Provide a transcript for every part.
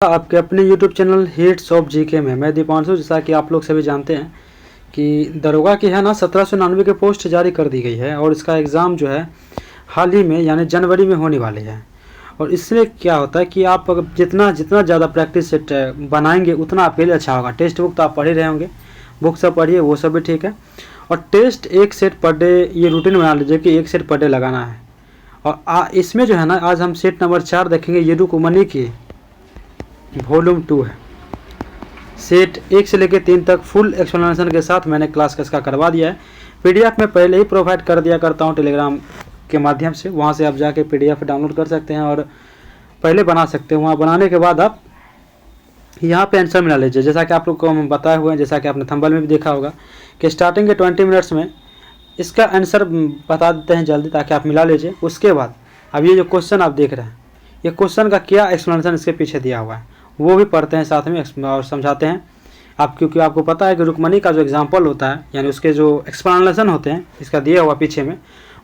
आपके अपने YouTube channel hits of GK में मैं दीपांशु। जैसा कि आप लोग सभी जानते हैं कि दरोगा की है ना 1799 की पोस्ट जारी कर दी गई है और इसका एग्ज़ाम जो है हाल ही में यानी जनवरी में होने वाली है। और इससे क्या होता है कि आप अगर जितना ज़्यादा प्रैक्टिस सेट बनाएंगे उतना आपके लिए अच्छा होगा। टेस्ट बुक तो आप पढ़ ही रहे होंगे, बुक सब पढ़िए, वो सब भी ठीक है। और टेस्ट एक सेट पर डे ये रूटीन बना लीजिए कि एक सेट पर डे लगाना है। और इसमें जो है ना आज हम सेट नंबर 4 देखेंगे। येडुकुमनी की वॉल्यूम 2 है। सेट 1 से लेकर 3 तक फुल एक्सप्लेनेशन के साथ मैंने क्लास का इसका करवा दिया है। पीडीएफ में पहले ही प्रोवाइड कर दिया करता हूँ टेलीग्राम के माध्यम से, वहाँ से आप जाके पीडीएफ डाउनलोड कर सकते हैं और पहले बना सकते हैं। वहाँ बनाने के बाद आप यहाँ पे आंसर मिला लीजिए। जैसा कि आप लोग को हम बताए हुए हैं, जैसा कि आपने थंबनेल में भी देखा होगा कि स्टार्टिंग के 20 मिनट्स में इसका आंसर बता देते हैं जल्दी, ताकि आप मिला लीजिए। उसके बाद अब ये जो क्वेश्चन आप देख रहे हैं, ये क्वेश्चन का क्या एक्सप्लेनेशन इसके पीछे दिया हुआ है वो भी पढ़ते हैं साथ में और समझाते हैं आप, क्योंकि आपको पता है कि रुक्मणी का जो एग्जाम्पल होता है यानी उसके जो एक्सप्लेनेशन होते हैं इसका दिया हुआ पीछे में,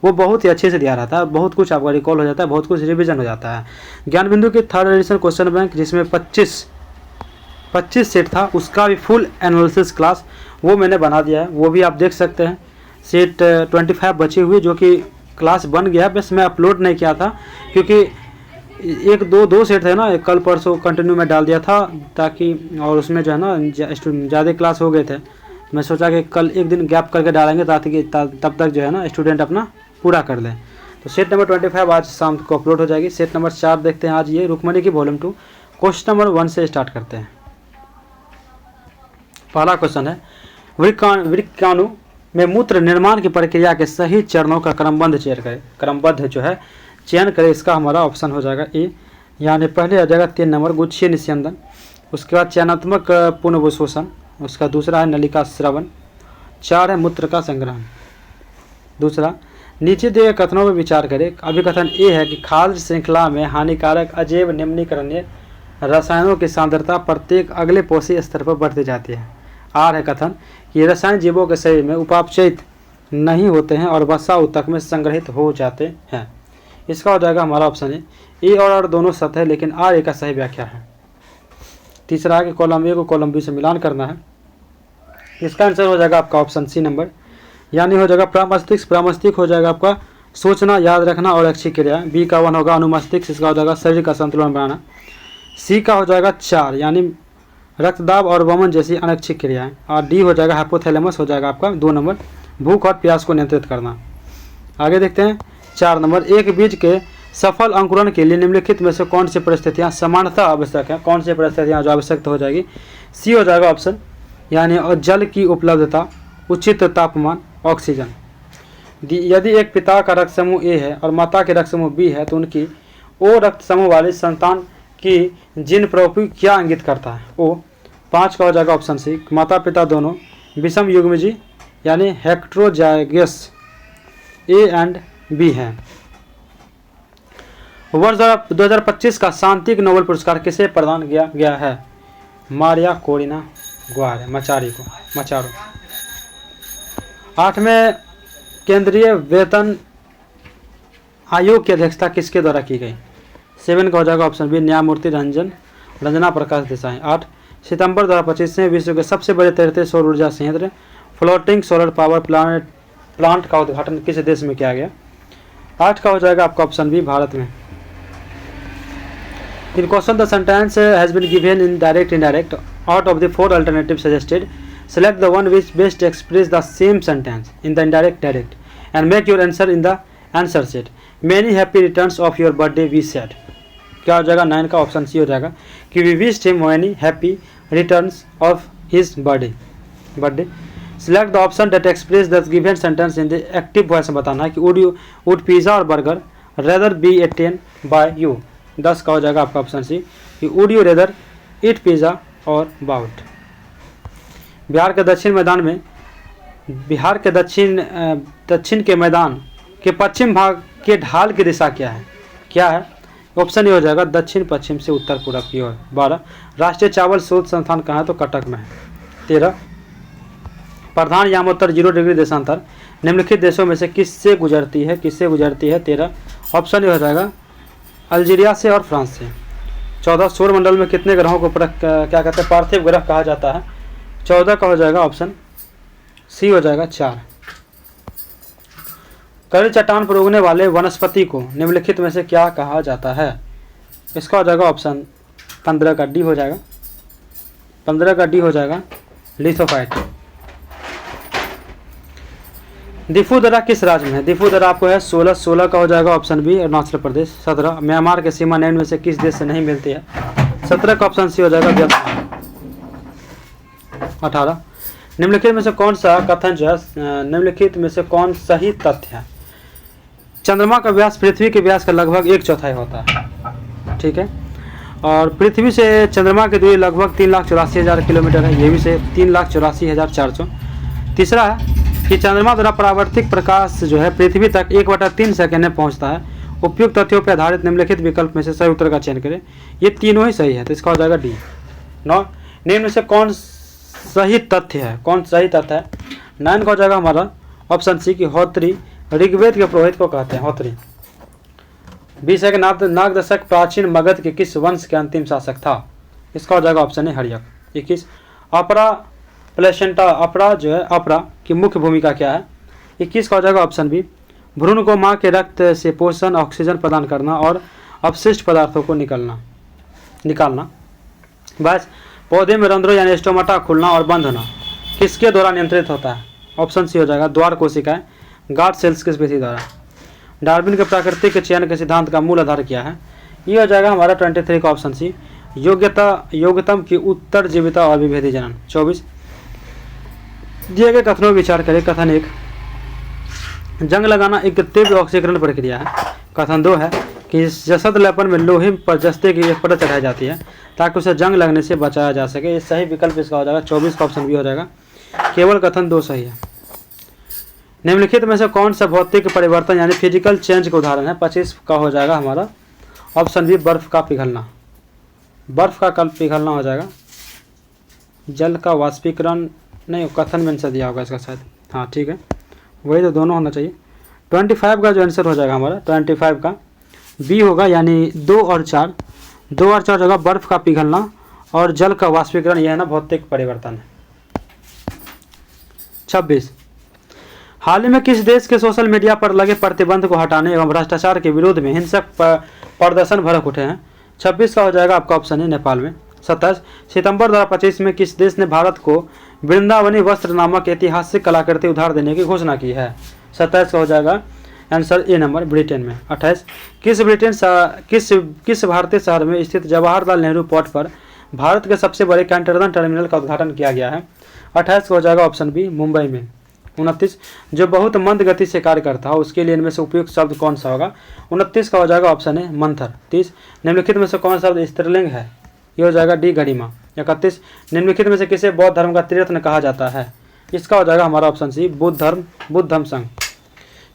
वो बहुत ही अच्छे से दिया रहता है। बहुत कुछ आपका रिकॉल हो जाता है, बहुत कुछ रिवीजन हो जाता है। ज्ञान बिंदु की 3rd एडिशन क्वेश्चन बैंक जिसमें 25 सेट था, उसका भी फुल एनालिसिस क्लास वो मैंने बना दिया है, वो भी आप देख सकते हैं। सेट 25 बची हुई जो कि क्लास बन गया, बस मैं अपलोड नहीं किया था क्योंकि दो सेट थे ना, कल परसों कंटिन्यू में डाल दिया था ताकि, और उसमें जो है ना ज़्यादा क्लास हो गए थे। मैं सोचा कि कल एक दिन गैप करके डालेंगे ताकि तब तक जो है ना स्टूडेंट अपना पूरा कर लें। तो सेट नंबर 25 आज शाम को अपलोड हो जाएगी। सेट नंबर 4 देखते हैं आज, ये रुक्मणी की वॉल्यूम 2। क्वेश्चन नंबर 1 से स्टार्ट करते हैं। पहला क्वेश्चन है, वृक्काणु में मूत्र निर्माण की प्रक्रिया के सही चरणों का क्रमबद्ध जो है चयन करें। इसका हमारा ऑप्शन हो जाएगा ए, यानी पहले आ जाएगा 3 नंबर गुच्छीय निस्यंदन, उसके बाद चयनात्मक पुनर्वशोषण, उसका दूसरा है नलिका स्रवण, 4 है मूत्र का संग्रहण। दूसरा, नीचे दिए गए कथनों पर विचार करें। अभिकथन ए है कि खाद्य श्रृंखला में हानिकारक अजैव निम्नीकरणीय रसायनों की सांद्रता प्रत्येक अगले पोषी स्तर पर बढ़ती जाती है। आर है कथन कि रसायन जीवों के शरीर में उपापचयित नहीं होते हैं और वसा ऊतक में संग्रहित हो जाते हैं। इसका हो जाएगा हमारा ऑप्शन है ए और आर दोनों सत्य है, लेकिन आर ए का सही व्याख्या है। तीसरा है कि कॉलम ए को कॉलम बी से मिलान करना है। इसका आंसर हो जाएगा आपका ऑप्शन सी नंबर, यानी हो जाएगा प्रामस्तिष्क हो जाएगा आपका सोचना, याद रखना और अच्छी क्रिया। बी का 1 होगा अनुमस्तिष्क, इसका हो जाएगा शरीर का संतुलन बनाना। सी का हो जाएगा 4 यानी रक्तदाब और वमन जैसी अनैच्छिक क्रियाएं। और डी हो जाएगा हाइपोथैलेमस, हो जाएगा आपका 2 नंबर भूख और प्यास को नियंत्रित करना। आगे देखते हैं 4 नंबर, एक बीज के सफल अंकुरण के लिए निम्नलिखित में से कौन सी परिस्थितियां सामान्यतः आवश्यक है। कौन सी परिस्थितियां जो आवश्यक हो जाएगी, सी हो जाएगा ऑप्शन, यानी जल की उपलब्धता, उचित तापमान, ऑक्सीजन। यदि एक पिता का रक्त समूह ए है और माता के रक्त समूह बी है तो उनकी ओ रक्त समूह वाली संतान की जीन प्रॉपर्टी क्या इंगित करता है। ओ 5 का हो जाएगा ऑप्शन सी, माता पिता दोनों विषम युग्मजी यानी हेक्ट्रोजाइगस ए एंड बी है। वर्ष 2025 का शांति नोबेल पुरस्कार किसे प्रदान किया गया है। Maria Corina मचारो। 8वें केंद्रीय वेतन आयोग की अध्यक्षता किसके द्वारा की गई। 7 का हो जाएगा ऑप्शन बी, न्यायमूर्ति रंजना प्रकाश देसाई। 8 सितंबर 2025 में विश्व के सबसे बड़े तैरते सौर ऊर्जा संयंत्र फ्लोटिंग सोलर पावर प्लांट का उद्घाटन किस देश में किया गया। 8 का हो जाएगा आपका ऑप्शन बी, भारत में। In question the sentence has been given in direct indirect out of the 4 alternative suggested select the one which best express the same sentence in the indirect direct and make your answer in the answer set. Many happy returns of your birthday we said. क्या हो जाएगा 9 का option C हो जाएगा कि we wished him many happy returns of his birthday. Select the option that express the given sentence in the active voice में बताना है कि would pizza और burger rather be eaten by you. 10 का हो जाएगा आपका ऑप्शन सी कि would you rather eat pizza or bout. Bihar के दक्षिण के मैदान के पश्चिम भाग के ढाल की दिशा क्या है। ऑप्शन ए हो जाएगा दक्षिण पश्चिम से उत्तर पूरब की ओर। 12 राष्ट्रीय चावल शोध संस्थान कहाँ है तो कटक में है। 13 प्रधान यामोत्तर 0 डिग्री देशांतर निम्नलिखित देशों में से किससे गुजरती है। 13 ऑप्शन ए हो जाएगा अल्जीरिया से और फ्रांस से। 14 सौर मंडल में कितने ग्रहों को क्या कहते हैं पार्थिव ग्रह कहा जाता है? 14 का हो जाएगा ऑप्शन सी हो जाएगा 4। कड़ी चट्टान पर उगने वाले वनस्पति को निम्नलिखित में से क्या कहा जाता है? इसका हो जाएगा ऑप्शन 15 का डी हो जाएगा, 15 का डी हो जाएगा लिथोफाइट। दिफूदरा किस राज्य में है? दिफूदरा आपको है 16 का हो जाएगा option B Arunachal Pradesh. 17 Myanmar के सीमा निम्न में से किस देश से नहीं मिलती है? 17 का ऑप्शन सी हो जाएगा वियतनाम। 18 निम्नलिखित में से कौन सा कथन जो है निम्नलिखित में से कौन सही तथ्य है? चंद्रमा का व्यास पृथ्वी के व्यास का लगभग 1/4 होता है, ठीक है। और पृथ्वी से चंद्रमा की दूरी लगभग 3,84,000 किलोमीटर है, ये भी से 3,84,400। तीसरा है कि चंद्रमा द्वारा परावर्तित प्रकाश जो है पृथ्वी तक 1/3 सेकंड में पहुंचता है। उपयुक्त तथ्यों पर आधारित निम्नलिखित विकल्प में से सही उत्तर का चयन करें। ये तीनों ही सही है, तो इसका हो जाएगा डी। 9 निम्न में से कौन सही तथ्य है? कौन सही तथ्य है? 9 का हो जाएगा हमारा ऑप्शन सी कि होत्री ऋग्वेद के पुरोहित को कहते हैं, होत्री। 20 है कि नागदशक प्राचीन मगध के किस वंश के अंतिम शासक था? इसका हो जाएगा ऑप्शन ए हर्यक। 21 अपरा प्लेसेंटा अपरा जो है अपरा की मुख्य भूमिका क्या है? 21 का हो जाएगा ऑप्शन बी भ्रूण को मां के रक्त से पोषण ऑक्सीजन प्रदान करना और अपशिष्ट पदार्थों को निकालना। 22 पौधे में रंध्रों यानी स्टोमाटा खुलना और बंद होना किसके द्वारा नियंत्रित होता है? ऑप्शन सी हो जाएगा द्वार कोशिकाएं, गार्ड सेल्स किस विधि द्वारा? डार्विन के प्राकृतिक चयन के सिद्धांत का मूल आधार क्या है? ये हो जाएगा हमारा 23 का ऑप्शन सी योग्यतम की उत्तरजीविता और विभेदी जनन। 24 दिए गए कथनों पर विचार करें। कथन 1 जंग लगाना एक तीव्र ऑक्सीकरण प्रक्रिया है। कथन 2 है कि जसद लेपन में लोहे पर जस्ते की एक परत चढ़ाई जाती है ताकि उसे जंग लगने से बचाया जा सके। ये सही विकल्प इसका हो जाएगा 24 का ऑप्शन बी हो जाएगा। केवल कथन 2 सही है। निम्नलिखित में से कौन सा भौतिक परिवर्तन यानी फिजिकल चेंज का उदाहरण है? 25 का हो जाएगा हमारा ऑप्शन बी बर्फ का पिघलना। बर्फ का कल पिघलना हो जाएगा। जल का वाष्पीकरण नहीं, कथन में आंसर दिया होगा इसका शायद, हाँ ठीक है, वही तो दोनों होना चाहिए। 25 का जो आंसर हो जाएगा हमारा 25 का बी होगा, यानी 2 और 4 जगह बर्फ का पिघलना और जल का वाष्पीकरण, यह है ना भौतिक परिवर्तन है। 26 हाल ही में किस देश के सोशल मीडिया पर लगे प्रतिबंध को हटाने एवं भ्रष्टाचार के विरोध में हिंसक प्रदर्शन भड़क उठे हैं? 26 का हो जाएगा आपका ऑप्शन है नेपाल में। 27 सितंबर 2025 में किस देश ने भारत को वृंदावनी वस्त्र नामक ऐतिहासिक कलाकृति उधार देने की घोषणा की है? 27 का हो जाएगा आंसर ए नंबर ब्रिटेन में। 28 किस भारतीय शहर में स्थित जवाहरलाल नेहरू पोर्ट पर भारत के सबसे बड़े कंटेनर टर्मिनल का उद्घाटन किया गया है? 28 का हो जाएगा ऑप्शन बी मुंबई में। 29 जो बहुत मंद गति से कार्य करता हो उसके लिए इनमें से उपयुक्त शब्द कौन सा होगा? 29 का हो जाएगा ऑप्शन है मंथर। 30 निम्नलिखित में से कौन सा शब्द स्त्रीलिंग है? ये हो जाएगा डी गरिमा। 31 निम्नलिखित में से किसे बौद्ध धर्म का त्रिरत्न कहा जाता है? इसका हो जाएगा हमारा ऑप्शन सी बुद्ध धर्म संघ।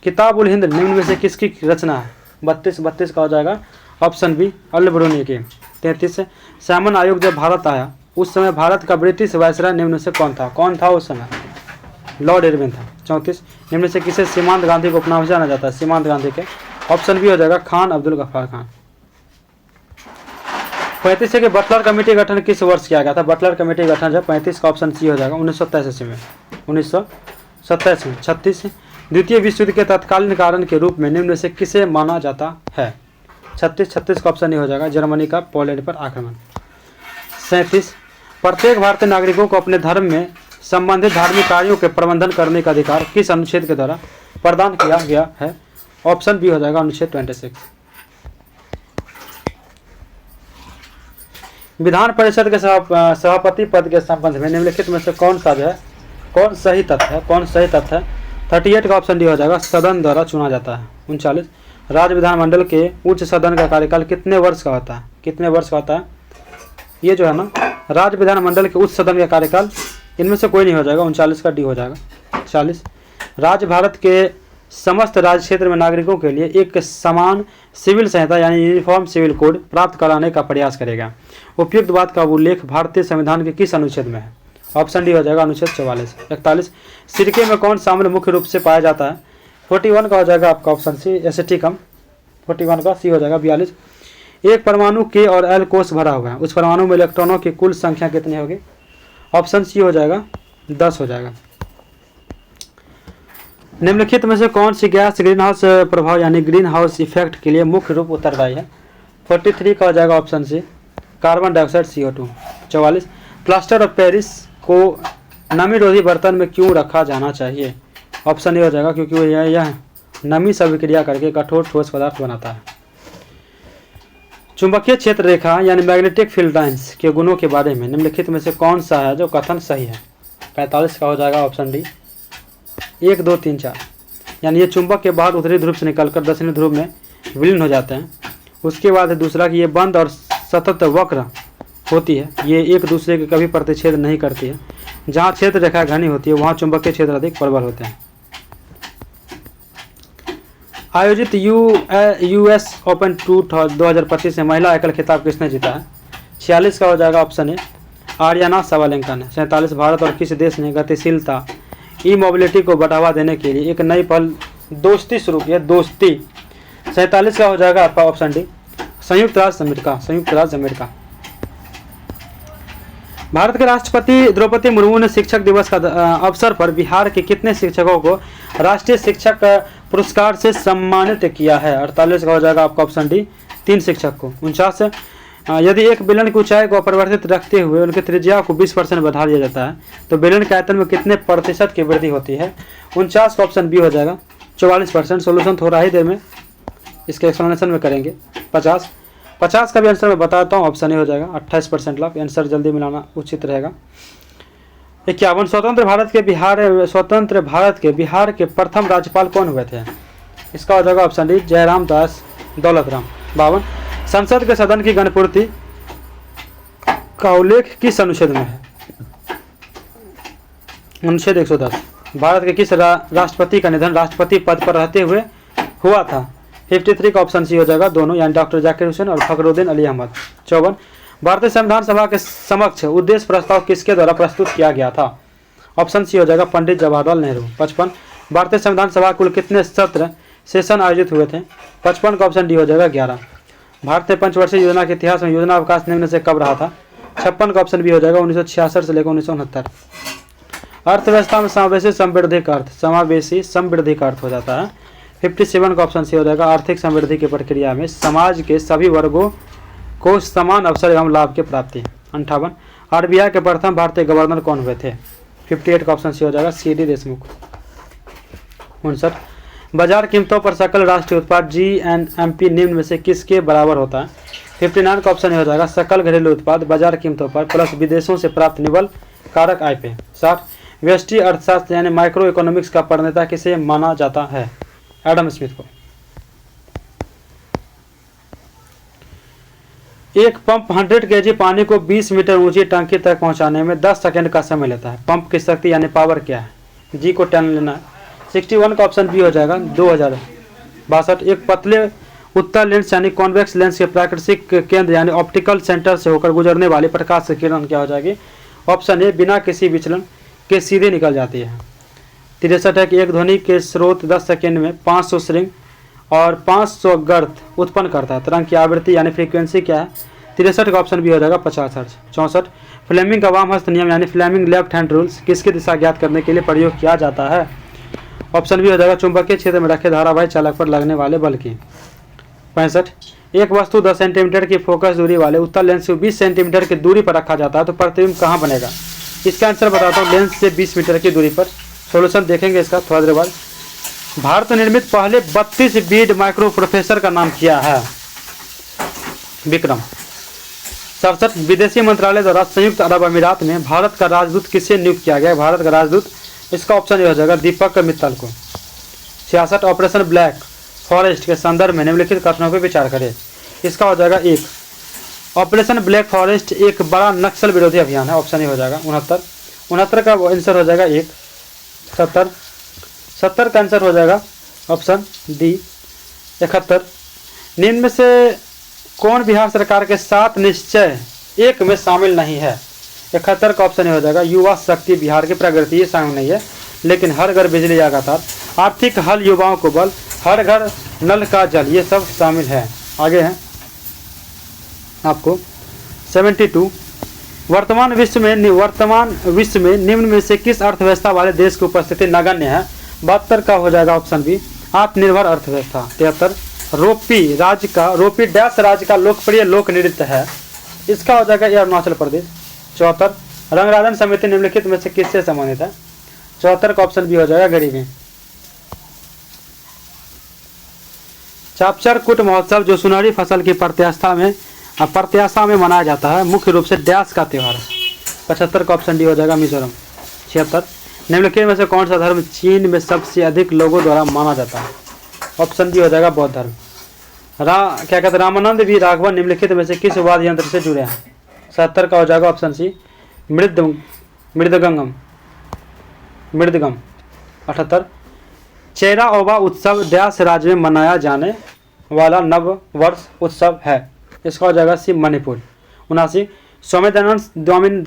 किताब उल हिंद निम्न में से किसकी रचना है? 32 का हो जाएगा ऑप्शन बी अल ब्रूनी की। 33 सैमन आयोग जब भारत आया उस समय भारत का ब्रिटिश वायसराय निम्न में से कौन था उस समय? लॉर्ड इरविन था। 34 निम्न से किसे सीमांत गांधी को उपनाम से जाना जाता है? सीमांत गांधी के ऑप्शन बी हो जाएगा खान अब्दुल गफ्फार खान। 35 के बटलर कमेटी गठन किस वर्ष किया गया था? बटलर कमेटी गठन जो 35 का ऑप्शन सी हो जाएगा 1987 में। 1927 में। 36 द्वितीय विश्व युद्ध के तत्कालीन कारण के रूप में निम्न से किसे माना जाता है? 36 का ऑप्शन ए हो जाएगा जर्मनी का पोलैंड पर आक्रमण। 37 प्रत्येक भारतीय नागरिकों को अपने धर्म में संबंधित धार्मिक कार्यों के प्रबंधन करने का अधिकार किस अनुच्छेद के द्वारा प्रदान किया गया है? ऑप्शन बी हो जाएगा अनुच्छेद 26। विधान परिषद के सभापति पद के संबंध में निम्नलिखित में से कौन सही तथ्य है? 38 का ऑप्शन डी हो जाएगा सदन द्वारा चुना जाता है। 39 राज्य विधानमंडल के उच्च सदन का कार्यकाल कितने वर्ष का होता है? ये जो है ना राज्य विधानमंडल के उच्च सदन का कार्यकाल इनमें से कोई नहीं हो जाएगा। 39 का डी हो जाएगा। 40 राज्य भारत के समस्त राज्य क्षेत्र में नागरिकों के लिए एक समान सिविल संहिता यानी यूनिफॉर्म सिविल कोड प्राप्त कराने का प्रयास करेगा। उपयुक्त बात का उल्लेख भारतीय संविधान के किस अनुच्छेद में है? ऑप्शन डी हो जाएगा अनुच्छेद 44। 41 सिरके में कौन शामिल मुख्य रूप से पाया जाता है? 41 का हो जाएगा आपका ऑप्शन सी एसिटिकम। 41 का सी हो जाएगा। 42 एक परमाणु K और L कोष भरा हुआ है, उस परमाणु में इलेक्ट्रॉनों की कुल संख्या कितनी होगी? ऑप्शन सी हो जाएगा 10 हो जाएगा। निम्नलिखित में से कौन सी गैस ग्रीन हाउस प्रभाव यानी ग्रीन हाउस इफेक्ट के लिए मुख्य रूप उत्तरदायी है? 43 का हो जाएगा option C carbon dioxide CO2। 44 plaster of Paris को नमी रोधी बर्तन में क्यों रखा जाना चाहिए? ऑप्शन ए हो जाएगा क्योंकि यह नमी से अभिक्रिया करके कठोर ठोस पदार्थ बनाता है। चुंबकीय क्षेत्र रेखा यानी मैग्नेटिक फील्ड लाइंस के गुणों के बारे में निम्नलिखित में से कौन सा है जो कथन सही है? 45 का हो जाएगा ऑप्शन डी 1 2 3 4 यानी ये चुंबक के बाहर उत्तरी ध्रुव से निकलकर दक्षिणी ध्रुव में विलीन हो जाते हैं। उसके बाद दूसरा कि ये बंद और सतत वक्र होती है, ये एक दूसरे के कभी प्रतिच्छेद नहीं करती है। जहाँ क्षेत्र रेखा घनी होती है वहाँ चुंबकीय क्षेत्र अधिक प्रबल होते हैं। आयोजित US ओपन 2025 में महिला एकल खिताब किसने जीता है? 46 का हो जाएगा ऑप्शन ए आर्याना सवालेंका ने। 47 भारत और किस देश ने गतिशीलता ई मोबिलिटी को बढ़ावा देने के लिए एक नई पहल दोस्ती शुरू की है? दोस्ती। 47 का हो जाएगा आपका ऑप्शन डी संयुक्त राज्य अमेरिका। भारत के राष्ट्रपति द्रौपदी मुर्मू ने शिक्षक दिवस का अवसर पर बिहार के कितने शिक्षकों को राष्ट्रीय शिक्षक पुरस्कार से सम्मानित किया है? 48 का हो जाएगा आपका ऑप्शन डी 3 शिक्षक को। 49 यदि एक बेलन की ऊंचाई को अपरिवर्तित रखते हुए उनकी त्रिज्या को 20% बढ़ा दिया जाता है तो बेलन के आयतन में कितने प्रतिशत की वृद्धि होती है? 49 का ऑप्शन बी हो जाएगा 44%। सोल्यूशन थोड़ा ही देर में इसके एक्सप्लेनेशन में करेंगे। 50 का भी आंसर मैं बताता हूँ, ऑप्शन ए हो जाएगा 28% लाभ। आंसर जल्दी मिलाना उचित रहेगा। 51 स्वतंत्र भारत के बिहार के प्रथम राज्यपाल कौन हुए थे? इसका हो जाएगा ऑप्शन डी जयराम दास दौलतराम। 52 संसद के सदन की गणपूर्ति का उल्लेख किस अनुच्छेद में है? अनुच्छेद 110। भारत के किस राष्ट्रपति का निधन राष्ट्रपति पद पर रहते हुए हुआ था? 53 का ऑप्शन सी हो जाएगा दोनों यानी डॉक्टर जाकिर हुसैन और फखरुद्दीन अली अहमद। 54 भारतीय संविधान सभा के समक्ष उद्देश्य प्रस्ताव किसके द्वारा प्रस्तुत किया गया था? ऑप्शन सी हो जाएगा पंडित जवाहरलाल नेहरू। 55 भारतीय संविधान सभा कुल कितने सत्र सेशन आयोजित हुए थे? 55 का ऑप्शन डी हो जाएगा 11। भारतीय पंचवर्षीय योजना के इतिहास में योजना अवकाश निम्न से कब रहा था? 56 का ऑप्शन बी हो जाएगा 1966 से लेकर 1969। अर्थव्यवस्था में समावेशी समृद्धि का अर्थ हो जाता है। 57 का ऑप्शन सी हो जाएगा आर्थिक समृद्धि की प्रक्रिया में समाज के सभी वर्गों को समान अवसर एवं लाभ की प्राप्ति। 58 RBI के प्रथम भारतीय गवर्नर कौन हुए थे? 58 का ऑप्शन सी हो जाएगा CD देशमुख। 59 बाजार कीमतों पर सकल राष्ट्रीय उत्पाद GNP निम्न में से किसके बराबर होता है? 59 का ऑप्शन हो जाएगा सकल घरेलू उत्पाद बाजार कीमतों पर प्लस विदेशों से प्राप्त निवल कारक आय पे। 60 व्यष्टि अर्थशास्त्र यानी माइक्रो इकोनॉमिक्स का प्रणेता किसे माना जाता है? एडम स्मिथ को। एक पंप 100 kg पानी को 20 मीटर ऊंची टंकी तक पहुंचाने में 10 सेकंड का समय लेता है। पंप की शक्ति यानी पावर क्या है? जी को 10 लेना है। 61 का ऑप्शन बी हो जाएगा 2062। एक पतले उत्तल लेंस यानी कॉन्वेक्स लेंस के प्राकृतिक केंद्र यानी ऑप्टिकल सेंटर से होकर गुजरने वाली प्रकाश की किरण क्या हो जाएगी? ऑप्शन ए बिना किसी विचलन के सीधे निकल जाती है। 63 है कि एक ध्वनि के स्रोत 10 सेकंड में 500 श्रृंग और 500 गर्त उत्पन्न करता है। तरंग की आवृत्ति यानी फ्रीक्वेंसी क्या है? 63 का ऑप्शन बी हो जाएगा 50 हर्ट्ज। 64 फ्लेमिंग का वाम हस्त नियम यानी फ्लेमिंग लेफ्ट हैंड रूल्स किसकी दिशा ज्ञात करने के लिए प्रयोग किया जाता है? ऑप्शन बी हो जाएगा चुंबकीय क्षेत्र में रखे धारावाही चालक पर लगने वाले बल की। 65 एक वस्तु 10 सेंटीमीटर की फोकस दूरी वाले उत्तल लेंस को 20 सेंटीमीटर की दूरी पर रखा जाता है तो प्रतिबिंब कहाँ बनेगा? इसका आंसर बताता हूँ लेंस से 20 मीटर की दूरी पर। सोल्यूशन देखेंगे इसका थोड़ा देर बाद। भारत निर्मित पहले 32 बीड माइक्रो प्रोसेसर का नाम क्या है? विक्रम। 67 विदेशी मंत्रालय द्वारा संयुक्त अरब अमीरात में भारत का राजदूत किसे नियुक्त किया गया? भारत का राजदूत इसका ऑप्शन ये हो जाएगा दीपक मित्तल को। 66 ऑपरेशन ब्लैक फॉरेस्ट के संदर्भ में निम्नलिखित कथनों पर विचार करें। इसका हो जाएगा 1 ऑपरेशन ब्लैक फॉरेस्ट एक बड़ा नक्सल विरोधी अभियान है। ऑप्शन ए हो जाएगा 69 का आंसर हो जाएगा 1। 70 का आंसर हो जाएगा ऑप्शन डी 71। निम्न में से कौन बिहार सरकार के 7 निश्चय एक में शामिल नहीं है? 71 का ऑप्शन हो जाएगा युवा शक्ति बिहार की प्रगति, ये शामिल नहीं है लेकिन हर घर बिजली लगातार, आर्थिक हल युवाओं को बल, हर घर नल का जल, ये सब शामिल है। आगे हैं आपको 72। वर्तमान विश्व में निम्न में से किस अर्थव्यवस्था वाले देश की उपस्थिति नगण्य है? 72 का हो जाएगा ऑप्शन बी, आत्मनिर्भर अर्थव्यवस्था। 73, रोपी डैश राज्य का लोकप्रिय लोक नृत्य है? इसका हो जाएगा ये अरुणाचल प्रदेश। 74, रंगराजन समिति निम्नलिखित में से किससे संबंधित है? 74 का ऑप्शन बी हो जाएगा गरीबी। चापचर कूट महोत्सव जो सुनहरी फसल की प्रत्याशा में मनाया जाता है, मुख्य रूप से डैश का त्यौहार है? 75 का ऑप्शन डी हो जाएगा मिजोरम। 76, निम्नलिखित में से कौन सा धर्म चीन में सबसे अधिक लोगों द्वारा माना जाता है? ऑप्शन डी हो जाएगा बौद्ध धर्म। क्या कहते हैं, रामानंद भी राघवन निम्नलिखित में से किस वाद्य यंत्र से जुड़े हैं? 70 का हो जाएगा ऑप्शन सी मृदगम। 78, चेरा ओबा उत्सव डैश राज्य में मनाया जाने वाला नव वर्ष उत्सव है? इसका हो जाएगा सी मणिपुर। 79,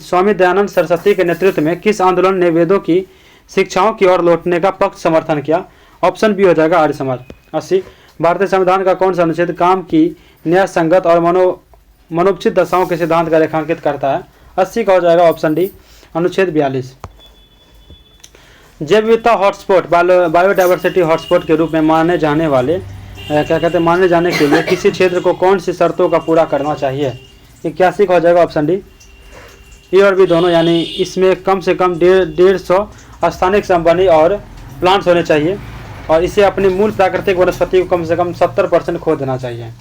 स्वामी दयानंद सरस्वती के नेतृत्व में किस आंदोलन ने वेदों की शिक्षाओं की ओर लौटने का पक्ष समर्थन किया? ऑप्शन बी हो जाएगा आर्य समाज। 80, भारतीय संविधान का कौन सा अनुच्छेद काम की न्याय संगत और मनोचित दशाओं के सिद्धांत का रेखांकित करता है? 80 का हो जाएगा ऑप्शन डी अनुच्छेद 42। जैव विविधता हॉटस्पॉट बायोडाइवर्सिटी हॉटस्पॉट के रूप में माने जाने के लिए किसी क्षेत्र को कौन सी शर्तों का पूरा करना चाहिए? 81 का हो जाएगा ऑप्शन डी ए और बी दोनों, यानी इसमें कम से कम 150 स्थानिक संबंधी और प्लांट्स होने चाहिए और इसे अपनी मूल प्राकृतिक वनस्पति को कम से कम 70% खो देना चाहिए।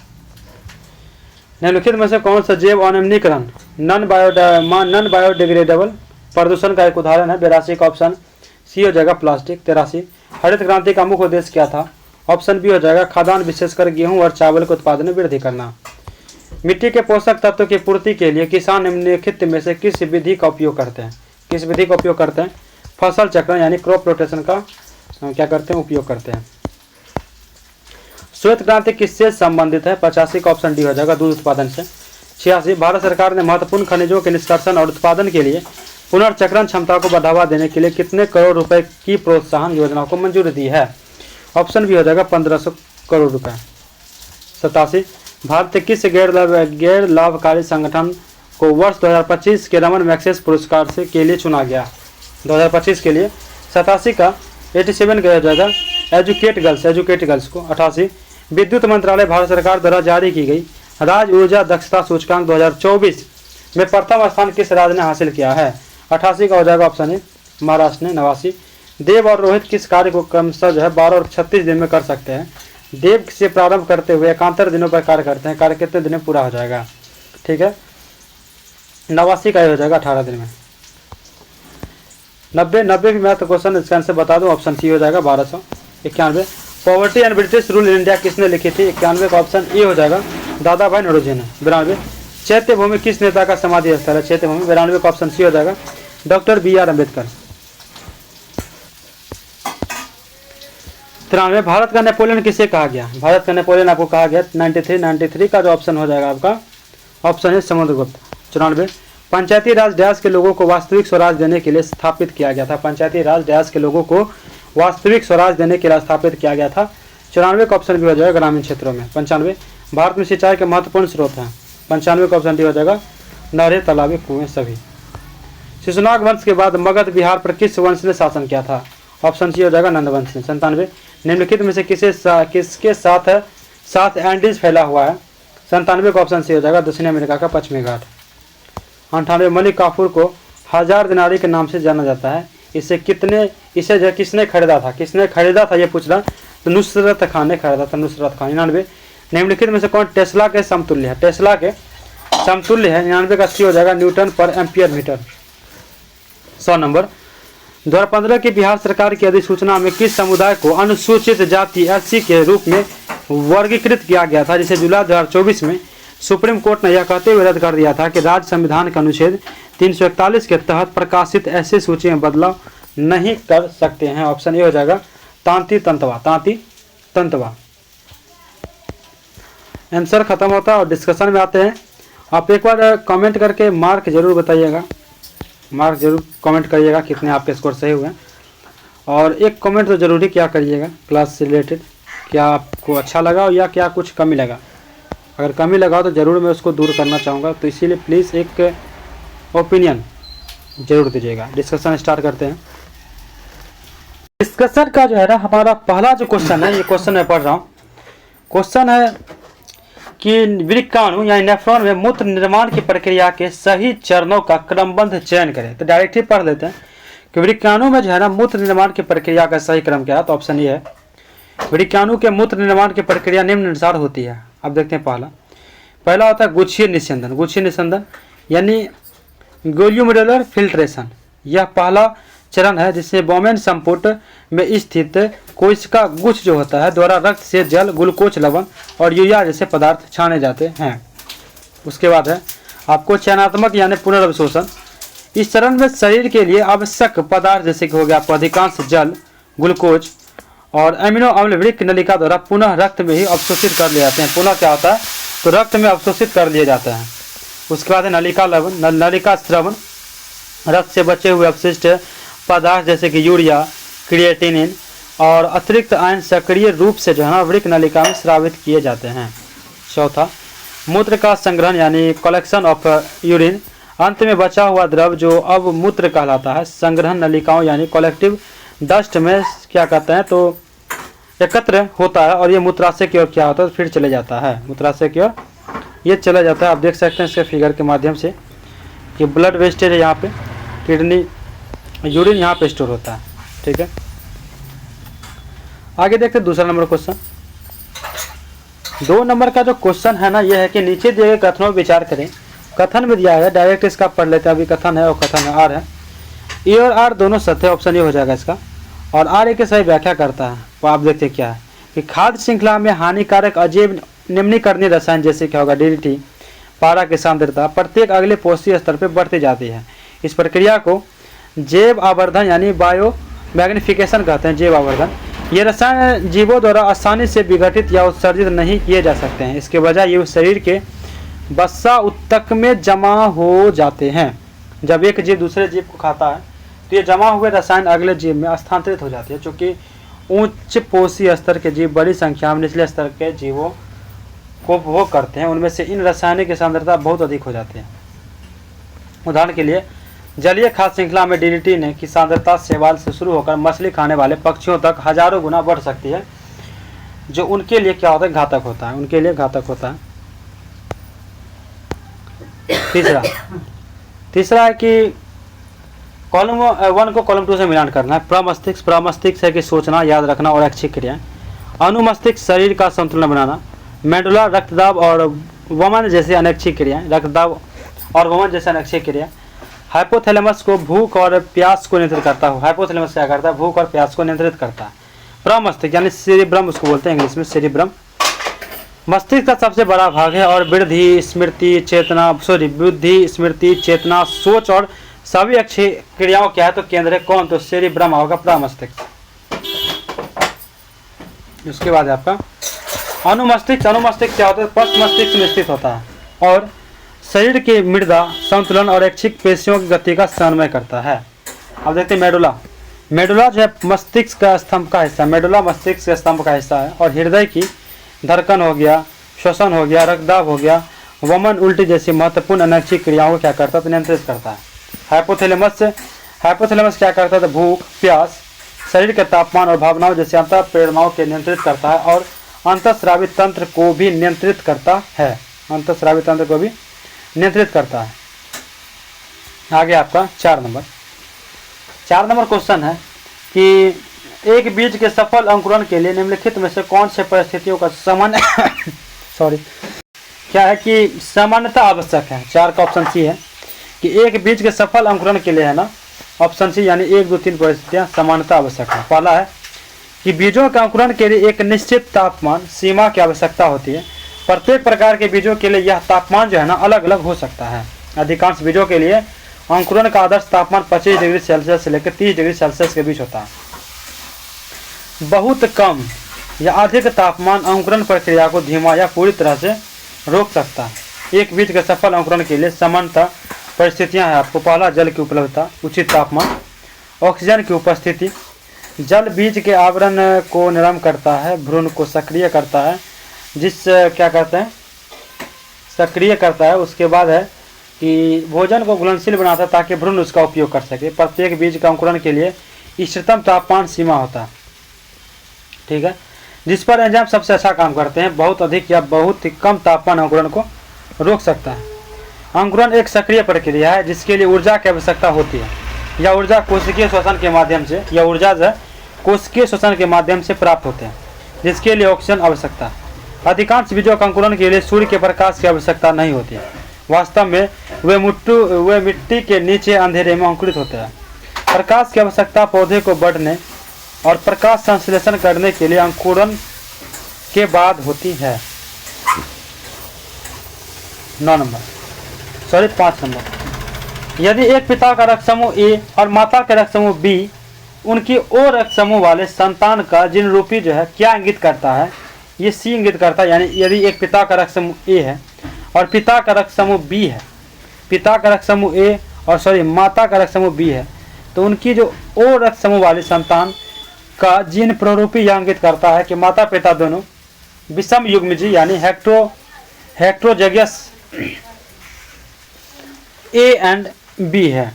निम्नलिखित में से कौन सा जैव अनवनीकरण नॉन बायोडिग्रेडेबल प्रदूषण का एक उदाहरण है? 82 का ऑप्शन सी हो जाएगा प्लास्टिक। 83, हरित क्रांति का मुख्य उद्देश्य क्या था? ऑप्शन बी हो जाएगा खाद्यान्न विशेषकर गेहूं और चावल के उत्पादन में वृद्धि करना। मिट्टी के पोषक तत्वों की पूर्ति के लिए किसान निम्नलिखित में से किस विधि का उपयोग करते हैं? फसल चक्रण यानी क्रॉप रोटेशन का उपयोग करते हैं। श्वेत क्रांति किससे संबंधित है? 85 का ऑप्शन डी हो जाएगा दूध उत्पादन से। 86, भारत सरकार ने महत्वपूर्ण खनिजों के निष्कर्षण और उत्पादन के लिए पुनर्चक्रण क्षमता को बढ़ावा देने के लिए कितने करोड़ रुपए की प्रोत्साहन योजना को मंजूरी दी है? ऑप्शन बी हो जाएगा 1500 करोड़ रुपए। 87, भारत किस गैर लाभकारी संगठन को वर्ष 2025 के रमन मैग्सेस पुरस्कार के लिए चुना गया? 2025 के लिए। 87 का 87 का हो जाएगा एजुकेट गर्ल्स को। 88, विद्युत मंत्रालय भारत सरकार द्वारा जारी की गई राज्य ऊर्जा दक्षता सूचकांक 2024 में प्रथम स्थान किस राज्य ने हासिल किया है? 88 का हो जाएगा ऑप्शन ए महाराष्ट्र ने। 89, देव और रोहित किस कार्य को क्रमशः 12 और 36 दिन में कर सकते हैं? देव से प्रारंभ करते हुए एकांतर दिनों पर कार्य करते हैं, कार्य कितने दिन में पूरा हो जाएगा? ठीक है, 89 का हो जाएगा 18 दिन में। 90 भी मैथ क्वेश्चन, इसका आंसर बता दूं, ऑप्शन सी हो जाएगा 1291। Poverty and British rule in India किसने लिखी थी? 91 का ऑप्शन ए हो जाएगा दादा भाई नौरोजी ने। 92, चैत्य भूमि किस नेता का समाधि स्थल है? चैत्य भूमि। 92 का ऑप्शन सी हो जाएगा डॉक्टर BR अम्बेडकर। 93, भारत का नेपोलियन किसे कहा गया? भारत का नेपोलियन आपको कहा गया 93 का जो ऑप्शन हो जाएगा आपका ऑप्शन है समुद्रगुप्त। 94, पंचायती राज डैश के लोगों को वास्तविक स्वराज देने के लिए स्थापित किया गया था? पंचायती राज डैश के लोगों को वास्तविक स्वराज देने के लिए स्थापित किया गया था? 94 का ऑप्शन भी हो जाएगा ग्रामीण क्षेत्रों में। 95, भारत में सिंचाई के महत्वपूर्ण स्रोत हैं? 95 का ऑप्शन डी हो जाएगा नहरें, तालाबें, कुएं सभी। शिशुनाग वंश के बाद मगध बिहार पर किस वंश ने शासन किया था? ऑप्शन सी हो जाएगा नंद वंश ने। 97, निम्नलिखित में से किसके साथ एंडीज फैला हुआ है? 97 का ऑप्शन सी हो जाएगा दक्षिण अमेरिका का पश्चिमी घाट। 98, मलिक काफूर को 1000 दिनारी के नाम से जाना जाता है, इसे किसने खरीदा था ये पूछ रहा, तो नुसरत खान ने खरीदा था, नुसरत खान। 99, निम्नलिखित में से कौन टेस्ला के समतुल्य है? 99 का सी हो जाएगा न्यूटन पर एम्पियर मीटर। 100 नंबर, 2015 की बिहार सरकार की अधिसूचना में किस समुदाय को अनुसूचित जाति SC के रूप में वर्गीकृत किया गया था, जिसे जुलाई 2024 में सुप्रीम कोर्ट ने यह कहते हुए रद्द कर दिया था कि राज्य संविधान के अनुच्छेद 341 के तहत प्रकाशित ऐसी सूची में बदलाव नहीं कर सकते हैं? ऑप्शन ए हो जाएगा तांती तंतवा। आंसर खत्म होता है और डिस्कशन में आते हैं। आप एक बार कमेंट करके मार्क जरूर बताइएगा, मार्क जरूर कमेंट करिएगा कितने आपके स्कोर सही हुए हैं, और एक कमेंट तो जरूरी क्या करिएगा क्लास से रिलेटेड, क्या आपको अच्छा लगा या क्या कुछ कमी लगा। अगर कमी लगा तो ज़रूर मैं उसको दूर करना चाहूँगा, तो इसीलिए प्लीज़ एक ओपिनियन ज़रूर दीजिएगा। डिस्कशन स्टार्ट करते हैं। डिस्कशन का जो है ना हमारा पहला जो क्वेश्चन है, ये क्वेश्चन मैं पढ़ रहा हूँ। क्वेश्चन है कि वृक्काणु यानी नेफ्रॉन में मूत्र निर्माण की प्रक्रिया के सही चरणों का क्रमबद्ध चयन करें। तो डायरेक्ट ही पढ़ लेते हैं कि वृक्काणु में जो है ना मूत्र निर्माण की प्रक्रिया का सही क्रम क्या है। तो ऑप्शन ये है, वृक्काणु के मूत्र निर्माण की प्रक्रिया निम्नानुसार होती है। अब देखते हैं पहला होता है गुच्छीय निस्यंदन। गुच्छीय निस्यंदन यानी ग्लोमेरुलर फिल्ट्रेशन, यह पहला चरण है जिसमें बोमेन संपुट में स्थित कोशिका गुच्छ जो होता है द्वारा रक्त से जल, ग्लूकोज, लवण और यूरिया जैसे पदार्थ छाने जाते हैं। उसके बाद है आपको चयनात्मक यानी पुनर्अवशोषण। इस चरण में शरीर के लिए आवश्यक पदार्थ जैसे कि हो गया आपको अधिकांश जल, ग्लूकोज और अमीनो अम्ल वृक्क नलिका द्वारा पुनः रक्त में ही अवशोषित कर लिए जाते हैं। पुनः क्या होता है, तो रक्त में अवशोषित कर लिए जाते हैं। उसके बाद है नलिका स्रवण, रक्त से बचे हुए अपशिष्ट पदार्थ जैसे कि यूरिया, क्रिएटिनिन और अतिरिक्त आयन सक्रिय रूप से जो है ना वृक्क नलिका में स्रावित किए जाते हैं। चौथा, मूत्र का संग्रहण यानी कलेक्शन ऑफ यूरिन, अंत में बचा हुआ द्रव जो अब मूत्र कहलाता है संग्रहण नलिकाओं यानी कलेक्टिव डस्ट में क्या कहते हैं, तो एकत्र होता है और ये मूत्राशय की ओर क्या होता है, फिर चले जाता है। मूत्राशय की ओर ये चला जाता है। आप देख सकते हैं इसके फिगर के माध्यम से कि ब्लड वेस्टेज है यहाँ पे, किडनी, यूरिन यहाँ पे स्टोर होता है। ठीक है, आगे देखते हैं दूसरा नंबर क्वेश्चन। 2 नंबर का जो क्वेश्चन है ना, यह है कि नीचे दिए गए कथनों पर विचार करें। कथन में दिया है, डायरेक्ट इसका पढ़ लेते हैं। अभी कथन है और कथन आर है। ए और आर दोनों सत्य, ऑप्शन ए हो जाएगा इसका। और आर ए की सही व्याख्या करता है। तो आप देखते क्या है कि खाद्य श्रृंखला में हानिकारक अजैव निम्नीकरणीय रसायन जैसे क्या होगा डीडीटी, पारा की सांद्रता प्रत्येक अगले पोषीय स्तर पर बढ़ती जाती है। इस प्रक्रिया को जैव आवर्धन यानी बायो मैग्निफिकेशन कहते हैं। जैव आवर्धन, ये रसायन जीवों द्वारा आसानी से विघटित या उत्सर्जित नहीं किए जा सकते हैं। इसके बजाय ये शरीर के वसा उत्तक में जमा हो जाते हैं। जब एक जीव दूसरे जीव को खाता है तो ये जमा हुए रसायन अगले जीव में स्थानांतरित हो जाती है। चूँकि उच्च पोषीय स्तर के जीव बड़ी संख्या में निचले स्तर के जीवों को उपभोग करते हैं, उनमें से इन रसायनिक की सांद्रता बहुत अधिक हो जाती है। उदाहरण के लिए जलीय खाद्य श्रृंखला में डीडीटी ने की सांद्रता शैवाल से शुरू होकर मछली खाने वाले पक्षियों तक हजारों गुना बढ़ सकती है, जो उनके लिए क्या होता है, घातक होता है, उनके लिए घातक होता है। तीसरा है कि कॉलम 1 को कॉलम 2 से मिलान करना है। प्रमस्तिष्क है कि सोचना, याद रखना और ऐच्छिक क्रियाएं। अनुमस्तिष्क शरीर का संतुलन बनाना। मेडुला रक्तदाब और वमन जैसे अनैच्छिक क्रियाएं, रक्तदाब और वमन जैसे अनैच्छिक क्रिया। हाइपोथैलेमस को भूख और प्यास को नियंत्रित करता है। हाइपोथैलेमस क्या करता है, भूख और प्यास को नियंत्रित करता है। प्रमस्तिष्क यानी सेरिब्रम उसको बोलते हैं इंग्लिश में, सेरिब्रम मस्तिष्क का सबसे बड़ा भाग है और बुद्धि, स्मृति, चेतना, सोच और सभी अच्छी क्रियाओं क्या है तो केंद्र है। कौन, तो सेरिब्रम होगा प्रमस्तिष्क। उसके बाद आपका अनुमस्तिष्क क्या होता है, पश्च मस्तिष्क में स्थित होता है और शरीर की मृदा संतुलन और ऐच्छिक पेशियों की गति का समन्वय करता है। अब देखते हैं मेडुला जो है मस्तिष्क का स्तंभ का हिस्सा, मेडुला मस्तिष्क के स्तंभ का हिस्सा है और हृदय की धड़कन हो गया, श्वसन हो गया, रक्तदाब हो गया, वमन, उल्टी जैसी महत्वपूर्ण अनैच्छिक क्रियाओं को क्या करता है तो नियंत्रित करता है। हाइपोथैलेमस क्या करता है तो भूख, प्यास, शरीर के तापमान और भावनाओं जैसे अंतः प्रेरणाओं के नियंत्रित करता है और अंतःस्रावी तंत्र को भी नियंत्रित करता है। आगे आपका 4 नंबर क्वेश्चन है कि एक बीज के सफल अंकुरण के लिए निम्नलिखित में से कौन से परिस्थितियों का क्या है कि सामान्यता आवश्यक है। 4 का ऑप्शन सी है कि एक बीज के सफल अंकुरण के लिए है ना, ऑप्शन सी यानी 1, 2, 3 परिस्थितियां सामान्यता आवश्यक है। पहला है कि बीजों के अंकुरण के लिए एक निश्चित तापमान सीमा की आवश्यकता होती है। प्रत्येक प्रकार के बीजों के लिए यह तापमान जो है ना अलग अलग हो सकता है। अधिकांश बीजों के लिए अंकुरण का आदर्श तापमान 25 डिग्री सेल्सियस से लेकर 30 डिग्री सेल्सियस के बीच होता है। बहुत कम या अधिक तापमान अंकुरण प्रक्रिया को धीमा या पूरी तरह से रोक सकता है। एक बीज के सफल अंकुरण के लिए सामान्यतः परिस्थितियां हैं आपको। पहला, जल की उपलब्धता, उचित तापमान, ऑक्सीजन की उपस्थिति। जल बीज के आवरण को नरम करता है, भ्रूण को सक्रिय करता है, जिस क्या कहते हैं सक्रिय करता है। उसके बाद है कि भोजन को घुलनशील बनाता है ताकि भ्रूण उसका उपयोग कर सके। प्रत्येक बीज का अंकुरण के लिए इष्टतम तापमान सीमा होता है, ठीक है, जिस पर एंजाइम सबसे अच्छा काम करते हैं। बहुत अधिक या बहुत ही कम तापमान अंकुरण को रोक सकता है। अंकुरण एक सक्रिय प्रक्रिया है जिसके लिए ऊर्जा की आवश्यकता होती है। यह ऊर्जा कोशिकीय श्वसन के माध्यम से कोशिकीय श्वसन के माध्यम से प्राप्त होते हैं, जिसके लिए ऑक्सीजन आवश्यकता है। अधिकांश बीजों का अंकुरण के लिए सूर्य के प्रकाश की आवश्यकता नहीं होती है। वास्तव में वे मिट्टी के नीचे अंधेरे में अंकुरित होते हैं। प्रकाश की आवश्यकता पौधे को बढ़ने और प्रकाश संश्लेषण करने के लिए अंकुरण के बाद होती है। 5 नंबर, यदि एक पिता का रक्त समूह ए और माता का रक्त समूह बी उनकी ओ रक्त समूह वाले संतान का जीन रूपी जो है क्या इंगित करता है, ये सी इंगित करता है। यानी यदि एक पिता का रक्त समूह ए है और पिता का रक्त समूह बी है, पिता का रक्त समूह ए और माता का रक्त समूह बी है, तो उनकी जो ओ रक्त समूह वाली संतान का जीन प्ररूपी यह इंगित करता है कि माता पिता दोनों विषम युग्मजी यानी हेक्टोजैगस ए एंड बी है,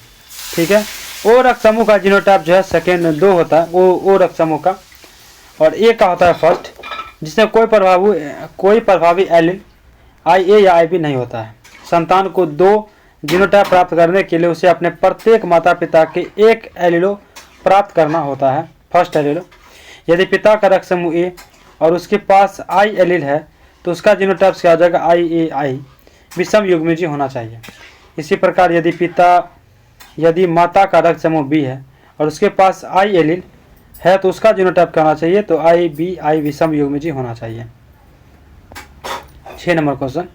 ठीक है। ओ रक्त समूह का जीनोटाइप जो है सेकेंड 2 होता है ओ रक्त समूह का, और ए का होता है फर्स्ट, जिसमें कोई प्रभावी एलील IA या IB नहीं होता है। संतान को 2 जीनोटाइप प्राप्त करने के लिए उसे अपने प्रत्येक माता पिता के एक एलीलो प्राप्त करना होता है, फर्स्ट एलीलो। यदि पिता का रक्त समूह ए और उसके पास I एलील है तो उसका जीनोटाइप क्या हो जाएगा, IAI, विषम युग्मजी होना चाहिए। इसी प्रकार यदि माता का रक्त समूह बी है और उसके पास I एलील है तो उसका जीनोटाइप क्या होना चाहिए, तो IBI, विषम युग्मजी होना चाहिए। 6 नंबर क्वेश्चन,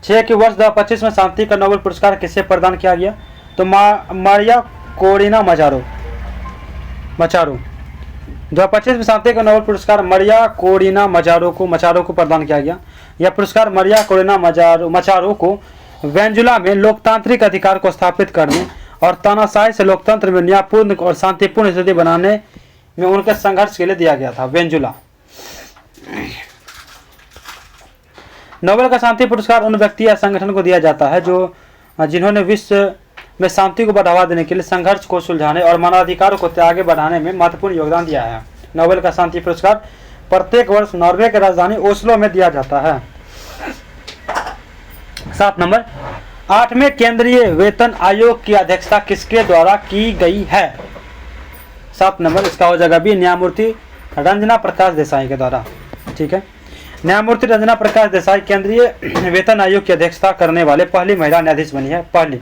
6 के वर्ष 2025 में शांति का नोबेल पुरस्कार किसे प्रदान किया गया, तो मारिया कोरिना मचारो 2025 में शांति का नोबेल पुरस्कार मारिया कोरिना मचारो को प्रदान किया गया। यह पुरस्कार मारिया कोरिना मचारो को वेनेजुएला में लोकतांत्रिक अधिकार को स्थापित करने और तानाशाही से लोकतंत्र में न्यायपूर्ण और शांतिपूर्ण स्थिति बनाने में उनके संघर्ष के लिए दिया गया था। वेनेजुएला। नोबेल का शांति पुरस्कार उन व्यक्ति या संगठन को दिया जाता है जिन्होंने विश्व में शांति को बढ़ावा देने के लिए संघर्ष को सुलझाने और मानवाधिकारों को आगे बढ़ाने में महत्वपूर्ण योगदान दिया है। नोबेल का शांति पुरस्कार प्रत्येक वर्ष नॉर्वे की राजधानी ओस्लो में दिया जाता है। 7 नंबर, 8वें केंद्रीय वेतन आयोग की अध्यक्षता किसके द्वारा की गई है। 7 नंबर, इसका हो जाएगा बी, न्यायमूर्ति रंजना प्रकाश देसाई के द्वारा, ठीक है। न्यायमूर्ति रंजना प्रकाश देसाई केंद्रीय वेतन आयोग की अध्यक्षता करने वाले पहली महिला न्यायाधीश बनी है, पहली।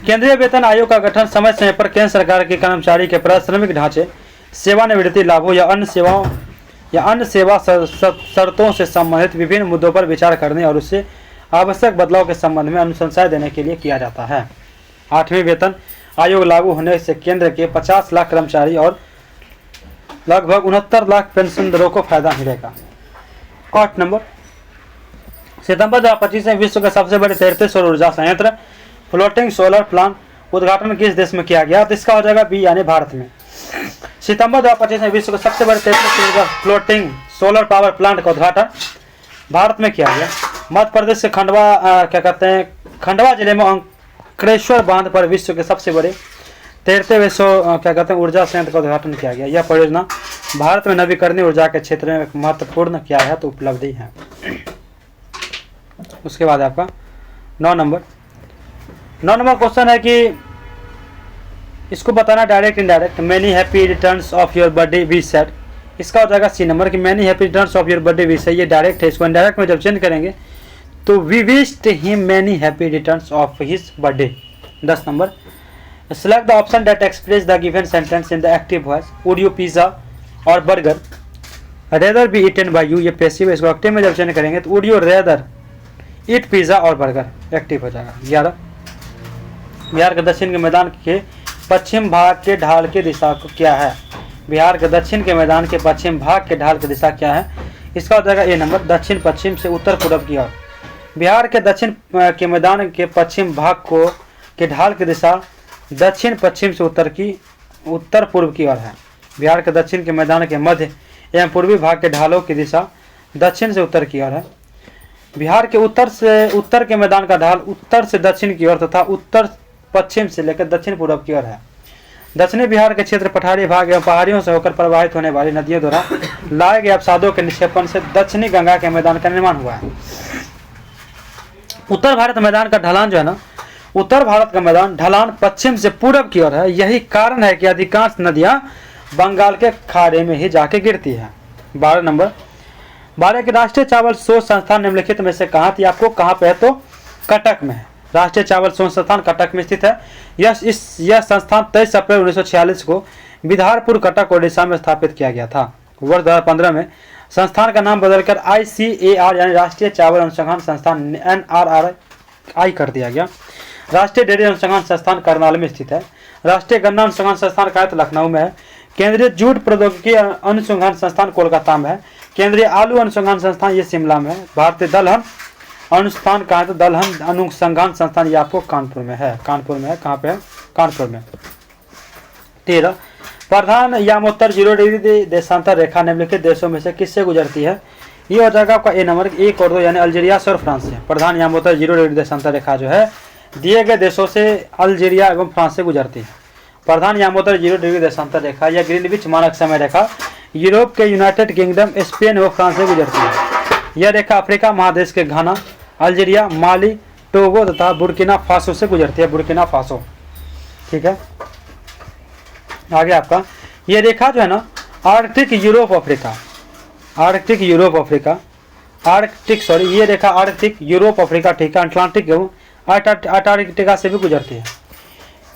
केंद्रीय वेतन आयोग का गठन समय समय पर केंद्र सरकार के कर्मचारी के पारिश्रमिक ढांचे, सेवानिवृत्ति लाभों या अन्य सेवा शर्तों से संबंधित विभिन्न मुद्दों पर विचार करने और उससे आवश्यक बदलाव के संबंध में अनुशंसाएं देने के लिए किया जाता है। 8वें वेतन आयोग लागू होने से केंद्र के 50 लाख कर्मचारी और लगभग 69 लाख पेंशनदारों को फायदा मिलेगा। 8 नंबर, सितंबर 2025 में विश्व के सबसे बड़े तैरते सौर ऊर्जा संयंत्र फ्लोटिंग सोलर प्लांट उद्घाटन किस देश में किया गया, तो इसका हो जाएगा बी, यानी भारत में। सितंबर 2025 में विश्व के सबसे बड़े तैरते फ्लोटिंग सोलर पावर प्लांट का उद्घाटन भारत में किया गया। मध्य प्रदेश के खंडवा जिले में अंकलेश्वर बांध पर विश्व के सबसे बड़े तैरते हुए ऊर्जा संयंत्र का उद्घाटन किया गया। यह परियोजना भारत में नवीकरणीय ऊर्जा के क्षेत्र में एक महत्वपूर्ण क्या है, तो उपलब्धि है। उसके बाद आपका 9 नंबर क्वेश्चन है कि इसको बताना direct indirect. Many happy returns of your birthday we said, इसका हो जाएगा सी नंबर कि many happy returns of your birthday we said, ये डायरेक्ट है। इसको इनडायरेक्ट में जब चेंज करेंगे तो we wished him many happy returns of his birthday. 10 number, select the option that express the given sentence in the active voice. Would you pizza और burger rather be eaten bye you, ये passive है। इसको active में जब change करेंगे तो would you rather eat pizza और burger, active हो जाएगा। 11, बिहार के दक्षिण के मैदान के पश्चिम भाग के ढाल की दिशा को क्या है। बिहार के दक्षिण के मैदान के पश्चिम भाग के ढाल की दिशा क्या है, इसका हो जाएगा ए नंबर, दक्षिण पश्चिम से उत्तर पूर्व की ओर। बिहार के दक्षिण के मैदान के पश्चिम भाग के ढाल की दिशा दक्षिण पश्चिम से उत्तर पूर्व की ओर है। बिहार के दक्षिण के मैदान के मध्य एवं पूर्वी भाग के ढालों की दिशा दक्षिण से उत्तर की ओर है। बिहार के उत्तर के मैदान का ढाल उत्तर से दक्षिण की ओर तथा उत्तर पश्चिम से लेकर दक्षिण पूर्व की ओर है। दक्षिणी बिहार के क्षेत्र पठारी भाग एवं पहाड़ियों से होकर प्रवाहित होने वाली नदियों द्वारा लाए गए अवसादों के निक्षेपण से दक्षिणी गंगा के मैदान का निर्माण हुआ है। उत्तर भारत मैदान का ढलान जो है ना, उत्तर भारत का मैदान ढलान पश्चिम से पूर्व की ओर है। यही कारण है कि अधिकांश नदियां बंगाल के खाड़ी में ही जाके गिरती है। 12 नंबर, भारत के राष्ट्रीय चावल शोध संस्थान निम्नलिखित में से कहाँ थी? आपको कहाँ पे है? तो कटक में है। राष्ट्रीय चावल शोध संस्थान कटक में स्थित है। यह संस्थान 23 अप्रैल 1946 को बिधारपुर कटक ओडिशा में स्थापित किया गया था। वर्ष 2015 में संस्थान का नाम बदलकर ICAR यानी राष्ट्रीय चावल अनुसंधान संस्थान NRRI कर दिया गया। राष्ट्रीय डेयरी अनुसंधान संस्थान करनाल में स्थित है। राष्ट्रीय गन्ना अनुसंधान संस्थान का लखनऊ में है। केंद्रीय जूट प्रौद्योगिकी अनुसंधान संस्थान कोलकाता में है। केंद्रीय आलू अनुसंधान संस्थान ये शिमला में है। भारतीय दलहन अनुसंधान कहाँ है? तो दलहन अनुसंधान संस्थान ये आपको कानपुर में है। कानपुर में है। कहाँ पे है? कानपुर में। 13, प्रधान यामोत्तर 0 डिग्री देशांतर रेखा निम्नलिखित देशों में से किससे गुजरती है? ये हो जाएगा आपका ए नंबर 1 और 2 यानी अल्जीरिया से और फ्रांस से। प्रधान यामोत्तर 0 डिग्री देशांतर रेखा जो है दिए गए देशों से अल्जीरिया एवं फ्रांस से गुजरती है। प्रधान यामोत्तर 0 डिग्री देशांतर रेखा या ग्रीनविच मानक समय रेखा यूरोप के यूनाइटेड किंगडम, स्पेन व फ्रांस से गुजरती है। यह रेखा अफ्रीका महादेश के घाना, अल्जीरिया, माली, टोगो तथा बुर्किना फासो से गुजरती है। बुर्किना फासो, ठीक है। आगे आपका ये रेखा जो है ना आर्कटिक यूरोप अफ्रीका, ये रेखा आर्कटिक यूरोप अफ्रीका, ठीक है, अटलांटिक एवं अंटार्कटिका से भी गुजरती है।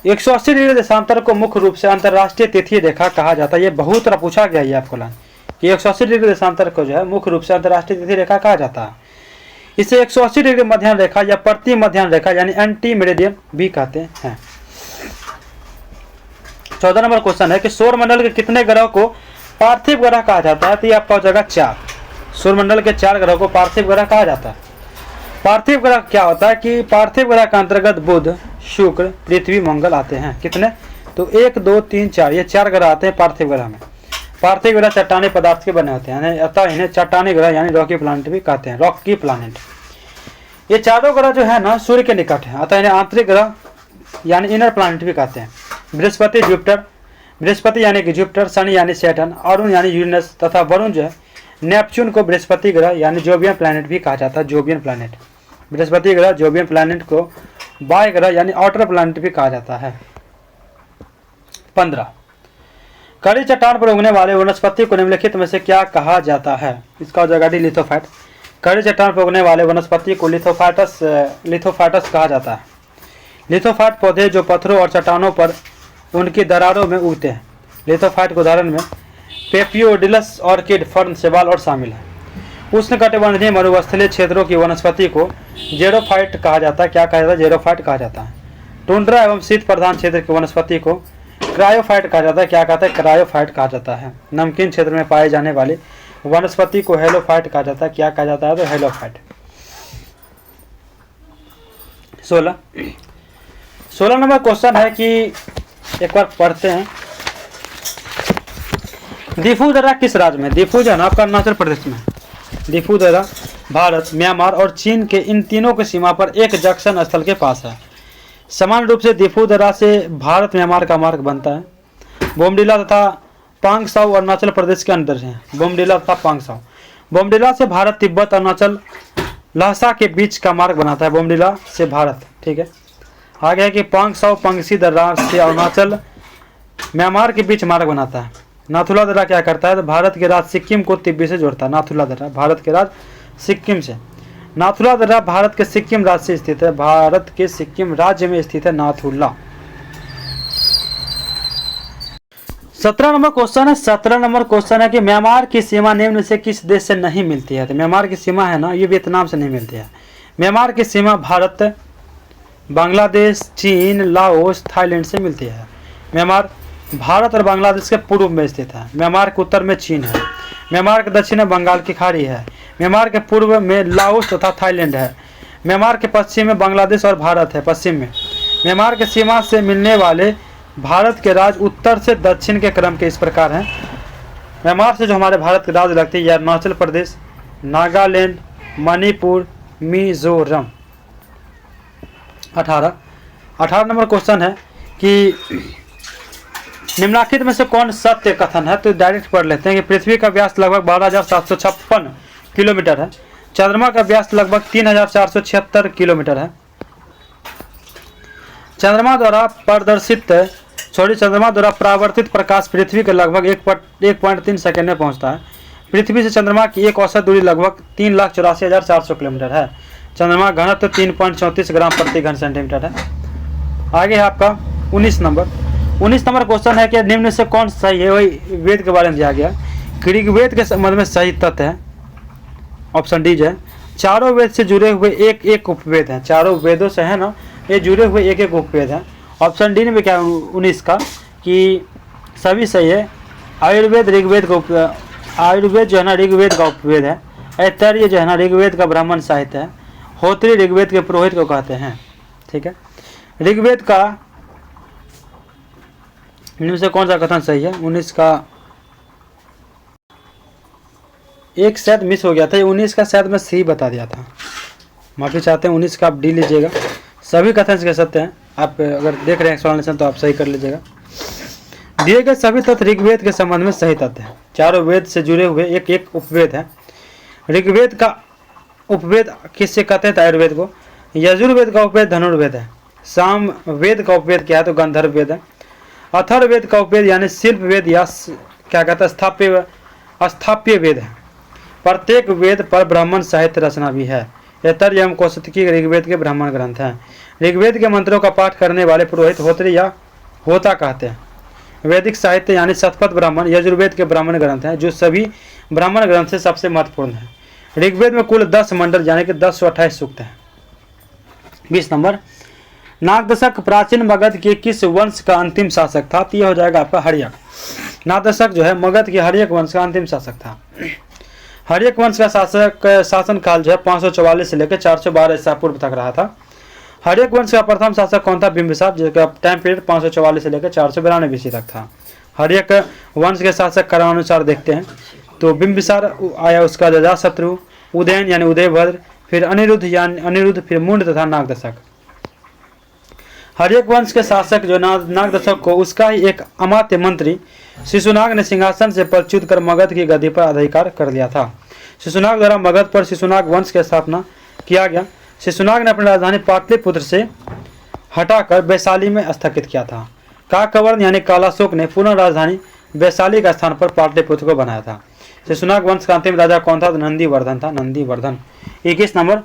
180 डिग्री देशांतर को मुख्य रूप से अंतर्राष्ट्रीय तिथि रेखा कहा जाता है। ये बहुत तरह पूछा गया है आपको लाइन कि 180 डिग्री देशांतर को जो है मुख्य रूप से अंतर्राष्ट्रीय तिथि रेखा कहा जाता है। इसे 180 डिग्री मध्याह्न रेखा या प्रति मध्याह्न रेखा यानी एंटी मेरिडियन भी कहते हैं। 14 नंबर क्वेश्चन है कि सौरमंडल के कितने ग्रह को पार्थिव ग्रह कहा जाता है? तो ये आपका हो जाएगा 4। सौरमंडल के 4 ग्रह को पार्थिव ग्रह कहा जाता है। पार्थिव ग्रह क्या होता है कि पार्थिव ग्रह के अंतर्गत बुध, शुक्र, पृथ्वी, मंगल आते हैं। कितने? तो 1, 2, 3, 4 ये 4 ग्रह आते हैं पार्थिव ग्रह में। पार्थिव ग्रह चट्टानी पदार्थ के बने होते हैं, अतः इन्हें चट्टानी ग्रह यानी रॉकी प्लैनेट भी कहते हैं। रॉकी प्लैनेट ये चारों ग्रह जो है ना सूर्य के निकट है, अतः इन्हें आंतरिक ग्रह यानी इनर प्लैनेट भी कहते हैं। बृहस्पति, जुपिटर, बृहस्पति यानी कि जुपिटर, शनि यानी सैटर्न, अरुण यानी यूरेनस तथा वरुण जो है नेपच्यून को बृहस्पति ग्रह यानी जोबियन प्लैनेट भी कहा जाता है। जोबियन प्लैनेट, बृहस्पति ग्रह जोबियन प्लैनेट को बाह्य ग्रह यानी आउटर प्लैनेट भी कहा जाता है। 15, कड़ी चट्टान पर उगने वाले वनस्पति को निम्नलिखित में से क्या कहा जाता है? इसका हो जाएगा डी लिथोफाइट। कड़ी चट्टान पर उगने वाले वनस्पति को लिथोफाइटस कहा जाता है। लिथोफाइट पौधे जो पत्थरों और चट्टानों पर उनकी दरारों में उगते हैं। लिथोफाइट के उदाहरण में पेपियोडिलस, ऑर्किड, फर्न, शैवाल और शामिल है। उष्णकटिबंधीय मरुस्थलीय क्षेत्रों की वनस्पति को जेरोफाइट कहा जाता है। क्या कहा जाता है? जेरोफाइट कहा जाता है। टुंड्रा एवं शीत प्रधान क्षेत्र की वनस्पति को क्रायोफाइट कहा जाता है। क्या कहता है? क्रायोफाइट कहा जाता है। नमकीन क्षेत्र में पाए जाने वाले वनस्पति को हेलोफाइट कहा जाता है। क्या कहा जाता है? तो हेलोफाइट। 16 नंबर क्वेश्चन है कि एक बार पढ़ते हैं। दिफू दर्रा किस राज्य में? दिफू जो है ना आपका अरुणाचल प्रदेश में। दिफू दर्रा भारत, म्यांमार और चीन के इन तीनों की सीमा पर एक जंक्शन स्थल के पास है। समान रूप से दिफू दर्रा से भारत म्यांमार का मार्ग बनता है। बोमडिला तथा पांगसाउ अरुणाचल प्रदेश के अंदर है। बोमडिला तथा पांगसाउ, बोमडिला से भारत, तिब्बत, अरुणाचल, लहसा के बीच का मार्ग बनाता है। बोमडिला से भारत, ठीक है। आगे है कि पांगसाउ पंगसी दर्रा से अरुणाचल, म्यांमार के बीच मार्ग बनाता है। नाथुला दर्रा क्या करता है? तो भारत के राज्य सिक्किम को तिब्बत से जोड़ता है। नाथुला दर्रा भारत के राज्य सिक्किम से। नाथुला दर्रा भारत के सिक्किम राज्य से स्थित है। भारत के सिक्किम राज्य में स्थित है नाथुला। 17 नंबर क्वेश्चन है। 17 नंबर क्वेश्चन है कि म्यांमार की सीमा निम्न से किस देश से नहीं मिलती है? तो म्यांमार की सीमा है ना ये वियतनाम से नहीं मिलती है। म्यांमार की सीमा भारत, बांग्लादेश, चीन, लाओस, थाईलैंड से मिलती है। म्यांमार भारत और बांग्लादेश के पूर्व में स्थित है। म्यांमार के उत्तर में चीन है। म्यांमार के दक्षिण में बंगाल की खाड़ी है। म्यांमार के पूर्व में लाओस तथा थाईलैंड है। म्यांमार के पश्चिम में बांग्लादेश और भारत है। पश्चिम में म्यांमार के सीमा से मिलने वाले भारत के राज्य उत्तर से दक्षिण के क्रम के इस प्रकार हैं। म्यांमार से जो हमारे भारत के राज्य लगते हैं यह अरुणाचल प्रदेश, नागालैंड, मणिपुर, मिजोरम। 18 नंबर क्वेश्चन है कि निम्नलिखित में से कौन सत्य कथन है? तो डायरेक्ट पढ़ लेते हैं कि पृथ्वी का व्यास लगभग 12,756 किलोमीटर है। चंद्रमा का व्यास लगभग 3,476 किलोमीटर है। चंद्रमा द्वारा परावर्तित प्रकाश पृथ्वी के लगभग 1.3 सेकंड में पहुंचता है। पृथ्वी से चंद्रमा की एक औसत दूरी लगभग 3,84,400 किलोमीटर है। चंद्रमा घनत्व 3.34 ग्राम प्रति घन सेंटीमीटर है। आगे है आपका 19 नंबर क्वेश्चन है कि निम्न से कौन सही है? वही वेद के बारे में दिया गया। ऋग्वेद के संबंध में सही तथ्य है, ऑप्शन डी है। चारों वेद से जुड़े हुए एक एक उपवेद हैं। चारों वेदों से है ना, ये जुड़े हुए एक एक उपवेद हैं। ऑप्शन डी में क्या 19 का कि सभी सही है। आयुर्वेद ऋग्वेद का आयुर्वेद जो है ना ऋग्वेद का उपवेद है। ऐतरेय जो है ना ऋग्वेद का ब्राह्मण साहित्य है। होत्री ऋग्वेद के पुरोहित को कहते हैं। ठीक है, ऋग्वेद का इनमें से कौन सा कथन सही है? 19 का एक शायद मिस हो गया था, 19 का शायद मैं सही बता दिया था, माफ़ी चाहते हैं। 19 का आप डी लीजिएगा। सभी कथन के सत्य हैं। आप अगर देख रहे हैं एक्सप्लेनेशन तो आप सही कर लीजिएगा। दिए गए सभी तथ्य ऋग्वेद के संबंध में सही तथ्य है। चारों वेद से जुड़े हुए एक एक उपवेद है। ऋग्वेद का उपवेद किससे कहते हैं? आयुर्वेद को। यजुर्वेद का उपवेद धनुर्वेद है। साम वेद का उपवेद क्या है? तो गंधर्व वेद है। अथर्ववेद का उपवेद यानी शिल्प वेद या क्या कहते हैं स्थाप्य वेद है। प्रत्येक वेद पर ब्राह्मण साहित्य रचना भी है। ऐतरेय एवं कौशिकी ऋग्वेद के ब्राह्मण ग्रंथ हैं। ऋग्वेद के मंत्रों का पाठ करने वाले पुरोहित होत्री या होता कहते हैं। वैदिक साहित्य यानी शतपथ ब्राह्मण यजुर्वेद के ब्राह्मण ग्रंथ हैं, जो सभी ब्राह्मण ग्रंथ से सबसे महत्वपूर्ण है। ऋग्वेद में कुल 10 मंडल यानी कि 1028 सूक्त हैं। 20 नंबर, नागदशक प्राचीन मगध के किस वंश का अंतिम शासक था? तो यह हो जाएगा आपका हर्यक। नागदशक जो है मगध के हर्यक वंश का अंतिम शासक था। हर्यक वंश का शासन काल जो है 544 से लेकर 412 ईसा पूर्व तक रहा था। हर्यक वंश का प्रथम शासक कौन था? बिंबिसार, जिसका टाइम पीरियड 544 से लेकर 492 ईस्वी तक था। हर्यक वंश के शासक क्रमानुसार देखते हैं तो बिंबिसार आया, उसका अजातशत्रु, उदयन यानी उदयभद्र, फिर अनिरुद्ध यानी अनिरुद्ध, फिर मुंड तथा नागदशक। हर्यक वंश के शासक जो नागदशक को उसका ही एक अमात्य मंत्री शिशुनाग ने सिंहासन से पदच्युत कर मगध की गद्दी पर अधिकार कर लिया था। शिशुनाग द्वारा मगध पर शिशुनाग वंश की स्थापना किया गया। शिशुनाग ने अपनी राजधानी पाटलिपुत्र से हटाकर वैशाली में स्थापित किया था। काकवर्ण यानी कालाशोक ने पुनः राजधानी वैशाली का स्थान पर पाटलिपुत्र को बनाया था। शिशुनाग वंश का अंतिम राजा कौन था? तो नंदीवर्धन था, नंदीवर्धन। 21 नंबर,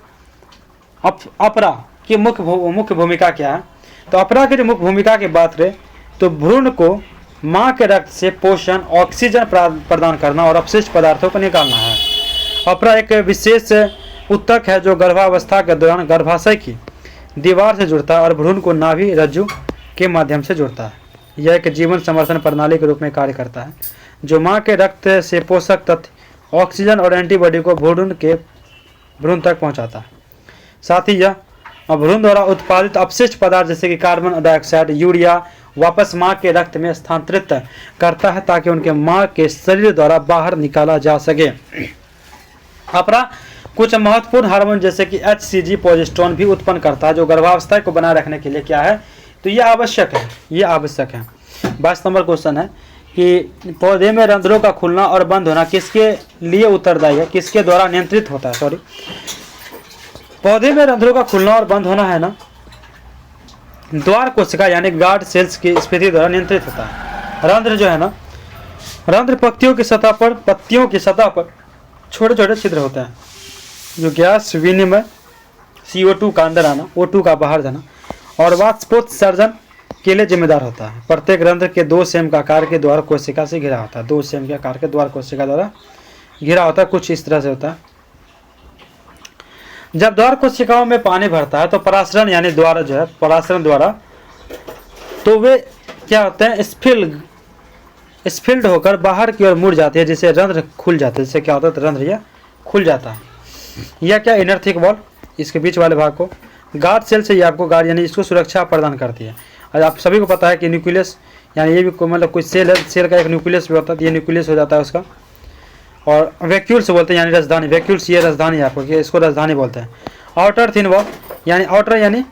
अपरा की मुख्य भूमिका क्या है? तो अपरा की जो मुख्य भूमिका की बात करें तो भ्रूण को माँ के रक्त से पोषण, ऑक्सीजन प्रदान करना और अपशिष्ट पदार्थों को निकालना है। अपरा एक विशेष उत्तक है जो गर्भावस्था के दौरान गर्भाशय की दीवार से जुड़ता है और भ्रूण को नाभि रज्जु के माध्यम से जुड़ता है। यह एक जीवन समर्थन प्रणाली के रूप में कार्य करता है, जो माँ के रक्त से पोषक तत्व, ऑक्सीजन और एंटीबॉडी को भ्रूण तक पहुँचाता है। साथ ही यह भ्रूण द्वारा उत्पादित अपशिष्ट पदार्थ जैसे कि कार्बन डाइऑक्साइड, यूरिया वापस माँ के रक्त में स्थानांतरित करता है ताकि उनके माँ के शरीर द्वारा बाहर निकाला जा सके। अपरा कुछ महत्वपूर्ण हार्मोन जैसे कि HCG प्रोजेस्टेरोन भी उत्पन्न करता है, जो गर्भावस्था को बनाए रखने के लिए क्या है? तो ये आवश्यक है, ये आवश्यक है। 22 नंबर क्वेश्चन है कि पौधे में रंध्रों का खुलना और बंद होना किसके लिए उत्तरदायी है, किसके द्वारा नियंत्रित होता है? सॉरी, पौधे में रंध्रों का खुलना और बंद होना है ना, द्वार कोशिका यानी गार्ड सेल्स की स्थिति द्वारा नियंत्रित होता है। रंध्र जो है ना, रंध्र पत्तियों की सतह पर छोटे छोटे छिद्र होते हैं, जो गैस विनिमय CO2 का अंदर आना, O2 का बाहर जाना और वाष्पोत्सर्जन के लिए जिम्मेदार होता है। प्रत्येक रंध्र के 2 सेम का आकार के द्वार कोशिका से घिरा होता है। 2 सेम के आकार के द्वार कोशिका द्वारा घिरा होता है, कुछ इस तरह से होता है। जब द्वार कोशिकाओं में पानी भरता है तो परासरण यानी द्वार जो है परासरण द्वारा, तो वे क्या होते हैं? स्फिल्ड होकर बाहर की ओर मुड़ जाती है, जिससे रंध्र खुल जाते हैं। जिससे क्या होता है? तो रंध्र यह खुल जाता है। यह क्या इनर थिक वॉल, इसके बीच वाले भाग को गार्ड सेल से ये आपको गार्ड यानी इसको सुरक्षा प्रदान करती है। और आप सभी को पता है कि न्यूक्लियस यानी ये भी मतलब कोई सेल है, सेल का एक न्यूक्लियस भी होता है, ये न्यूक्लियस हो जाता है उसका। और वैक्यूल्स बोलते हैं यानी राजधानी, वैक्यूल्स ये राजधानी है आपको, इसको राजधानी बोलते हैं। आउटर थिन वॉल, यानी आउटर यानी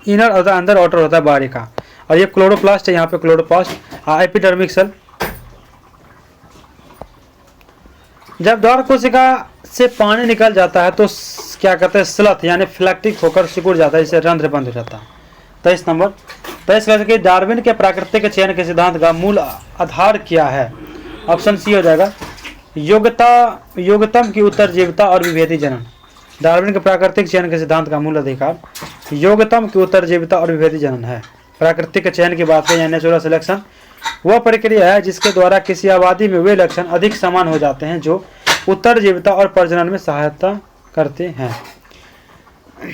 इनर होता है अंदर, आउटर होता है बाहरी का। और ये क्लोरोप्लास्ट है, यहाँ पे क्लोरोप्लास्ट। एपिडर्मिक सेल, जब द्वार कोशिका से पानी निकल जाता है तो क्या कहते हैं, स्लथ यानी फ्लैक्टिक होकर सिकुड़ जाता है, इससे रंध्र बंद हो जाता है। 23 नंबर, 23 कहते हैं डार्विन के प्राकृतिक चयन के सिद्धांत का मूल आधार क्या है? ऑप्शन सी हो जाएगा, योग्यतम की उत्तरजीविता और विभेदी जनन। डार्विन के प्राकृतिक चयन के सिद्धांत का मूल अधिकार योग्यतम की उत्तरजीविता और विभेदी जनन है। प्राकृतिक चयन की बात करें या नेचुरल सिलेक्शन, वह प्रक्रिया है जिसके द्वारा किसी आबादी में वे लक्षण अधिक समान हो जाते हैं जो उत्तरजीविता और प्रजनन में सहायता करते हैं।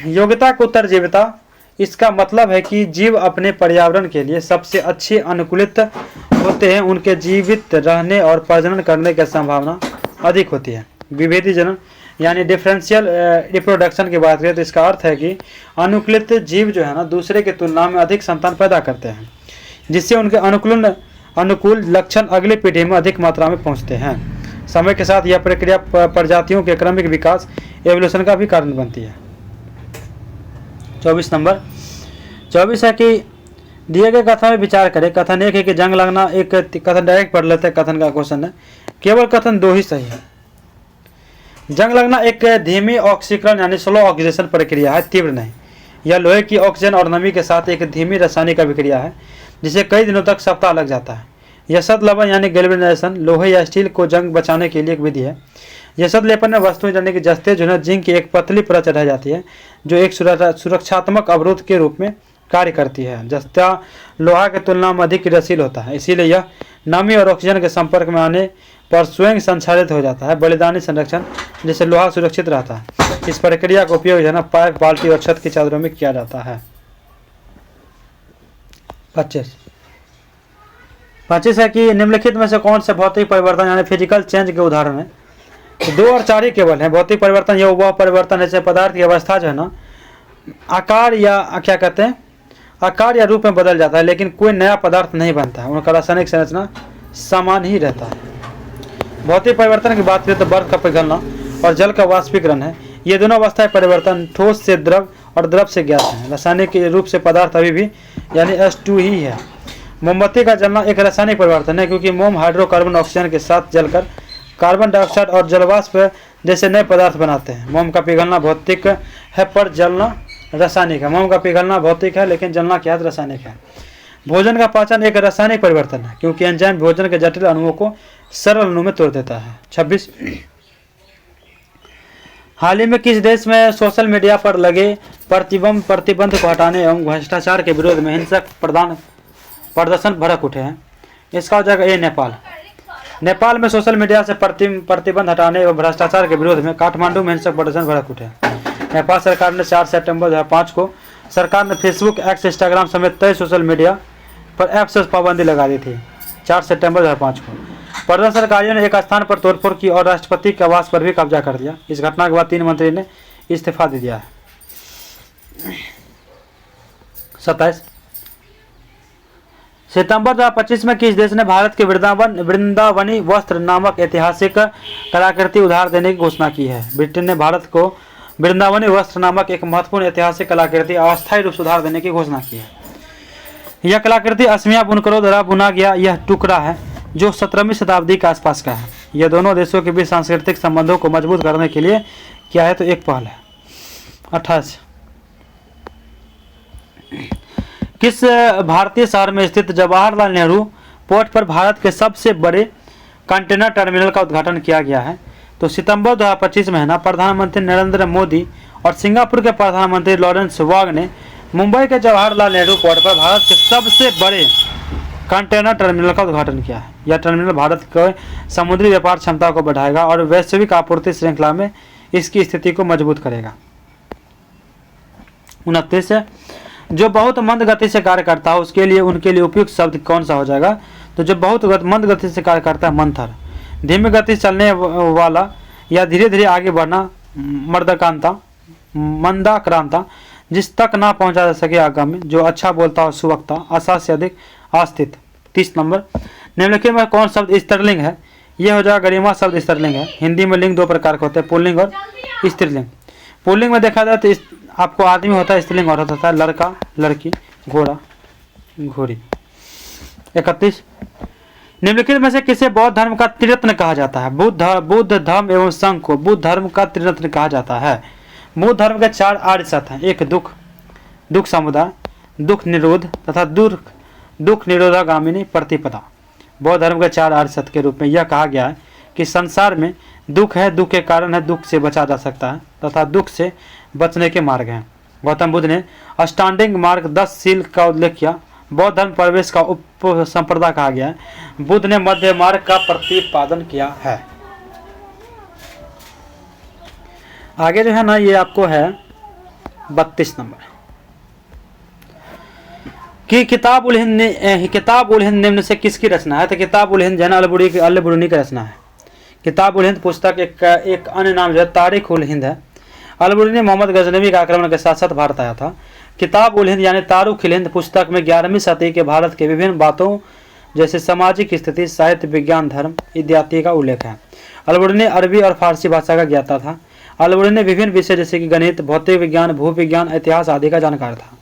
योग्यता को उत्तरजीविता, इसका मतलब है कि जीव अपने पर्यावरण के लिए सबसे अच्छे अनुकूलित होते हैं, उनके जीवित रहने और प्रजनन करने की संभावना अधिक होती है। विभेदी जनन यानी डिफरेंशियल रिप्रोडक्शन की बात करें तो इसका अर्थ है कि अनुकूलित जीव जो है ना दूसरे की तुलना में अधिक संतान पैदा करते हैं, जिससे उनके अनुकूल लक्षण अगली पीढ़ी में अधिक मात्रा में पहुंचते हैं। समय के साथ यह प्रक्रिया प्रजातियों के क्रमिक विकास एवोल्यूशन का भी कारण बनती है। 24 नंबर, 24 है कि दिए गए कथन में विचार करें। कथन एक है कि जंग लगना, एक कथन डायरेक्ट पढ़ लेते हैं, कथन का क्वेश्चन है, केवल कथन 2 ही सही है। जंग लगना एक धीमी ऑक्सीकरण यानी स्लो ऑक्सीडेशन प्रक्रिया है, तीव्र नहीं। यह लोहे की ऑक्सीजन और नमी के साथ एक धीमी रासायनिक अभिक्रिया है जिसे कई दिनों तक सप्ताह लग जाता है। यह सतलवन यानी गैल्वेनाइजेशन लोहे या स्टील को जंग बचाने के लिए एक विधि है। यह सतलेपन में वस्तुएं जलने की जस्ते जो है जिंक की एक पतली परत चढ़ाई जाती है जो एक सुरक्षात्मक अवरोध के रूप में कार्य करती है। जस्ता लोहा की तुलना में अधिक क्रियाशील होता है, इसीलिए यह नमी और ऑक्सीजन के संपर्क में आने पर स्वयं संचालित हो जाता है। बलिदानी संरक्षण, जिससे लोहा सुरक्षित रहता है। इस प्रक्रिया का उपयोग है ना पाइप, बाल्टी और छत की चादरों में किया जाता है। 25 है कि निम्नलिखित में से कौन से भौतिक परिवर्तन यानी फिजिकल चेंज के उदाहरण है? 2 और 4 ही केवल है। भौतिक परिवर्तन यह वह परिवर्तन है पदार्थ की अवस्था जो है ना आकार या क्या कहते हैं आकार या रूप में बदल जाता है, लेकिन कोई नया पदार्थ नहीं बनता है, उनका रासायनिक संरचना समान ही रहता है। भौतिक परिवर्तन की बात करें तो बर्फ का पिघलना और जल का वाष्पीकरण है। ये दोनों अवस्थाएं परिवर्तन ठोस से द्रव और द्रव से गैस है। रासायनिक रूप से पदार्थ अभी भी यानी H2 ही है। मोमबत्ती का जलना एक रासायनिक परिवर्तन है क्योंकि मोम हाइड्रोकार्बन ऑक्सीजन के साथ जलकर कार्बन डाइऑक्साइड और जलवाष्प जैसे नए पदार्थ बनाते हैं। मोम का पिघलना भौतिक है पर जलना रासायनिक है। मोम का पिघलना भौतिक है लेकिन जलना क्या है, रासायनिक है। भोजन का पाचन एक रासायनिक परिवर्तन है क्योंकि एंजाइम भोजन के जटिल अणुओं को सरल अणु में तोड़ देता है। 26 हाल ही में किस देश में सोशल मीडिया पर लगे प्रतिबंध को हटाने एवं भ्रष्टाचार के विरोध में हिंसक प्रदर्शन भड़क उठे हैं? इसका हो जाएगा ए, नेपाल। नेपाल में सोशल मीडिया से प्रतिबंध हटाने एवं भ्रष्टाचार के विरोध में काठमांडू में हिंसक प्रदर्शन भड़क उठे। नेपाल सरकार ने 4 सितंबर 2005 को सरकार ने फेसबुक, एक्स, इंस्टाग्राम समेत कई सोशल मीडिया पर ऐप से पाबंदी लगा दी थी। 4 सितंबर 2005 को प्रदर्शनकारियों ने एक स्थान पर तोड़फोड़ की और राष्ट्रपति के आवास पर भी कब्जा कर दिया। इस घटना के बाद 3 मंत्री ने इस्तीफा दे दिया है। 27 सितंबर 2025 में किस देश ने भारत के वृंदावनी वस्त्र नामक ऐतिहासिक कलाकृति उधार देने की घोषणा की है? ब्रिटेन ने भारत को वृंदावनी वस्त्र नामक एक महत्वपूर्ण ऐतिहासिक कलाकृति अस्थायी रूप से उधार देने की घोषणा की है। यह कलाकृति असमिया बुनकरों द्वारा बुना गया यह टुकड़ा है जो 17वीं शताब्दी के आसपास का है। यह दोनों देशों के बीच सांस्कृतिक संबंधों को मजबूत करने के लिए क्या है तो एक पहल है। 28 किस भारतीय शहर में स्थित जवाहरलाल नेहरू पोर्ट पर भारत के सबसे बड़े कंटेनर टर्मिनल का उद्घाटन किया गया है? तो सितंबर 2025 में है ना प्रधानमंत्री नरेंद्र मोदी और सिंगापुर के प्रधानमंत्री लॉरेंस वांग ने मुंबई के जवाहरलाल नेहरू पोर्ट पर भारत के सबसे बड़े कंटेनर टर्मिनल का उद्घाटन किया है। यह टर्मिनल भारत के समुद्री व्यापार क्षमता को बढ़ाएगा और वैश्विक आपूर्ति श्रृंखला में इसकी स्थिति को मजबूत करेगा। 29 जो बहुत मंद गति से कार्य करता है उनके लिए उपयुक्त शब्द कौन सा हो जाएगा? तो जो बहुत मंद गति से कार्य करता है मंथर। धीमी गति चलने वाला या धीरे धीरे आगे बढ़ना मंदाक्रांता, जिस तक ना पहुंचा जा सके आगामी, जो अच्छा बोलता हो सुवक्ता, आशा से अधिक आस्थित। 30 नंबर निम्नलिखित में कौन शब्द स्त्रीलिंग है? ये हो जाएगा गरिमा शब्द स्त्रीलिंग है। हिंदी में लिंग दो प्रकार के होते हैं, पुल्लिंग और स्त्रीलिंग। पुल्लिंग में देखा जाए तो आपको आदमी होता है, स्त्रीलिंग औरत होता है, लड़का लड़की, घोड़ा घोड़ी। 31 निम्नलिखित में से किसे बौद्ध धर्म का त्रिरत्न कहा जाता है? बुद्ध धर्म एवं संघ को बुद्ध धर्म का त्रिरत्न कहा जाता है। बुद्ध धर्म के 4 आर्य सत्य हैं, एक दुख समुदाय, दुख निरोध तथा दुख निरोधागामिनी प्रतिपदा। बौद्ध धर्म के 4 आर्य सत्य के रूप में यह कहा गया है कि संसार में दुख है, दुख के कारण है, दुख से बचा जा सकता है तथा दुख से बचने के मार्ग हैं। गौतम बुद्ध ने अष्टांगिक मार्ग 10 शील का उल्लेख किया। बौद्ध धर्म प्रवेश का उप संप्रदाय कहा गया है। बुद्ध ने मध्य मार्ग का प्रतिपादन किया है। आगे जो है ना, ये आपको है 32 नंबर कि किताब उल हिंद निम्न से किसकी रचना है? तो किताब उल हिंद जैन अल-बुरूनी की रचना है। किताब उल हिंद पुस्तक एक अन्य नाम जो है तारीख उल हिंद है। अल-बुरूनी मोहम्मद गजनवी के आक्रमण के साथ साथ भारत आया था। किताब उल हिंद यानी तारीख उल हिंद पुस्तक में 11वीं सदी के भारत के विभिन्न बातों जैसे सामाजिक स्थिति, साहित्य, विज्ञान, धर्म इत्यादि का उल्लेख है। अल-बुरूनी अरबी और फारसी भाषा का ज्ञाता था। अल-बुरूनी विभिन्न विषय जैसे कि गणित, भौतिक विज्ञान, भूविज्ञान, इतिहास आदि का जानकार था।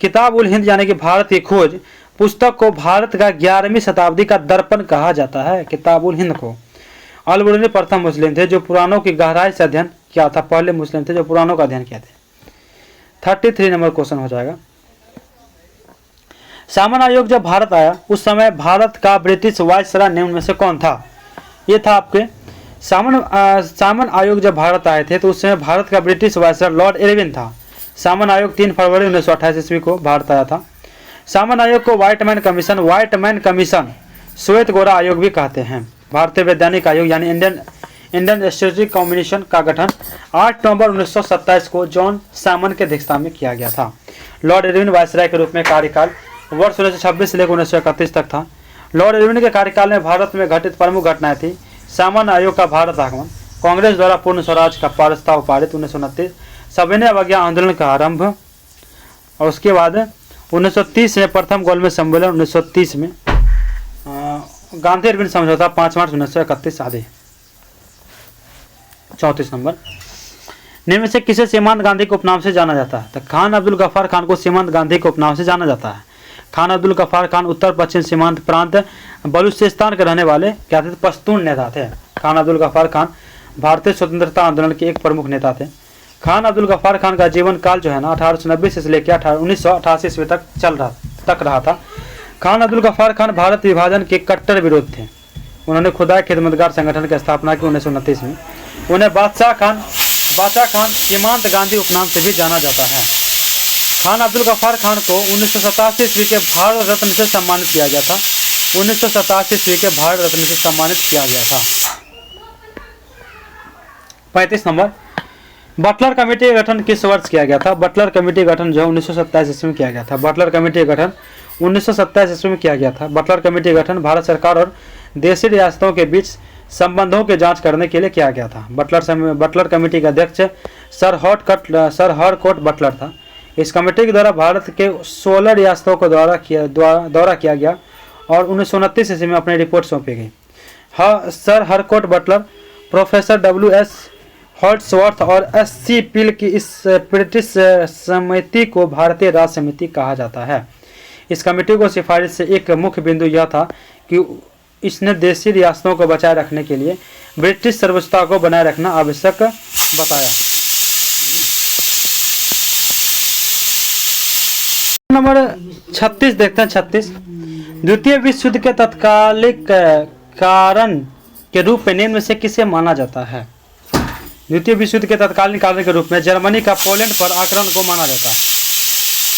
किताब उल हिंद यानी कि भारत की खोज पुस्तक को भारत का 11वीं शताब्दी का दर्पण कहा जाता है। किताब उल हिंद को अल-बुरूनी प्रथम मुस्लिम थे जो पुराणों की गहराई से अध्ययन किया था। पहले मुस्लिम थे जो पुराणों का अध्ययन किया थे। 33 नंबर क्वेश्चन हो जाएगा। सामन आयोग जब भारत आया उस समय भारत का ब्रिटिश वायसराय निम्न में से कौन था? ये था आपके सामन आयोग जब भारत आए थे तो उस समय भारत का ब्रिटिश वायसराय लॉर्ड इरविन था। सामन आयोग 3 फरवरी 1928 ईस्वी को भारत आया था। सामन आयोग को व्हाइट मैन कमीशन श्वेत गोरा आयोग भी कहते हैं। भारतीय वैज्ञानिक आयोग यानी इंडियन स्टैटिस्टिकल कमीशन का गठन 8 नवंबर 1927 को जॉन सामन के अध्यक्षता में किया गया था। लॉर्ड इरविन वायसराय के रूप में कार्यकाल वर्ष 1926 से लेकर 1931 तक था। लॉर्ड इरविन के कार्यकाल में भारत में घटित प्रमुख घटनाएं थी: सामन आयोग का भारत आगमन, कांग्रेस द्वारा पूर्ण स्वराज का प्रस्ताव पारित 1929, सविनय अवज्ञा आंदोलन का आरंभ, और उसके बाद 1930 में प्रथम गोलमेज सम्मेलन, 1930 में गांधी इरविन समझौता 5 मार्च 1931 आदि। 34 नंबर निम्न में से किसे सीमांत गांधी के उपनाम से जाना जाता है? तो खान अब्दुल गफ्फार खान को सीमांत गांधी के उपनाम से जाना जाता है। खान अब्दुल गफ्फार खान उत्तर पश्चिम सीमांत प्रांत बलूचिस्तान के रहने वाले क्या थे? पश्तून नेता थे। खान अब्दुल गफ्फार खान भारतीय स्वतंत्रता आंदोलन के एक प्रमुख नेता थे। खान अब्दुल गफ्फार खान का जीवन काल जो है ना 1890 से लेकर 1988 ईस्वी तक रहा था। खान अब्दुल गफ्फार खान भारत विभाजन के कट्टर विरोध थे। उन्होंने खुदाई खिदमतगार संगठन की स्थापना की 1929 में। उन्हें बादशाह खान सीमांत गांधी उपनाम से भी जाना जाता है। खान अब्दुल गफ्फार खान को 1987 ईस्वी के भारत रत्न से सम्मानित किया गया था। 1987 ईस्वी के भारत रत्न से सम्मानित किया गया था। 35 नंबर बटलर कमेटी का गठन किस वर्ष किया गया था? बटलर कमेटी का गठन जो 1927 ईस्वी में किया गया था। बटलर कमेटी का गठन 1927 ईस्वी में किया गया था। बटलर कमेटी का गठन भारत सरकार और देशी रियासतों के बीच संबंधों की जांच करने के लिए किया गया था। बटलर कमेटी का अध्यक्ष सर हरकोट बटलर था। इस कमेटी के द्वारा भारत के 16 रियासतों को दौरा किया गया और 1929 ईस्वी में अपनी रिपोर्ट सौंपी गई। Sir Harcourt Buttler, professor WS हॉल्ट्सवर्थ और SC पिल की इस ब्रिटिश समिति को भारतीय राज्य समिति कहा जाता है। इस कमेटी को सिफारिश से एक मुख्य बिंदु यह था कि इसने देशी रियासतों को बचाए रखने के लिए ब्रिटिश सर्वोच्चता को बनाए रखना आवश्यक बताया। नंबर 36 देखते हैं। 36 द्वितीय विश्व युद्ध के तत्कालिक कारण के रूप में निम्न में से किसे माना जाता है? द्वितीय विश्व युद्ध के तत्कालीन कारण के रूप में जर्मनी का पोलैंड पर आक्रमण को माना जाता है।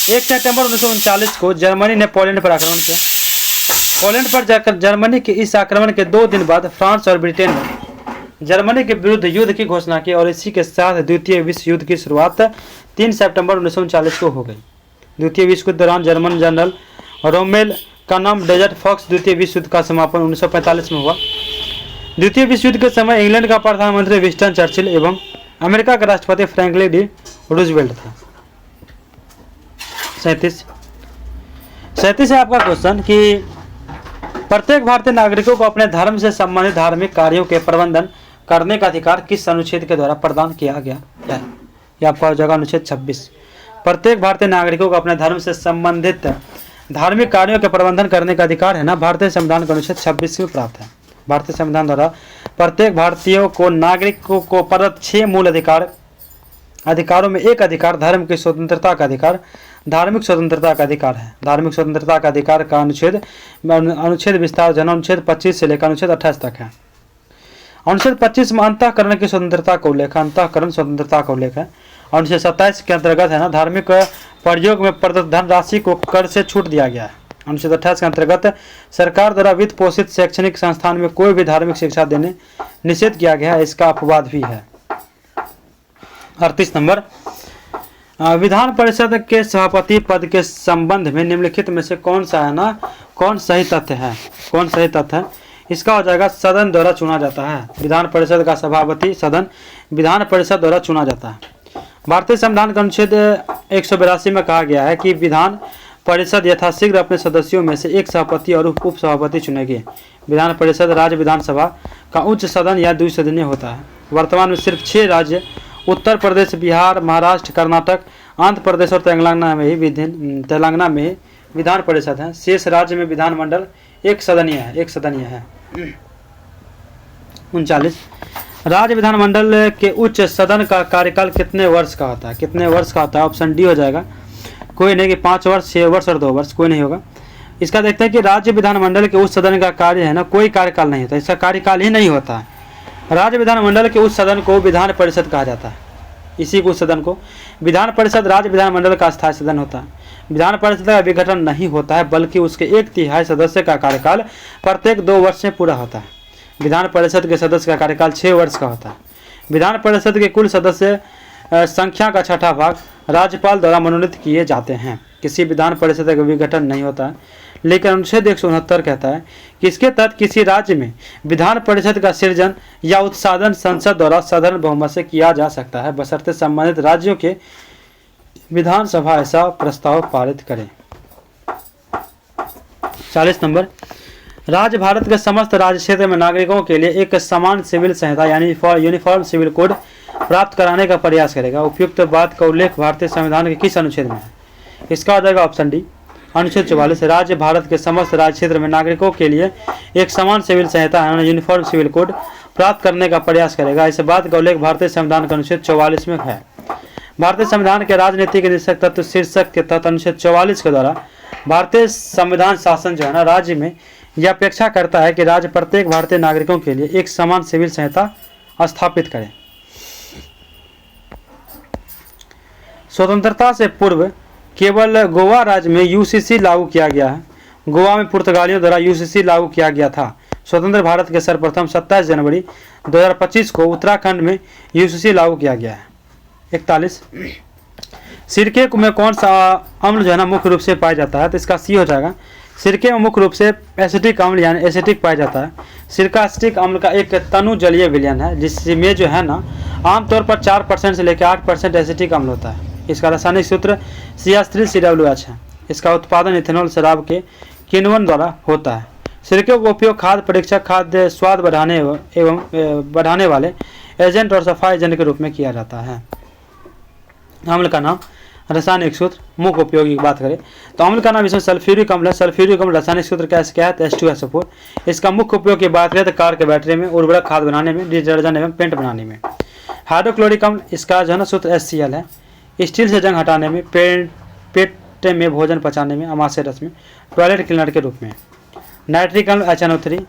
1 सितंबर 1939 को जर्मनी ने पोलैंड पर आक्रमण किया। पोलैंड पर जाकर जर्मनी के इस आक्रमण के 2 दिन बाद फ्रांस और ब्रिटेन ने जर्मनी के विरुद्ध युद्ध की घोषणा की और इसी के साथ द्वितीय विश्व युद्ध की शुरुआत 3 सितंबर 1939 को हो गई। द्वितीय विश्व युद्ध के दौरान जर्मन जनरल रोमेल का नाम डेजर्ट फॉक्स द्वितीय विश्व युद्ध का समापन 1945 में हुआ। द्वितीय विश्व युद्ध के समय इंग्लैंड का प्रधानमंत्री विंस्टन चर्चिल एवं अमेरिका का राष्ट्रपति फ्रैंकलिन डी रूजवेल्ट था। 37 है आपका क्वेश्चन कि प्रत्येक भारतीय नागरिकों को अपने धर्म से संबंधित धार्मिक कार्यों के प्रबंधन करने का अधिकार किस अनुच्छेद के द्वारा प्रदान किया गया है? यह आपका हो जाएगा अनुच्छेद 26। प्रत्येक भारतीय नागरिकों को अपने धर्म से संबंधित धार्मिक कार्यों के प्रबंधन करने का अधिकार है ना, भारतीय संविधान का अनुच्छेद 26 में प्राप्त है। भारतीय संविधान द्वारा प्रत्येक भारतीयों को नागरिकों को प्रदत्त 6 मूल अधिकारों में एक अधिकार धर्म की स्वतंत्रता का अधिकार, धार्मिक स्वतंत्रता का अधिकार है। धार्मिक स्वतंत्रता का अधिकार का अनुच्छेद विस्तार जन अनुच्छेद 25 से लेकर अनुच्छेद 28 तक है। अनुच्छेद 25 में अंतःकरण की स्वतंत्रता का उल्लेख है, अंतःकरण स्वतंत्रता का उल्लेख है। अनुच्छेद 27 के अंतर्गत है ना, धार्मिक प्रयोग में प्रदत्त धनराशि को कर से छूट दिया गया है। अनुच्छेद 28 के अंतर्गत सरकार द्वारा वित्त पोषित शैक्षणिक संस्थान में कोई भी धार्मिक शिक्षा देने निषेध किया गया है, इसका अपवाद भी है। 38 नंबर, विधान परिषद के सभापति पद के संबंध में निम्नलिखित में से कौन सा है ना, कौन सही तथ्य है? कौन सही तथ्य है? इसका हो जाएगा सदन द्वारा चुना जाता है। विधान परिषद का सभापति सदन विधान परिषद द्वारा चुना जाता है। भारतीय संविधान का अनुच्छेद 182 में कहा गया है कि विधान परिषद यथाशीघ्र अपने सदस्यों में से एक सभापति और उप सभापति चुनेगी। विधान परिषद राज्य विधानसभा का उच्च सदन या द्विसदनीय होता है। वर्तमान में सिर्फ 6 राज्य उत्तर प्रदेश, बिहार, महाराष्ट्र, कर्नाटक, आंध्र प्रदेश और तेलंगाना में ही विधान परिषद है। शेष राज्य में विधानमंडल एक सदनीय है। 39, राज्य विधानमंडल के उच्च सदन का कार्यकाल कितने वर्ष का होता है? कितने वर्ष का होता है? ऑप्शन डी हो जाएगा, कोई नहीं कि 5 वर्ष, 6 वर्ष और 2 वर्ष, कोई नहीं होगा। इसका देखते हैं कि राज्य विधानमंडल के उच्च सदन का कार्य है ना, कोई कार्यकाल नहीं होता, इसका कार्यकाल ही नहीं होता है। राज्य विधानमंडल के उच्च सदन को विधान परिषद कहा जाता है। इसी को सदन को विधान परिषद राज्य विधानमंडल का स्थायी सदन होता है। विधान परिषद का विघटन नहीं होता है, बल्कि उसके 1/3 सदस्य का कार्यकाल प्रत्येक 2 वर्ष में पूरा होता है। विधान परिषद के सदस्य का कार्यकाल 6 वर्ष का होता है। विधान परिषद के कुल सदस्य संख्या का 6ठा भाग राज्यपाल द्वारा मनोनीत किए जाते हैं। किसी विधान परिषद का विघटन नहीं होता है, लेकिन अनुच्छेद 169 कहता है कि इसके तहत किसी राज्य में विधान परिषद का सृजन या उत्साधन संसद द्वारा साधारण बहुमत से किया जा सकता है, बशर्ते संबंधित राज्यों के विधानसभा ऐसा प्रस्ताव पारित करें। 40 नंबर, राज्य भारत के समस्त राज्य क्षेत्र में नागरिकों के लिए एक समान सिविल संहिता यानी यूनिफॉर्म सिविल कोड प्राप्त कराने का प्रयास करेगा। उपयुक्त बात का उल्लेख भारतीय संविधान के किस अनुच्छेद में है? इसका हो जाएगा ऑप्शन डी, अनुच्छेद 44। राज्य भारत के समस्त राज्य क्षेत्र में नागरिकों के लिए एक समान सिविल संहिता यानी यूनिफॉर्म सिविल कोड प्राप्त करने का प्रयास करेगा। इस बात का उल्लेख भारतीय संविधान के अनुच्छेद 44 में है। भारतीय संविधान के राजनीतिक निरीक्षक तत्व शीर्षक के तहत अनुच्छेद 44 के द्वारा भारतीय संविधान शासन जो है ना, राज्य में यह अपेक्षा करता है कि राज्य प्रत्येक भारतीय नागरिकों के लिए एक समान सिविल संहिता स्थापित करे। स्वतंत्रता से पूर्व केवल गोवा राज्य में यूसीसी लागू किया गया है। गोवा में पुर्तगालियों द्वारा यूसीसी लागू किया गया था। स्वतंत्र भारत के सर्वप्रथम 27 जनवरी 2025 को उत्तराखंड में यूसीसी लागू किया गया है। 41, सिरके में कौन सा अम्ल जो है ना मुख्य रूप से पाया जाता है? तो इसका सी हो जाएगा। सिरके में मुख्य रूप से एसिटिक अम्ल यानी एसिटिक पाया जाता है। सिरका एसिटिक अम्ल का एक तनु जलीय विलयन है, जिसमें जो है ना आमतौर पर 4% से लेकर 8% एसिटिक अम्ल होता है। इसका रासायनिक सूत्र CH3COOH है। इसका उत्पादन इथेनॉल शराब के किण्वन द्वारा होता है। सिरके का उपयोग खाद्य परीक्षक, खाद्य स्वाद बढ़ाने वाले एजेंट और सफाई एजेंट के रूप में किया जाता है। अम्ल का नाम, रासायनिक सूत्र, मुख्य उपयोगी की बात करें तो अम्ल का नाम इसमें सल्फ्यूरिक अम्ल है। सल्फ्यूरिक अम्ल रासायनिक सूत्र क्या है? H2SO4। इसका मुख्य उपयोग की बात करें तो कार के बैटरी में, उर्वरक खाद बनाने में, डिटर्जेंट एवं पेंट बनाने में। हाइड्रोक्लोरिक अम्ल, इसका जो है ना सूत्र HCl है। स्टील से जंग हटाने में, पेट में भोजन पचाने में, आमाशय रस में, टॉयलेट क्लीनर के रूप में। नाइट्रिक अम्ल HNO3,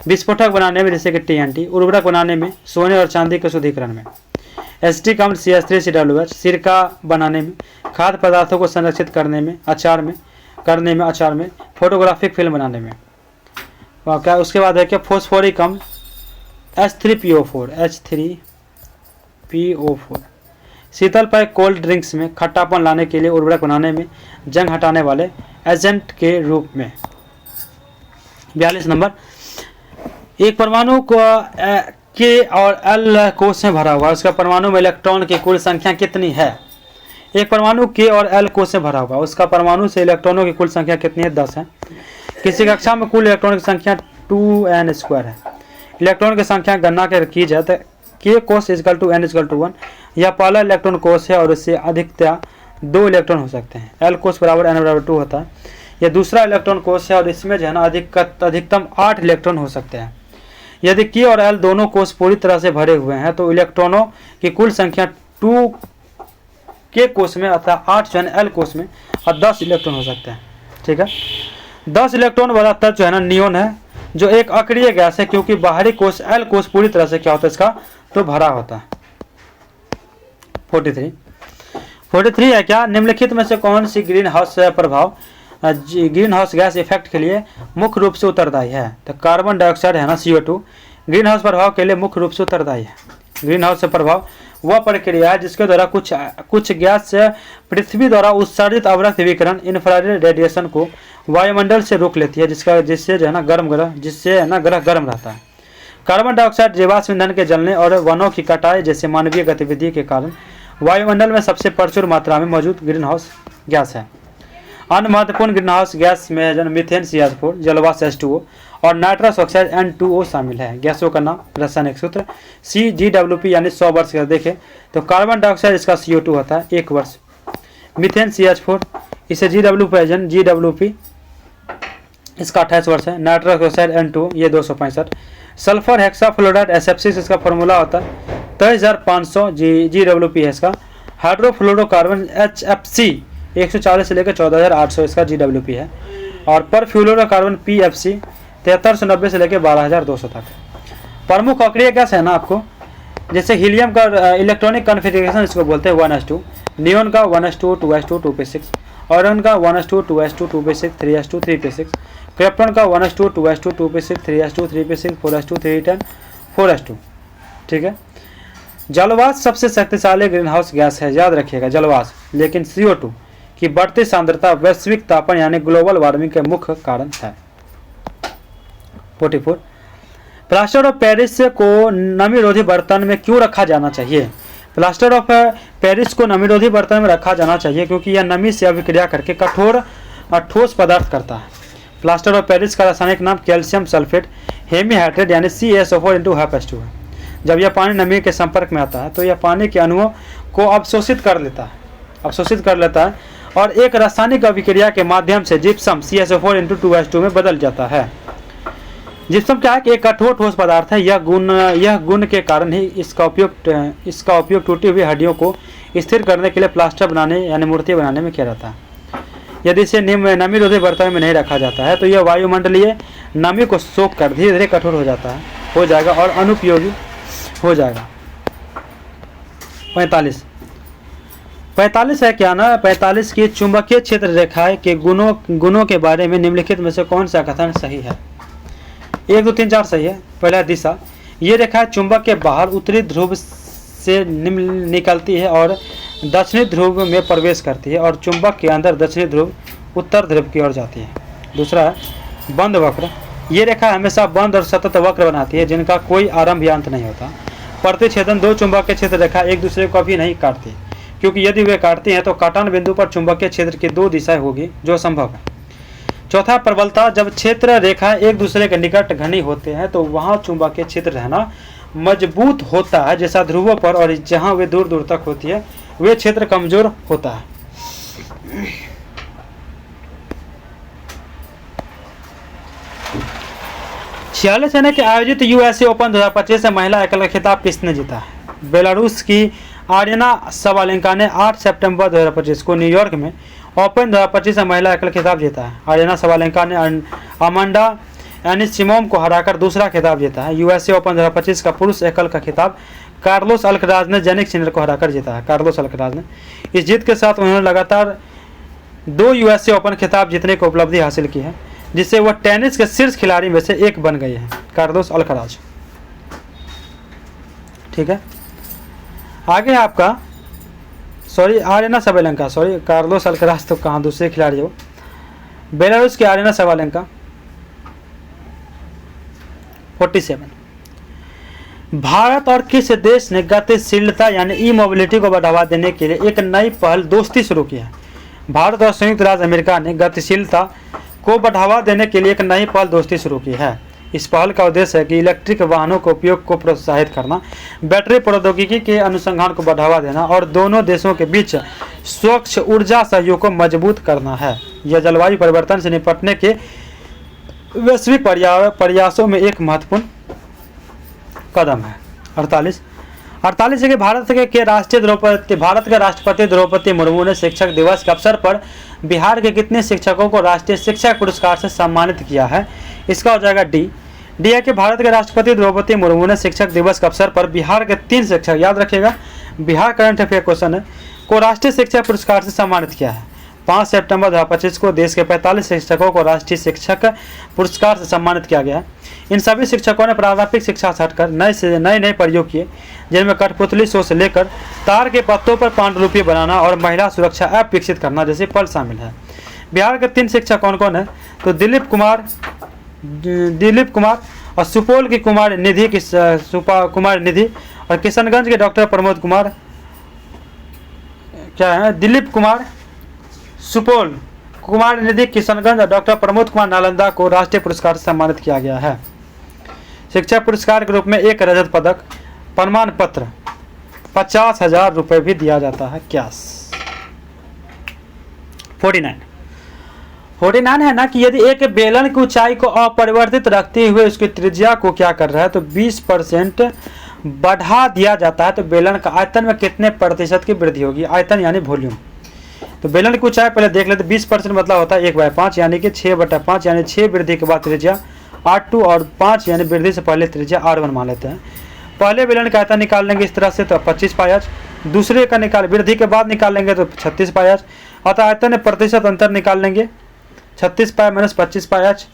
विस्फोटक बनाने में जैसे कि TNT, उर्वरक बनाने में, सोने और चांदी के शुद्धिकरण में। एसिटिक अम्ल CH3COOH, सिरका बनाने में, खाद्य पदार्थों को संरक्षित करने में, अचार में, फोटोग्राफिक फिल्म बनाने में। क्या उसके बाद है क्या? फॉस्फोरिक अम्ल H3PO4, शीतल पेय कोल्ड ड्रिंक्स में, खट्टापन लाने के लिए, उर्वरक बनाने में, जंग हटाने वाले एजेंट के रूप में। 42 नंबर, एक परमाणु को K और L कोष में भरा हुआ है, उसका परमाणु में इलेक्ट्रॉन की कुल संख्या कितनी है? एक परमाणु K और L कोष से भरा हुआ है, उसका परमाणु से इलेक्ट्रॉनों की कुल संख्या कितनी है? 10 है। किसी कक्षा में कुल इलेक्ट्रॉन की संख्या 2n² है। इलेक्ट्रॉन की संख्या गणना कर की जाए तो k कोष is equal to n is equal to 1। यह पहला इलेक्ट्रॉन कोष है और इससे अधिकतया 2 इलेक्ट्रॉन हो सकते हैं। l कोष बराबर n बराबर 2 होता है। यह दूसरा इलेक्ट्रॉन कोष है और इसमें जो है ना अधिकतम 8 इलेक्ट्रॉन हो सकते हैं। यदि k और l दोनों कोष पूरी तरह से भरे हुए हैं तो इलेक्ट्रॉनों की कुल संख्या 2 k कोष में अर्थात 8 जो है l कोष में और 10 इलेक्ट्रॉन हो सकते हैं। ठीक है, 10 इलेक्ट्रॉन वाला तत्व जो है ना नियोन है, जो एक अक्रिय गैस है क्योंकि बाहरी कोष l कोष पूरी तरह से क्या होता है इसका तो भरा होता है। 43 है क्या, निम्नलिखित में से कौन सी ग्रीन हाउस गैस इफेक्ट के लिए मुख्य रूप से उत्तरदायी है। तो कार्बन डाइऑक्साइड है ना CO2 ग्रीन हाउस प्रभाव के लिए मुख्य रूप से उत्तरदायी है। ग्रीन हाउस प्रभाव वह प्रक्रिया है जिसके द्वारा कुछ गैस से पृथ्वी द्वारा उत्सर्जित अवरक्त विकिरण इंफ्रारेड रेडिएशन को वायुमंडल से रोक लेती है, जिससे जो है ना ग्रह गर्म रहता है। कार्बन डाइऑक्साइड जीवाश्म ईंधन के जलने और वनों की कटाई जैसे मानवीय गतिविधि के कारण वायुमंडल में सबसे प्रचुर मात्रा में मौजूद ग्रीन हाउस गैस है। अन्य महत्वपूर्ण ग्रीन हाउस गैस में मीथेन CH4, जलवाष्प H2O और नाइट्रस ऑक्साइड N2O शामिल है। गैसों का नाम रासायनिक सूत्र CGWP यानी 100 वर्ष का देखें तो कार्बन डाइऑक्साइड इसका CO2 होता है 1 वर्ष, मीथेन CH4 इसे GWP इसका 28 वर्ष है, नाइट्रस ऑक्साइड N2O ये 265, सल्फर हेक्साफ्लोराइड SF6 इसका फॉर्मूला होता है 23,500 GWP है इसका, हाइड्रोफ्लोरोकार्बन HFC 140 से लेकर 14,800 इसका GWP है, और परफ्लोरोकार्बन PFC 7390 से लेकर 12,200 तक। प्रमुख अक्रिय गैस है ना आपको, जैसे हीलियम का इलेक्ट्रॉनिक कॉन्फ़िगरेशन इसको बोलते हैं 1s2, नियोन का 1s2 2s2 2p6, ऑरियन का 1s2 2s2 2p6 3s2 3p6, krypton का 1s2 2s2 2p6 3s2 3p6 4s2 310 4s2। ठीक है, जलवाष्प सबसे शक्तिशाली ग्रीन हाउस गैस है, याद रखिएगा जलवाष्प, लेकिन CO2 की बढ़ती सांद्रता वैश्विक तापन यानी ग्लोबल वार्मिंग के मुख्य कारण है। 44 प्लास्टर ऑफ पेरिस को नमीरोधी बर्तन में क्यों रखा जाना चाहिए। प्लास्टर ऑफ पेरिस को नमीरोधी बर्तन में रखा जाना चाहिए क्योंकि यह नमी से अभिक्रिया करके कठोर और ठोस पदार्थ करता है। प्लास्टर ऑफ पेरिस का रासायनिक नाम कैल्शियम सल्फेट हेमीहाइड्रेट यानी CaSO4 है। जब यह पानी नमी के संपर्क में आता है तो यह पानी के अणुओं को अवशोषित कर लेता है और एक रासायनिक अभिक्रिया के माध्यम से जिप्सम CaSO4 में बदल जाता है। जिप्सम क्या है कि एक कठोर ठोस पदार्थ है। यह गुण के कारण ही इसका उपयोग टूटी हुई हड्डियों को स्थिर करने के लिए प्लास्टर बनाने यानी मूर्ति बनाने में किया जाता है। यदि इसे नमीरोधी बर्तन में नहीं रखा जाता है तो यह वायुमंडलीय नमी को सोख कर धीरे धीरे कठोर हो जाएगा और अनुपयोगी हो जाएगा। 45 है क्या ना, 45 की चुंबकीय क्षेत्र रेखाएं के गुणों के बारे में निम्नलिखित में से कौन सा कथन सही है। 1 2 3 4 सही है। पहला दिशा, ये रेखा चुंबक के बाहर उत्तरी ध्रुव से निकलती है और दक्षिणी ध्रुव में प्रवेश करती है और चुंबक के अंदर दक्षिणी ध्रुव उत्तर ध्रुव की ओर जाती है। दूसरा है बंद वक्र, ये रेखा हमेशा बंद और सतत वक्र बनाती है जिनका कोई आरंभ या अंत नहीं होता। प्रतिच्छेदन, दो चुंबकीय क्षेत्र रेखा एक दूसरे को कभी नहीं काटती क्योंकि यदि वे काटती हैं तो काटन बिंदु पर चुंबकीय क्षेत्र की 2 दिशाएं होगी जो संभव है। चौथा प्रबलता, जब क्षेत्र रेखा एक दूसरे के निकट घनी होते हैं तो वहां चुंबकीय क्षेत्र रहना मजबूत होता है जैसा ध्रुवों पर, और जहां वे दूर दूर तक होती है वे क्षेत्र कमजोर होता है। छियालीस सेना के आयोजित USA ओपन 2025 से महिला एकल का खिताब किसने जीता है। बेलारूस की आर्यना सबालेंका ने 8 सितंबर 2025 को न्यूयॉर्क में ओपन 2025 से महिला एकल खिताब जीता है। आर्यना सबालेंका ने अमांडा एनिसिमोव को हराकर दूसरा खिताब जीता है। USA ओपन 2025 का पुरुष एकल का खिताब कार्लोस अल्कराज ने जेनिक सिनर को हराकर जीता है। कार्लोस अल्कराज ने इस जीत के साथ उन्होंने लगातार 2 USA ओपन खिताब जीतने की उपलब्धि हासिल की है जिससे वह टेनिस के शीर्ष खिलाड़ी में से एक बन गए हैं, कार्लोस अल्कराज। ठीक है, आगे आपका आर्यना सबालेंका, कार्लोस अल्कराज तो कहाँ, दूसरे खिलाड़ी हो। बेलारूस की आर्यना सबालेंका। 47 भारत और किस देश ने गतिशीलता यानी ई मोबिलिटी को बढ़ावा देने के लिए एक नई पहल दोस्ती शुरू की है। भारत और संयुक्त राज्य अमेरिका ने गतिशीलता को बढ़ावा देने के लिए एक नई पहल दोस्ती शुरू की है। इस पहल का उद्देश्य है कि इलेक्ट्रिक वाहनों के उपयोग को प्रोत्साहित करना, बैटरी प्रौद्योगिकी के अनुसंधान को बढ़ावा देना और दोनों देशों के बीच स्वच्छ ऊर्जा सहयोग को मजबूत करना है। यह जलवायु परिवर्तन से निपटने के वैश्विक प्रयासों में एक महत्वपूर्ण कदम है। 48 है कि भारत के राष्ट्रपति द्रौपदी मुर्मू ने शिक्षक दिवस के अवसर पर बिहार के कितने शिक्षकों को राष्ट्रीय शिक्षक पुरस्कार से सम्मानित किया है? इसका हो जाएगा डी है कि भारत के राष्ट्रपति द्रौपदी मुर्मू ने शिक्षक दिवस के अवसर पर बिहार के 3 शिक्षक, याद रखिएगा बिहार करंट अफेयर क्वेश्चन है, को राष्ट्रीय शिक्षक पुरस्कार से सम्मानित किया है। 5 सितंबर 2025 को देश के 45 शिक्षकों को राष्ट्रीय शिक्षक पुरस्कार से सम्मानित किया गया है। इन सभी शिक्षकों ने प्रारंभिक शिक्षा से हटकर नए प्रयोग किए, जिनमें कठपुतली शो से लेकर तार के पत्तों पर पांडुलिपि बनाना और महिला सुरक्षा ऐप विकसित करना जैसे पल शामिल है। बिहार के 3 शिक्षक कौन कौन है? तो दिलीप कुमार और सुपौल की कुमार निधि और किशनगंज के डॉक्टर प्रमोद कुमार, क्या है? दिलीप कुमार, सुपौल, कुमार निधि किशनगंज और डॉक्टर प्रमोद कुमार नालंदा को राष्ट्रीय पुरस्कार से सम्मानित किया गया है। शिक्षा पुरस्कार के रूप में 1 रजत पदक, प्रमाण पत्र, 50,000 रुपये भी दिया जाता है। कैश। 49 है ना कि यदि एक बेलन की ऊंचाई को अपरिवर्तित रखते हुए उसकी त्रिज्या को क्या कर रहा है तो 20% बढ़ा दिया जाता है, तो बेलन का आयतन में कितने प्रतिशत की वृद्धि होगी? आयतन यानी वॉल्यूम। तो बेलन की ऊंचाई पहले देख लेते, 20% मतलब होता है 1/5 यानी कि 6/5, यानी 6 वृद्धि के बाद त्रिज्या R2 और 5 यानी वृद्धि से पहले त्रिज्या R1 मान लेते हैं। पहले बेलन का आयतन निकाल लेंगे इस तरह से तो 25 पायच, दूसरे का वृद्धि के बाद निकाल लेंगे तो 36 पायच, अतः आयतन में प्रतिशत अंतर निकाल लेंगे 36 पाई माइनस 25 पायच,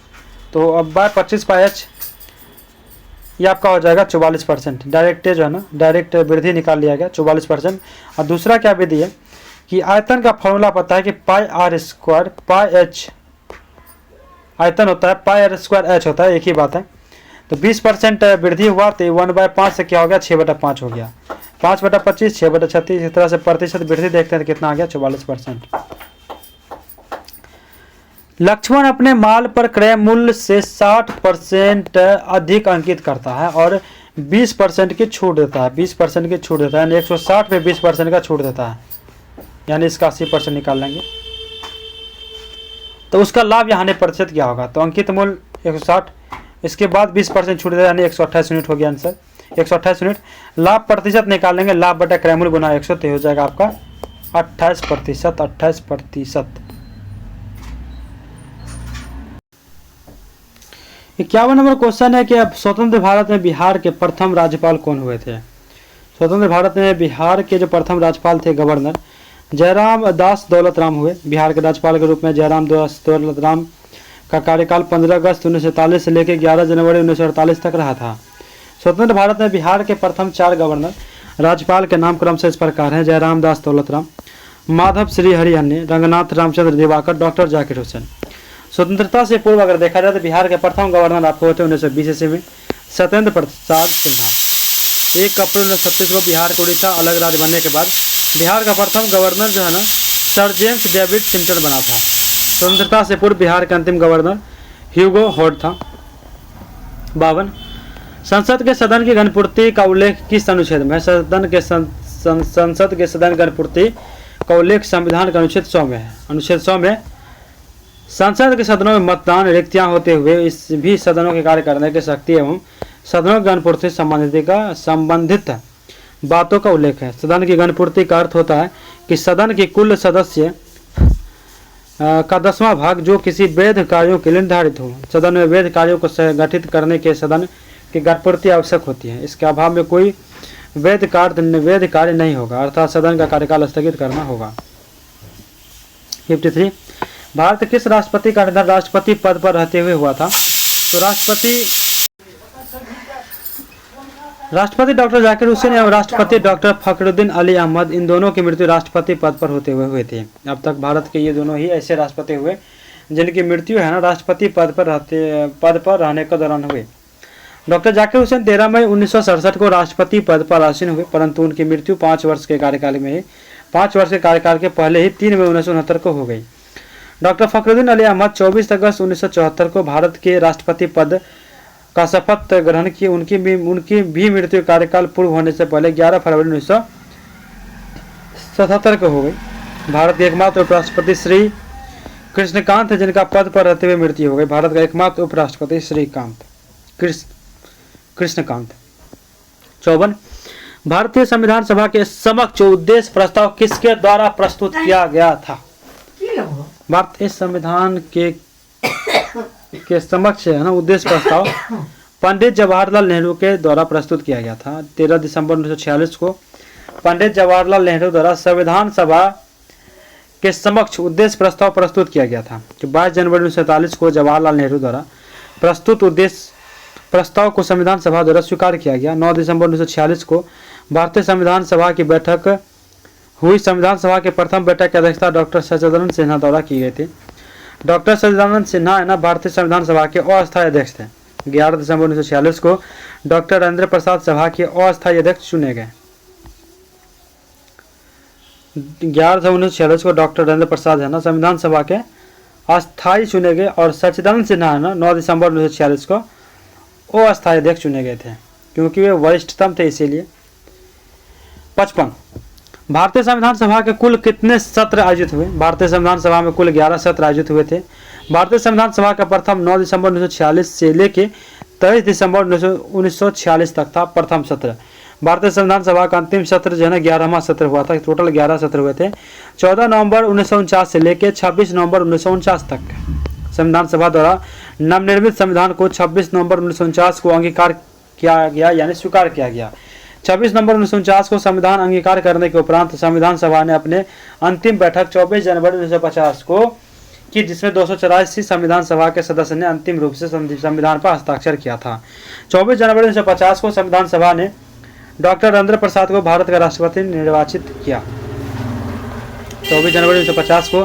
तो अब बाय 25 पायच ये आपका हो जाएगा 44%। डायरेक्ट जो है ना, डायरेक्ट वृद्धि निकाल लिया गया 44%। और दूसरा क्या विधि है कि आयतन का फॉर्मूला पता है कि πr² πh आयतन होता है, πr² h होता है, एक ही बात है। तो 20% वृद्धि हुआ तो 1/5 से क्या हो गया? 6/5 हो गया, 5/25 6/36, इस तरह से प्रतिशत वृद्धि देखते हैं तो कितना आ गया? 44%। लक्ष्मण अपने माल पर क्रय मूल्य से 60% अधिक अंकित करता है और 20% की छूट देता है, 20% की छूट देता है, यानी 160 पे 20% का छूट देता है, यानी इसका 80% निकाल लेंगे तो उसका लाभ यहाँ प्रतिशत क्या होगा? तो अंकित मूल्य 160, इसके बाद 20% छूट देता है, यानी 128 यूनिट हो गया आंसर, 128 यूनिट। लाभ प्रतिशत निकाल लेंगे, लाभ बटा क्रय मूल्य गुना 100 तो हो जाएगा आपका 28%। 28%। 51 नंबर क्वेश्चन है कि अब स्वतंत्र भारत में बिहार के प्रथम राज्यपाल कौन हुए थे? स्वतंत्र भारत में बिहार के जो प्रथम राज्यपाल थे गवर्नर जयराम दास दौलत राम हुए। बिहार के राज्यपाल के रूप में जयराम दास दौलत राम का कार्यकाल 15 अगस्त 1947 से लेकर 11 जनवरी 1948 तक रहा था। स्वतंत्र भारत में बिहार के प्रथम 4 गवर्नर राज्यपाल के नाम क्रमशः इस प्रकार हैं: जयराम दास दौलत राम, माधव श्री हरिहन्ने, रंगनाथ रामचंद्र दिवाकर, डॉक्टर जाकिर हुसैन। स्वतंत्रता से पूर्व अगर देखा जाए तो बिहार के प्रथम गवर्नर आपको होते 1920 ईस्वी में सत्येंद्र प्रसाद सिन्हा। 1 अप्रैल 1936 को बिहार को उड़ीसा अलग राज्य बनने के बाद बिहार का प्रथम गवर्नर जो है ना सर जेम्स डेविड सिम्पसन बना था। स्वतंत्रता से पूर्व बिहार के अंतिम गवर्नर ह्यूगो हॉड था। 52 संसद के सदन की गणपूर्ति का उल्लेख किस अनुच्छेद में? संसद के सदन गणपूर्ति का उल्लेख संविधान के अनुच्छेद 100 में है। अनुच्छेद 100 में संसद के सदनों में मतदान रिक्तियां होते हुए इस भी सदनों के कार्य करने की शक्ति एवं सदनों की गणपूर्ति संबंधित बातों का उल्लेख है। सदन की गणपूर्ति का अर्थ होता है कि सदन के कुल सदस्य का 10वां भाग जो किसी वैध कार्यों के लिए निर्धारित हो। सदन में वैध कार्यों को संगठित करने के सदन की गणपूर्ति आवश्यक होती है। इसके अभाव में कोई वैध कार्य नहीं होगा, अर्थात सदन का कार्यकाल स्थगित करना होगा। 53 भारत किस राष्ट्रपति का निधन राष्ट्रपति पद पर रहते हुए हुआ था? तो राष्ट्रपति डॉक्टर जाकिर हुसैन एवं राष्ट्रपति डॉक्टर फखरुद्दीन अली अहमद, इन दोनों की मृत्यु राष्ट्रपति पद पर होते हुए थे। अब तक भारत के ये दोनों ही ऐसे राष्ट्रपति हुए जिनकी मृत्यु है ना राष्ट्रपति पद पर रहने के दौरान हुए। डॉक्टर जाकिर हुसैन 13 मई 1967 को राष्ट्रपति पद पर आसीन हुए, परंतु उनकी मृत्यु 5 वर्ष के कार्यकाल के कार्यकाल के पहले ही 3 मई 1969 को हो गई। डॉक्टर फखरुद्दीन अली अहमद 24 अगस्त 1974 को भारत के राष्ट्रपति पद का शपथ ग्रहण की। उनकी भी मृत्यु कार्यकाल पूर्व होने से पहले 11 फरवरी 1977 को हो गई। भारत के एकमात्र उपराष्ट्रपति श्री कृष्णकांत जिनका पद पर रहते हुए मृत्यु हो गई। भारत का एकमात्र उपराष्ट्रपति श्रीकांत कृष्णकांत। 54 भारतीय संविधान सभा के समक्ष उद्देश्य प्रस्ताव किसके द्वारा प्रस्तुत किया गया था? भारतीय संविधान के समक्ष है ना उद्देश्य प्रस्ताव पंडित जवाहरलाल नेहरू के द्वारा प्रस्तुत किया गया था। 13 दिसंबर 1946 को पंडित जवाहरलाल नेहरू द्वारा संविधान सभा के समक्ष उद्देश्य प्रस्ताव प्रस्तुत किया गया था। 22 जनवरी 1947 को जवाहरलाल नेहरू द्वारा प्रस्तुत उद्देश्य प्रस्ताव को संविधान सभा द्वारा स्वीकार किया गया। 9 दिसंबर 1946 को भारतीय संविधान सभा की बैठक हुई। संविधान सभा के प्रथम बैठक की अध्यक्षता डॉक्टर सचिदानंद सिन्हा द्वारा की गई थी। डॉक्टर सचिदानंद सिन्हा है ना भारतीय संविधान सभा के अस्थायी अध्यक्ष थे। 11 दिसंबर 1946 को डॉक्टर राजेंद्र प्रसाद सभा के अस्थायी अध्यक्ष चुने गए। 11 दिसंबर 1946 को डॉक्टर राजेंद्र प्रसाद है ना संविधान सभा के अस्थायी चुने गए और सचिदानंद सिन्हा है ना 9 दिसंबर 1946 को अस्थायी अध्यक्ष चुने गए थे क्योंकि वे वरिष्ठतम थे इसीलिए। 55 भारतीय संविधान सभा के कुल कितने सत्र आयोजित हुए? भारतीय संविधान सभा में कुल 11 सत्र आयोजित हुए थे। भारतीय संविधान सभा का प्रथम 9 दिसंबर 1946 से लेके 23 दिसंबर 1946 तक था प्रथम सत्र। भारतीय संविधान सभा का अंतिम सत्र जो है ना 11वां सत्र हुआ था। टोटल 11 सत्र हुए थे। 14 नवंबर 1949 से लेके 26 नवंबर 1949 तक संविधान सभा द्वारा नवनिर्मित संविधान को 26 नवंबर 1949 को अंगीकार किया गया यानी स्वीकार किया गया। 26 नवंबर 1949 को संविधान अंगीकार करने के उपरांत संविधान सभा ने अपने अंतिम बैठक 24 जनवरी 1950 को की जिसमें 284 संविधान सभा के सदस्य ने अंतिम रूप से संविधान पर हस्ताक्षर किया था। 24 जनवरी 1950 को संविधान सभा ने डॉक्टर राजेंद्र प्रसाद को भारत का राष्ट्रपति निर्वाचित किया। 24 जनवरी 1950 को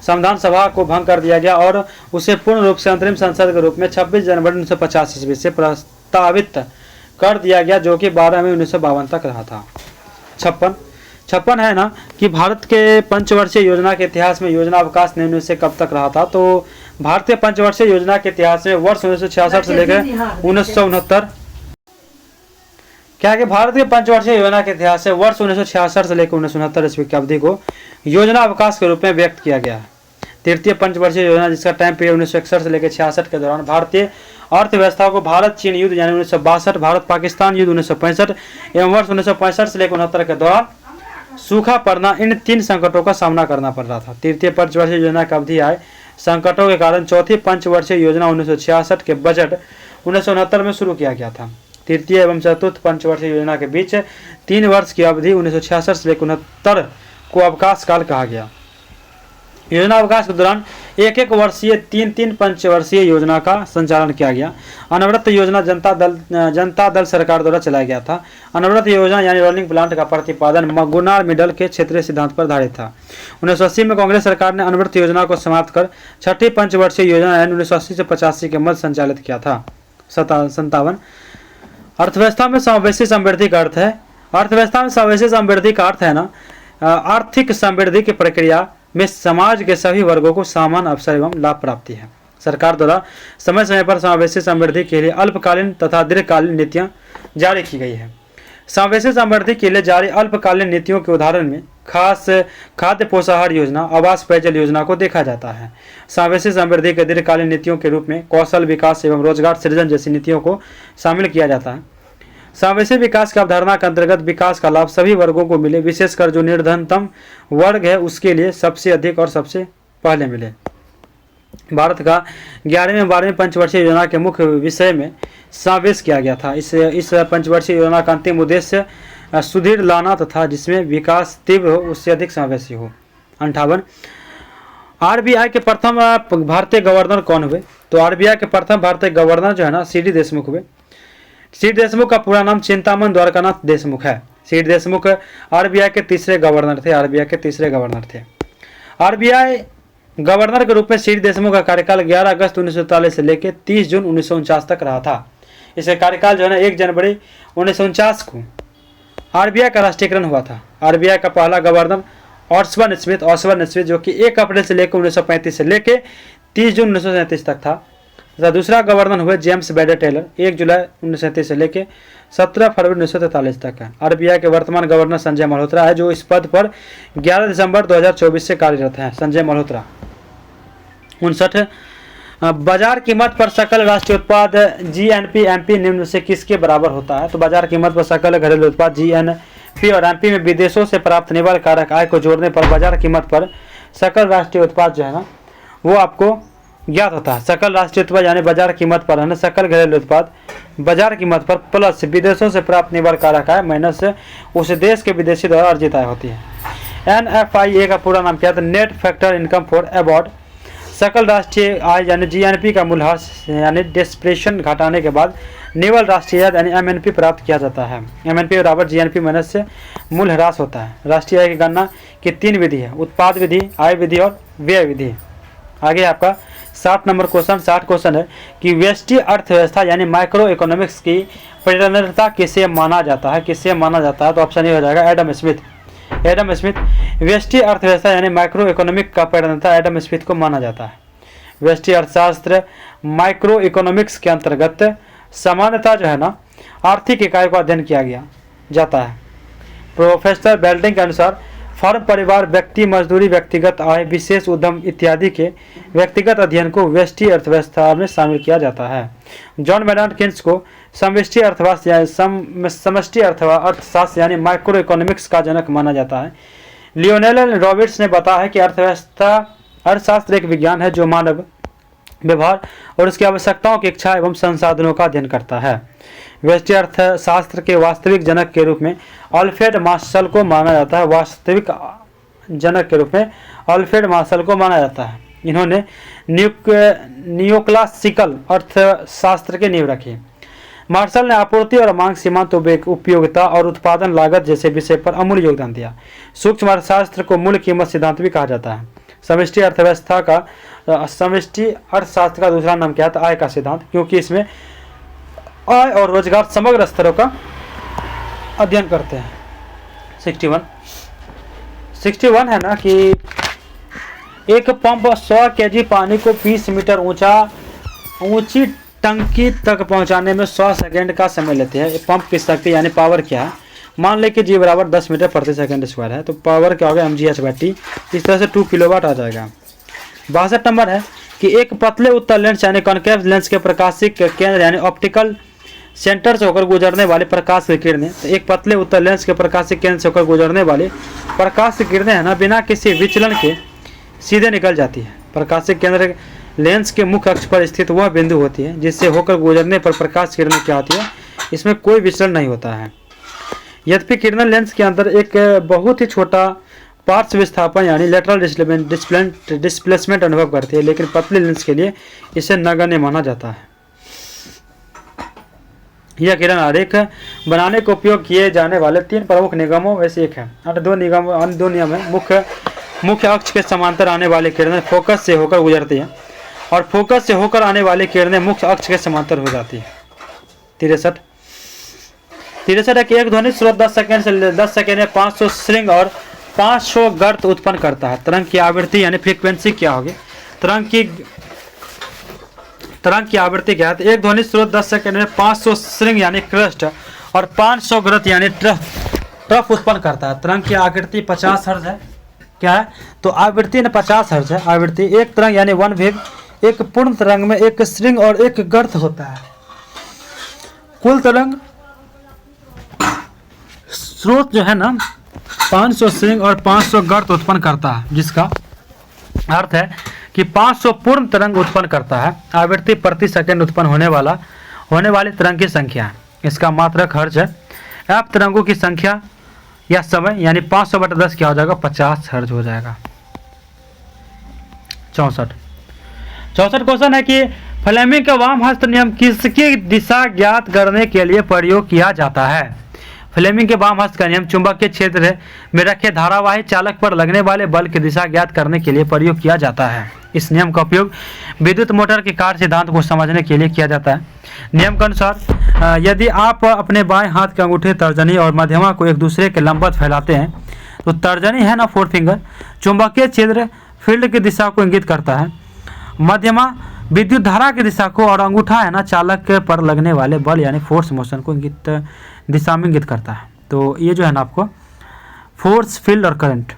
संविधान सभा को भंग कर दिया गया और उसे पूर्ण रूप से अंतरिम संसद के रूप में 26 जनवरी 1950 ईस्वी से प्रस्तावित कर दिया गया जो कि 12 मई 1952 तक रहा था। 56 है ना कि भारत के पंचवर्षीय योजना के इतिहास में योजना अवकाश निम्न से कब तक रहा था? तो भारतीय पंचवर्षीय योजना के इतिहास में वर्ष 1966 से लेकर 1969 क्या है कि भारत के पंचवर्षीय योजना के इतिहास से वर्ष 1966 से लेकर 1969 ईस्वी की अवधि को योजना अवकाश के रूप में व्यक्त किया गया है। तृतीय पंचवर्षीय योजना जिसका टाइम पीरियड 1961 से लेकर 66 के दौरान भारतीय अर्थव्यवस्था को भारत चीन युद्ध यानी 1962, भारत पाकिस्तान युद्ध 1965 एवं वर्ष 1965 से लेकर 69 के दौरान सूखा पड़ना, इन 3 संकटों का सामना करना पड़ रहा था। तृतीय पंचवर्षीय योजना की अवधि आए संकटों के कारण चौथी पंचवर्षीय योजना 1966 के बजट 1969 में शुरू किया गया था। तृतीय एवं चतुर्थ पंचवर्षीय योजना के बीच 3 वर्ष की अवधि 1966 से लेकर 69 को अवकाश काल कहा गया। योजना अवकाश के दौरान एक वर्षीय 3 पंचवर्षीय योजना का संचालन किया गया। अनवरत योजना जनता दल सरकार द्वारा चलाया गया था। अनवरत योजना यानी रोलिंग प्लांट का प्रतिपादन मगुनार मिडल के क्षेत्रीय सिद्धांत पर आधारित था। 1980 में कांग्रेस सरकार ने अनवरत योजना को समाप्त कर छठी पंचवर्षीय योजना यानी 1980 से 85 के मध्य संचालित किया था। 57 अर्थव्यवस्था में समावेशी समृद्धि का अर्थ है। अर्थव्यवस्था में समावेशी समृद्धि का अर्थ है ना आर्थिक समृद्धि की प्रक्रिया में समाज के सभी वर्गों को समान अवसर एवं लाभ प्राप्ति है। सरकार द्वारा समय समय पर समावेशी समृद्धि के लिए अल्पकालीन तथा दीर्घकालीन नीतियां जारी की गई है। समावेशी समृद्धि के लिए जारी अल्पकालीन नीतियों के उदाहरण में खास खाद्य पोषाहार योजना, आवास पेयजल योजना को देखा जाता है। समावेशी समृद्धि के दीर्घकालीन नीतियों के रूप में कौशल विकास एवं रोजगार सृजन जैसी नीतियों को शामिल किया जाता है। समावेशी विकास की अवधारणा के अंतर्गत विकास का लाभ सभी वर्गों को मिले, विशेषकर जो निर्धनतम वर्ग है उसके लिए सबसे अधिक और सबसे पहले मिले। भारत का 11वीं और 12वीं पंचवर्षीय योजना के मुख्य विषय में समावेश किया गया था। इस पंचवर्षीय योजना का अंतिम उद्देश्य सुदृढ़ लाना तथा जिसमें विकास तीव्र हो उससे अधिक समावेशी हो। 58 आरबीआई के प्रथम भारतीय गवर्नर कौन हुए? तो आरबीआई के प्रथम भारतीय गवर्नर जो है ना सीडी देशमुख हुए। सीडी देशमुख का पूरा नाम चिंतामन द्वारकानाथ देशमुख है। सीडी देशमुख आरबीआई के तीसरे गवर्नर थे। आरबीआई गवर्नर के रूप में सीडी देशमुख का कार्यकाल 11 अगस्त 1943 से लेकर 30 जून 1949 तक रहा था। इसका कार्यकाल जो है ना 1 जनवरी 1949 को आरबीआई का राष्ट्रीयकरण हुआ था। आरबीआई का पहला गवर्नर ऑसबर्न स्मिथ जो कि 1 अप्रैल से लेकर 1935 से लेकर 30 जून 1937 तक था। तथा दूसरा गवर्नर हुए जेम्स बैडर टेलर, 1 जुलाई 1937 से लेकर 17 फरवरी 1943 तक है। आरबीआई के वर्तमान गवर्नर संजय मल्होत्रा है, जो इस पद पर 11 दिसंबर 2024 से कार्यरत हैं। संजय मल्होत्रा। 59 बाजार कीमत पर सकल राष्ट्रीय उत्पाद जीएनपी एमपी निम्न से किसके बराबर होता है? तो बाजार कीमत पर सकल घरेलू उत्पाद जीएनपी और एमपी में विदेशों से प्राप्त निवल कारक आय को जोड़ने पर बाजार कीमत पर सकल राष्ट्रीय उत्पाद जो है ना वो आपको ज्ञात होता है। सकल राष्ट्रीय उत्पाद यानी बाजार कीमत पर है ना, सकल घरेलू उत्पाद बाजार कीमत पर प्लस विदेशों से प्राप्त निवल कारक आय माइनस उस देश के विदेशी द्वारा अर्जित आय होती है। NFIA का पूरा नाम क्या है? Net factor income for about सकल राष्ट्रीय आय यानी जीएनपी का मूल्यह्रास यानी डिस्प्रेशन घटाने के बाद निवल राष्ट्रीय आय यानी एमएनपी प्राप्त किया जाता है। एमएनपी बराबर जीएनपी माइनस से मूल्यह्रास होता है। राष्ट्रीय आय की गणना की 3 विधि है, उत्पाद विधि, आय विधि और व्यय विधि। आगे आपका 60 नंबर क्वेश्चन 60 क्वेश्चन है कि व्यष्टि अर्थव्यवस्था यानी माइक्रो इकोनॉमिक्स की प्रेरणा किसे माना जाता है? किसे माना जाता है? तो ऑप्शन ए हो जाएगा एडम स्मिथ। Adam Smith. व्यष्टि अर्थव्यवस्था यानी माइक्रो इकोनॉमिक का प्रणेता एडम स्मिथ को माना जाता है। व्यष्टि अर्थशास्त्र माइक्रो इकोनॉमिक्स के अंतर्गत सामान्यतः जो है ना आर्थिक इकाई का अध्ययन किया गया जाता है। प्रोफेसर बेल्टिंग के अनुसार फर्म, परिवार, व्यक्ति, मजदूरी, व्यक्तिगत आय, विशेष उद्यम इत्यादि के व्यक्तिगत अध्ययन को व्यष्टि अर्थव्यवस्था में शामिल किया जाता है। जॉन मेनार्ड किन्स को समष्टि अर्थशास्त्र यानी माइक्रो इकोनॉमिक्स का जनक माना जाता है। लियोनेल रॉबर्ट्स ने बताया है कि अर्थशास्त्र एक विज्ञान है जो मानव व्यवहार और उसकी आवश्यकताओं की इच्छा एवं संसाधनों का अध्ययन करता है। व्यष्टि अर्थशास्त्र के वास्तविक जनक के रूप में अल्फ्रेड मार्शल को माना जाता है। वास्तविक जनक के रूप में अल्फ्रेड मार्शल को माना जाता है। इन्होंने नियोक्लासिकल अर्थशास्त्र की नींव रखी। मार्शल ने आपूर्ति और मांग सीमांत उपयोगिता और उत्पादन लागत जैसे विषय पर अमूल्य योगदान दिया। सूक्ष्म अर्थशास्त्र को मूल्य कीमत सिद्धांत भी कहा जाता है। समष्टि अर्थशास्त्र का दूसरा नाम क्या था? आय का सिद्धांत, क्योंकि इसमें आय और रोजगार समग्र स्तरों का अध्ययन करते हैं। 61 है ना कि एक पंप 100 केजी पानी को 20 मीटर ऊंची टंकी तक पहुंचाने में 100 सेकंड का समय लेते हैं। पंप की शक्ति यानी पावर क्या है? मान लें कि जी बराबर 10 मीटर प्रति सेकंड स्क्वायर है, तो पावर क्या होगा? mgh/t। इस तरह से 2 किलोवाट आ जाएगा। 62 नंबर है कि एक पतले उत्तल लेंस यानी कॉन्केव लेंस के प्रकाशिक केंद्र यानी ऑप्टिकल सेंटर से होकर गुजरने वाले प्रकाश की किरणें, तो एक पतले उत्तल लेंस के प्रकाशिक केंद्र से होकर गुजरने वाले प्रकाश की किरणें है ना बिना किसी विचलन के सीधे निकल जाती है। प्रकाशिक केंद्र लेंस के मुख्य अक्ष पर स्थित वह बिंदु होती है जिससे होकर गुजरने पर प्रकाश किरणें क्या होती है? इसमें कोई विचलन नहीं होता है। यद्यपि किरण लेंस के अंदर एक बहुत ही छोटा पार्श्व विस्थापन यानी लेटरल डिस्प्लेसमेंट अनुभव करती है, लेकिन पतले लेंस के लिए इसे नगण्य माना जाता है। यह किरण आरेख बनाने को उपयोग किए जाने वाले 3 प्रमुख निगमों में से एक है। अन्य दो नियम है। मुख्य अक्ष के समांतर आने वाली किरणें फोकस से होकर गुजरती है और फोकस से होकर आने वाली किरणें मुख्य अक्ष के समांतर हो जाती है। 63 है कि एक ध्वनि स्रोत 10 सेकंड में 500 श्रृंग और 500 गर्त उत्पन्न करता है। तरंग की आवृत्ति यानी फ्रीक्वेंसी क्या होगी? तरंग की आवृत्ति क्या है? तो एक ध्वनि स्रोत 10 सेकंड में 500 श्रृंग यानी क्रस्ट और 500 गर्त यानी ट्रफ उत्पन्न करता है। तरंग की आवृत्ति 50 हर्ट्ज है। क्या है? तो आवृत्ति ने 50 हर्ट्ज है। आवृत्ति एक तरंग यानी वन वेव, एक पूर्ण तरंग में एक श्रृंग और एक गर्त होता है। कुल तरंग स्रोत जो है ना 500 श्रृंग और 500 गर्त उत्पन्न करता है, जिसका अर्थ है कि 500 पूर्ण तरंग उत्पन्न करता है। आवृत्ति प्रति सेकंड उत्पन्न होने वाली तरंग की संख्या है। इसका मात्रक हर्ट्ज है। एफ तरंगों की संख्या या समय यानी 500/10 क्या हो जाएगा? 50 हर्ट्ज हो जाएगा। 64 क्वेश्चन है कि फ्लेमिंग का वाम हस्त नियम किसकी दिशा ज्ञात करने के लिए प्रयोग किया जाता है? फ्लेमिंग के वाम हस्त का नियम चुंबकीय क्षेत्र में रखे धारावाही चालक पर लगने वाले बल की दिशा ज्ञात करने के लिए प्रयोग किया जाता है। इस नियम का उपयोग विद्युत मोटर के कार्य सिद्धांत को समझने के लिए किया जाता है। नियम के अनुसार यदि आप अपने बाएं हाथ के अंगूठे, तर्जनी और मध्यमा को एक दूसरे के लंबवत फैलाते हैं तो तर्जनी है ना, फोर फिंगर, चुंबकीय छिद्र फील्ड की दिशा को इंगित करता है, मध्यमा विद्युत धारा की दिशा को, और अंगूठा है ना चालक पर लगने वाले बल यानी फोर्स मोशन को इंगित दिशा में इंगित करता है। तो ये जो है ना आपको फोर्स, फील्ड और करंट,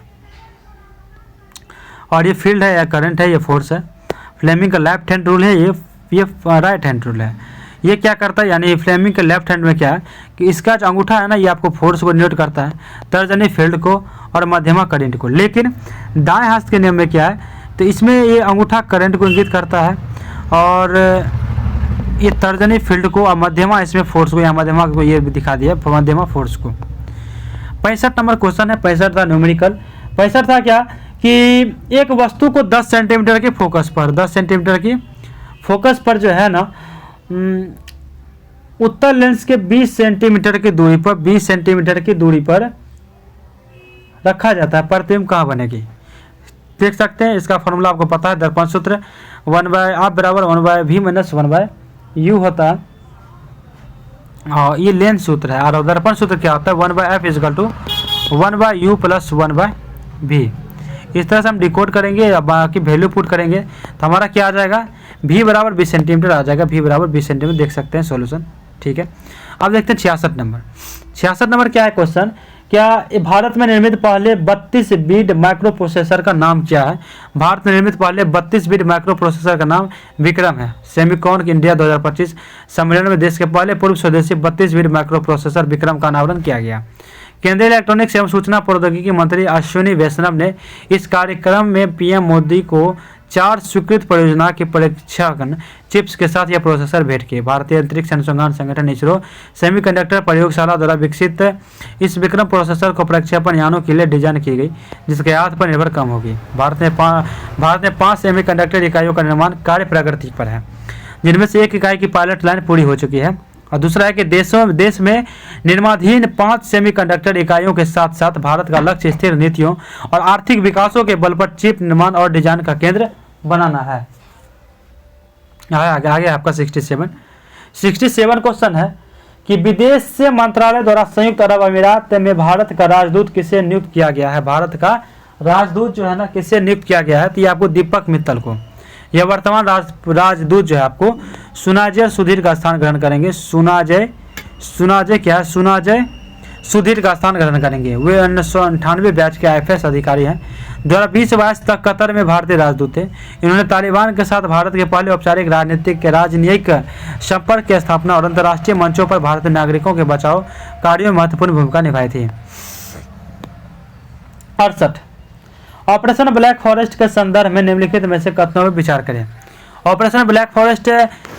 और ये फील्ड है या करंट है, ये फोर्स है। फ्लेमिंग का लेफ्ट हैंड रूल है, ये राइट हैंड रूल है। ये क्या करता है, यानी फ्लेमिंग के लेफ्ट हैंड में क्या है कि इसका जो अंगूठा है ना, ये आपको फोर्स को डिनोट करता है, तर्जनी फील्ड को और मध्यमा करंट को। लेकिन दाएं हाथ के नियम में क्या है, तो इसमें ये अंगूठा करंट को इंगित करता है और ये तर्जनी फील्ड को, और मध्यमा इसमें फोर्स को, यहाँ मध्यमा को ये दिखा दिया, मध्यमा फोर्स को। 65 नंबर क्वेश्चन है, 65 था न्यूमेरिकल। 65 था क्या कि एक वस्तु को 10 सेंटीमीटर के फोकस पर, 10 सेंटीमीटर की फोकस पर जो है ना उत्तल लेंस के 20 सेंटीमीटर की दूरी पर, 20 सेंटीमीटर की दूरी पर रखा जाता है, प्रतिबिंब कहाँ बनेगी? देख सकते हैं, इसका फॉर्मूला आपको पता है, दर्पण सूत्र 1/r बराबर 1/v माइनस 1/u होता है, और ये लेंस सूत्र है। और दर्पण सूत्र क्या होता है, 1/f is equal to 1/u plus 1/v। इस तरह से हम डिकोड करेंगे, बाकी वैल्यू पुट करेंगे तो हमारा क्या आ जाएगा, v बराबर 20 सेंटीमीटर आ जाएगा, v बराबर 20 सेंटीमीटर। देख सकते हैं सॉल्यूशन, ठीक है। अब देखते हैं 66 नंबर। 66 नंबर क्या है क्वेश्चन, क्या भारत में निर्मित पहले 32 बिट माइक्रो प्रोसेसर का नाम क्या है? भारत में निर्मित पहले 32 बिट माइक्रो प्रोसेसर का नाम विक्रम है। सेमिकॉन इंडिया 2025 सम्मेलन में देश के पहले पूर्व स्वदेशी 32 बिट माइक्रो प्रोसेसर विक्रम का अनावरण किया गया। केंद्रीय इलेक्ट्रॉनिक्स एवं सूचना प्रौद्योगिकी मंत्री अश्विनी वैष्णव ने इस कार्यक्रम में पीएम मोदी को 4 स्वीकृत परियोजना के परीक्षण चिप्स के साथ यह प्रोसेसर भेंट किए। भारतीय अंतरिक्ष अनुसंधान संगठन इसरो सेमीकंडक्टर प्रयोगशाला द्वारा विकसित इस विक्रम प्रोसेसर को प्रक्षेपण यानों के लिए डिजाइन की गई, जिसके आयात पर निर्भर कम होगी। भारत में 5 सेमीकंडक्टर इकाइयों का निर्माण कार्य प्रगति पर है, जिनमें से एक इकाई की पायलट लाइन पूरी हो चुकी है, और दूसरा है कि देश में निर्माणाधीन 5 सेमीकंडक्टर इकाइयों के साथ साथ भारत का लक्ष्य स्थिर नीतियों और आर्थिक विकासों के बल पर चिप निर्माण और डिजाइन का केंद्र बनाना है। आगे आपका 67 क्वेश्चन है कि विदेश से मंत्रालय द्वारा संयुक्त अरब अमीरात में भारत का राजदूत किसे नियुक्त किया गया है? भारत का राजदूत जो है ना किसे नियुक्त किया गया है? तो ये आपको दीपक मित्तल को। यह वर्तमान राजदूत जो है आपको सुनाजय सुधीर का स्थान ग्रहण करेंगे। सुनाजय सुधीर का स्थान ग्रहण करेंगे। वे 1998 बैच के IFS अधिकारी हैं। 2020 तक कतर में भारतीय राजदूत थे। इन्होंने तालिबान के साथ भारत के पहले औपचारिक राजनीतिक संपर्क की स्थापना और अंतर्राष्ट्रीय मंचों पर भारतीय नागरिकों के बचाव कार्यों में महत्वपूर्ण भूमिका निभाई थी। 68 ऑपरेशन ब्लैक फॉरेस्ट के संदर्भ में निम्नलिखित में से कथनों पर विचार करें। ऑपरेशन ब्लैक फॉरेस्ट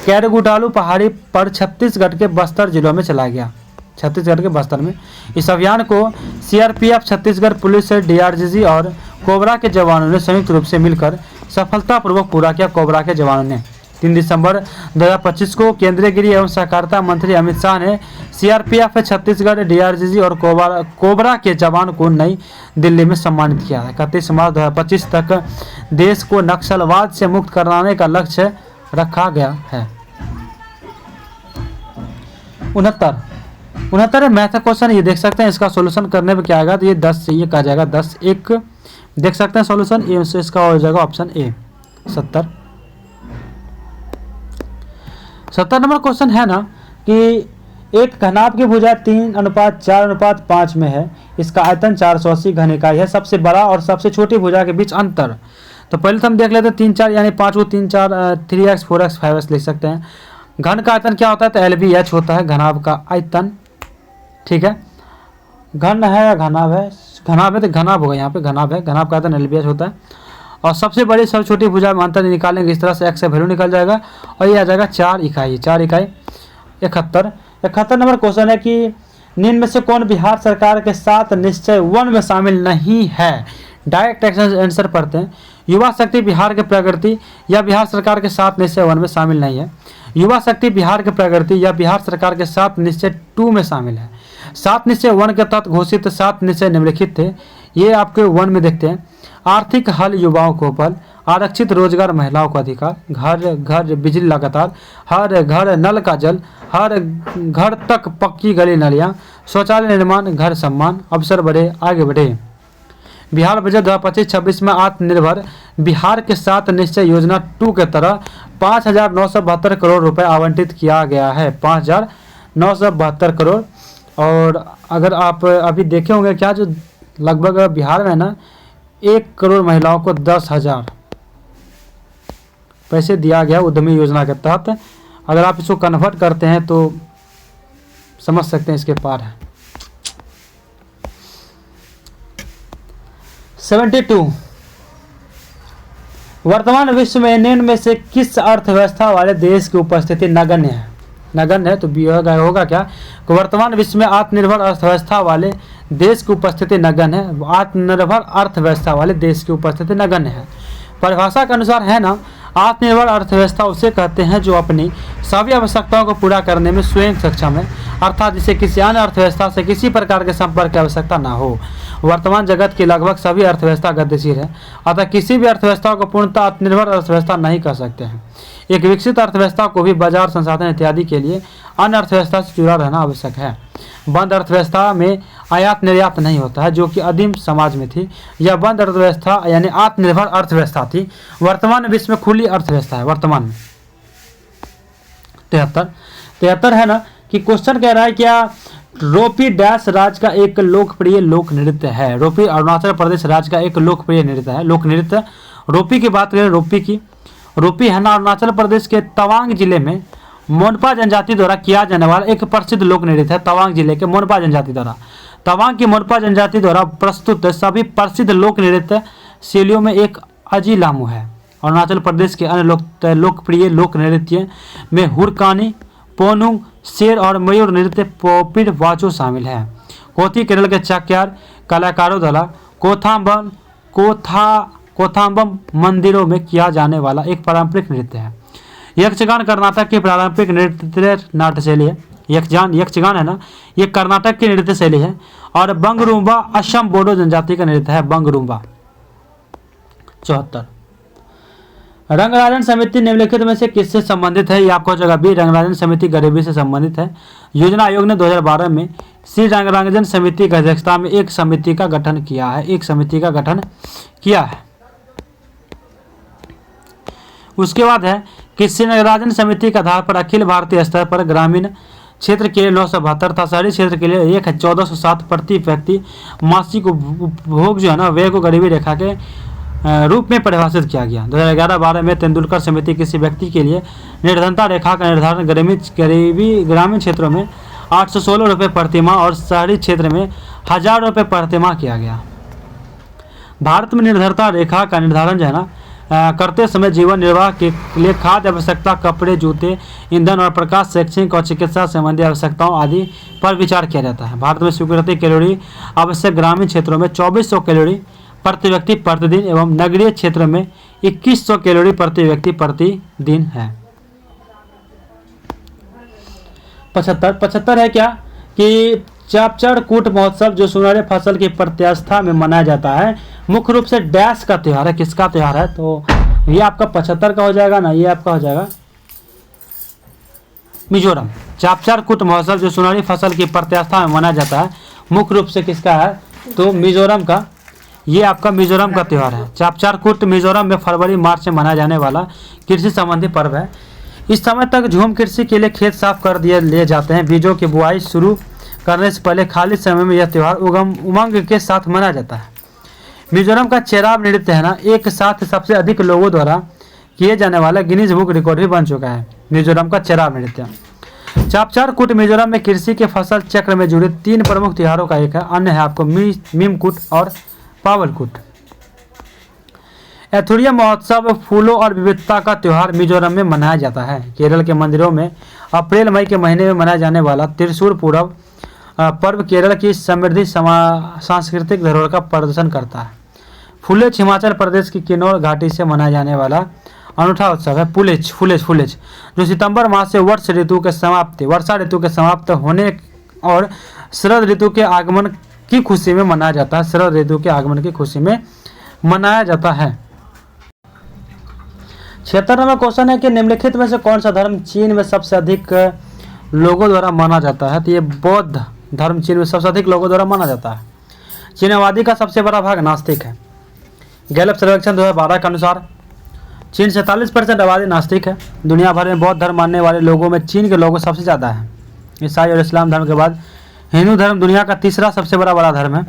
कैरगुटालू पहाड़ी पर छत्तीसगढ़ के बस्तर जिलों में चलाया गया। छत्तीसगढ़ के बस्तर में इस अभियान को CRPF छत्तीसगढ़ पुलिस, DRGG और कोबरा के जवानों ने संयुक्त रूप से मिलकर सफलतापूर्वक पूरा किया। कोबरा के जवानों ने 3 दिसंबर 2025 को केंद्रीय गृह एवं सहकारिता मंत्री अमित शाह ने CRPF छत्तीसगढ़, DRGG और कोबरा के जवान को नई दिल्ली में सम्मानित किया है। 31 मार्च 2025 तक देश को नक्सलवाद से मुक्त कराने का लक्ष्य रखा गया है। 69 मैथ क्वेश्चन, ये देख सकते हैं। इसका सॉल्यूशन करने पे क्या आएगा, तो ये 10 से ये कहा जाएगा 10-1 देख सकते हैं सॉल्यूशन। ये इसका हो जाएगा ऑप्शन ए 70 नंबर क्वेश्चन है ना कि एक घनाभ की भुजा 3:4:5 में है। इसका आयतन 480 घन इकाई है। सबसे बड़ा और सबसे छोटी भुजा के बीच अंतर, तो पहले तो हम देख लेते हैं 3-4 यानी 5 को 3-4 3x 4x 5x लिख सकते हैं। घन का आयतन क्या होता है, तो LBH होता है घनाभ का आयतन, ठीक है। घन है या घनाभ है, घनाभ है तो घनाभ होगा, यहाँ पे घनाभ है, घनाभ का आयतन LBH होता है। और सबसे बड़ी सबसे छोटी भुजा में अंतर निकालेंगे इस तरह से, x से वैल्यू निकल जाएगा और ये आ जाएगा 4 इकाई। 71 नंबर क्वेश्चन है कि निम्न में से कौन बिहार सरकार के साथ निश्चय 1 में शामिल नहीं है? डायरेक्ट आंसर पढ़ते हैं। युवा शक्ति बिहार के प्रगति या बिहार सरकार के साथ निश्चय 1 में शामिल नहीं है। युवा शक्ति बिहार के प्रगति या बिहार सरकार के साथ निश्चय 2 में शामिल है। 7 निश्चय 1 के तहत घोषित 7 निश्चय निम्नलिखित थे, ये आपके 1 में देखते हैं। आर्थिक हल युवाओं को बल, आरक्षित रोजगार महिलाओं को अधिकार, घर घर बिजली लगातार, हर घर नल का जल, हर घर तक पक्की गली नालियाँ, शौचालय निर्माण, घर सम्मान, अवसर बढ़े आगे बढ़े। बिहार बजट 2025-26 में आत्मनिर्भर बिहार के साथ निश्चय योजना 2 के तहत 5,972 करोड़ रुपए आवंटित किया गया है। 5,972 करोड़। और अगर आप अभी देखे होंगे क्या, जो लगभग बिहार में ना 1 करोड़ महिलाओं को 10,000 पैसे दिया गया उद्यमी योजना के तहत। अगर आप इसको कन्वर्ट करते हैं तो समझ सकते हैं इसके पार है। 72 वर्तमान विश्व में इनमें से किस अर्थव्यवस्था वाले देश की उपस्थिति नगण्य है? नगण्य है तो होगा क्या? वर्तमान विश्व में आत्मनिर्भर अर्थव्यवस्था वाले देश की उपस्थिति नगण्य है। आत्मनिर्भर अर्थव्यवस्था वाले देश की उपस्थिति नगण्य है। परिभाषा के अनुसार है ना, आत्मनिर्भर अर्थव्यवस्था उसे कहते हैं जो अपनी सभी आवश्यकताओं को पूरा करने में स्वयं सक्षम है, अर्थात जिसे किसी अन्य अर्थव्यवस्था से किसी प्रकार के संपर्क की आवश्यकता न हो। वर्तमान जगत की लगभग सभी अर्थव्यवस्था गतिशील है, अतः किसी भी अर्थव्यवस्था को पूर्णतः आत्मनिर्भर अर्थव्यवस्था नहीं कह सकते हैं। एक विकसित अर्थव्यवस्था को भी बाजार, संसाधन इत्यादि के लिए अन्य अर्थव्यवस्था से जुड़ा रहना आवश्यक है। बंद अर्थव्यवस्था में आयात निर्यात नहीं होता है, जो कि आदिम समाज में थी। यह बंद अर्थव्यवस्था यानी आत्मनिर्भर अर्थव्यवस्था थी। वर्तमान विश्व में खुली अर्थव्यवस्था है। वर्तमान में 73 है ना कि क्वेश्चन कह रहा है क्या रोपी डैश राज्य का एक लोकप्रिय लोक नृत्य है। रोपी अरुणाचल प्रदेश राज्य का एक लोकप्रिय नृत्य है। लोक नृत्य रोपी की बात करें, रोपी है ना अरुणाचल प्रदेश के तवांग जिले में मोनपा जनजाति द्वारा किया जाने वाला एक प्रसिद्ध लोक नृत्य है। तवांग जिले के मोनपा जनजाति द्वारा, तवांग की मोनपा जनजाति द्वारा प्रस्तुत सभी प्रसिद्ध लोक नृत्य शैलियों में एक अजीलामू है। अरुणाचल प्रदेश के अन्य लोकप्रिय लोक नृत्य में हुरकानी, पोनुंग, शेर और मयूर नृत्य पोपिड वाचो शामिल है। कोथी केरल के चाक्यार कलाकारों द्वारा कोथाम्बम मंदिरों में किया जाने वाला एक पारंपरिक नृत्य है। यक्षगान कर्नाटक की पारंपरिक नृत्य नाट्य शैली है। यक्षगान है ना, ये कर्नाटक की नृत्य शैली है। और बंगरूम्बा असम बोडो जनजाति का नृत्य है। बंगरूम्बा। 74 रंगराजन समिति निम्नलिखित में से किससे संबंधित है? ये आपको जगह भी रंगराजन समिति गरीबी से संबंधित है। योजना आयोग ने 2012 में श्री रंगराजन समिति की अध्यक्षता में एक समिति का गठन किया है। उसके बाद है कि श्री रंगराजन समिति के आधार पर अखिल भारतीय स्तर पर ग्रामीण क्षेत्र के लिए 972 था, शहरी क्षेत्र के लिए 1407 प्रति व्यक्ति मासिक उपभोग जो है ना व्यय को गरीबी रेखा के रूप में परिभाषित किया गया। 2011-12 में तेंदुलकर समिति किसी व्यक्ति के लिए निर्धनता रेखा का निर्धारण ग्रामीण क्षेत्रों में 816 रुपये प्रति माह और शहरी क्षेत्र में 1000 रुपये प्रति माह किया गया। भारत में निर्धनता रेखा का निर्धारण जो है ना करते समय जीवन निर्वाह के लिए खाद्य आवश्यकता, कपड़े, जूते, ईंधन और प्रकाश, शैक्षणिक और चिकित्सा संबंधी आवश्यकताओं आदि पर विचार किया जाता है। भारत में स्वीकृत कैलोरी आवश्यक ग्रामीण क्षेत्रों में 2400 कैलोरी प्रति व्यक्ति प्रतिदिन एवं नगरीय क्षेत्र में 2100 कैलोरी प्रति व्यक्ति प्रतिदिन है। 75 है क्या कि चापचड़ कूट महोत्सव जो सुनहरे फसल की प्रत्यास्था में मनाया जाता है, मुख्य रूप से डैश का त्यौहार है। किसका त्यौहार है? तो ये आपका 75 का हो जाएगा ना, ये आपका हो जाएगा मिजोरम। चापचड़ कूट महोत्सव जो सुनहरी फसल की प्रत्यास्था में मनाया जाता है, मुख्य रूप से किसका है? तो मिजोरम का। ये आपका मिजोरम का त्यौहार है। चापचड़ कूट मिजोरम में फरवरी मार्च में मनाया जाने वाला कृषि संबंधी पर्व है। इस समय तक झूम कृषि के लिए खेत साफ कर लिए जाते हैं। बीजों की बुआई शुरू करने से पहले खाली समय में यह त्यौहार उमंग के साथ मनाया जाता है। मिजोरम का चेराब नृत्य है ना एक साथ सबसे अधिक लोगों द्वारा किए जाने वाला गिनीज बुक रिकॉर्ड भी बन चुका है। मिजोरम का चेराब नृत्य। चापचड़ कूट मिजोरम में कृषि के फसल चक्र में जुड़े 3 प्रमुख त्योहारों का एक है। अन्य है आपको मीमकूट और पावलकूट। एथुरिया महोत्सव फूलों और विविधता का त्यौहार मिजोरम में मनाया जाता है। केरल के मंदिरों में अप्रैल मई के महीने में मनाया जाने वाला त्रिशूल पूरब पर्व केरल की समृद्धि सांस्कृतिक धरोहर का प्रदर्शन करता है। फुलेच हिमाचल प्रदेश की किन्नौर घाटी से मनाया जाने वाला अनूठा उत्सव है। फुलेच जो सितंबर माह से वर्षा ऋतु के समाप्त होने और शरद ऋतु के आगमन की खुशी में मनाया जाता है। शरद ऋतु के आगमन की खुशी में मनाया जाता है। 76वां क्वेश्चन है कि निम्नलिखित में से कौन सा धर्म चीन में सबसे अधिक लोगों द्वारा माना जाता है? तो ये बौद्ध धर्म चीन में सबसे अधिक लोगों द्वारा माना जाता है। चीन आबादी का सबसे बड़ा भाग नास्तिक है। गैलप सर्वेक्षण 2012 के अनुसार चीन 47% आबादी नास्तिक है। दुनिया भर में बौद्ध धर्म मानने वाले लोगों में चीन के लोगों सबसे ज़्यादा है। ईसाई और इस्लाम धर्म के बाद हिंदू धर्म दुनिया का तीसरा सबसे बड़ा धर्म है।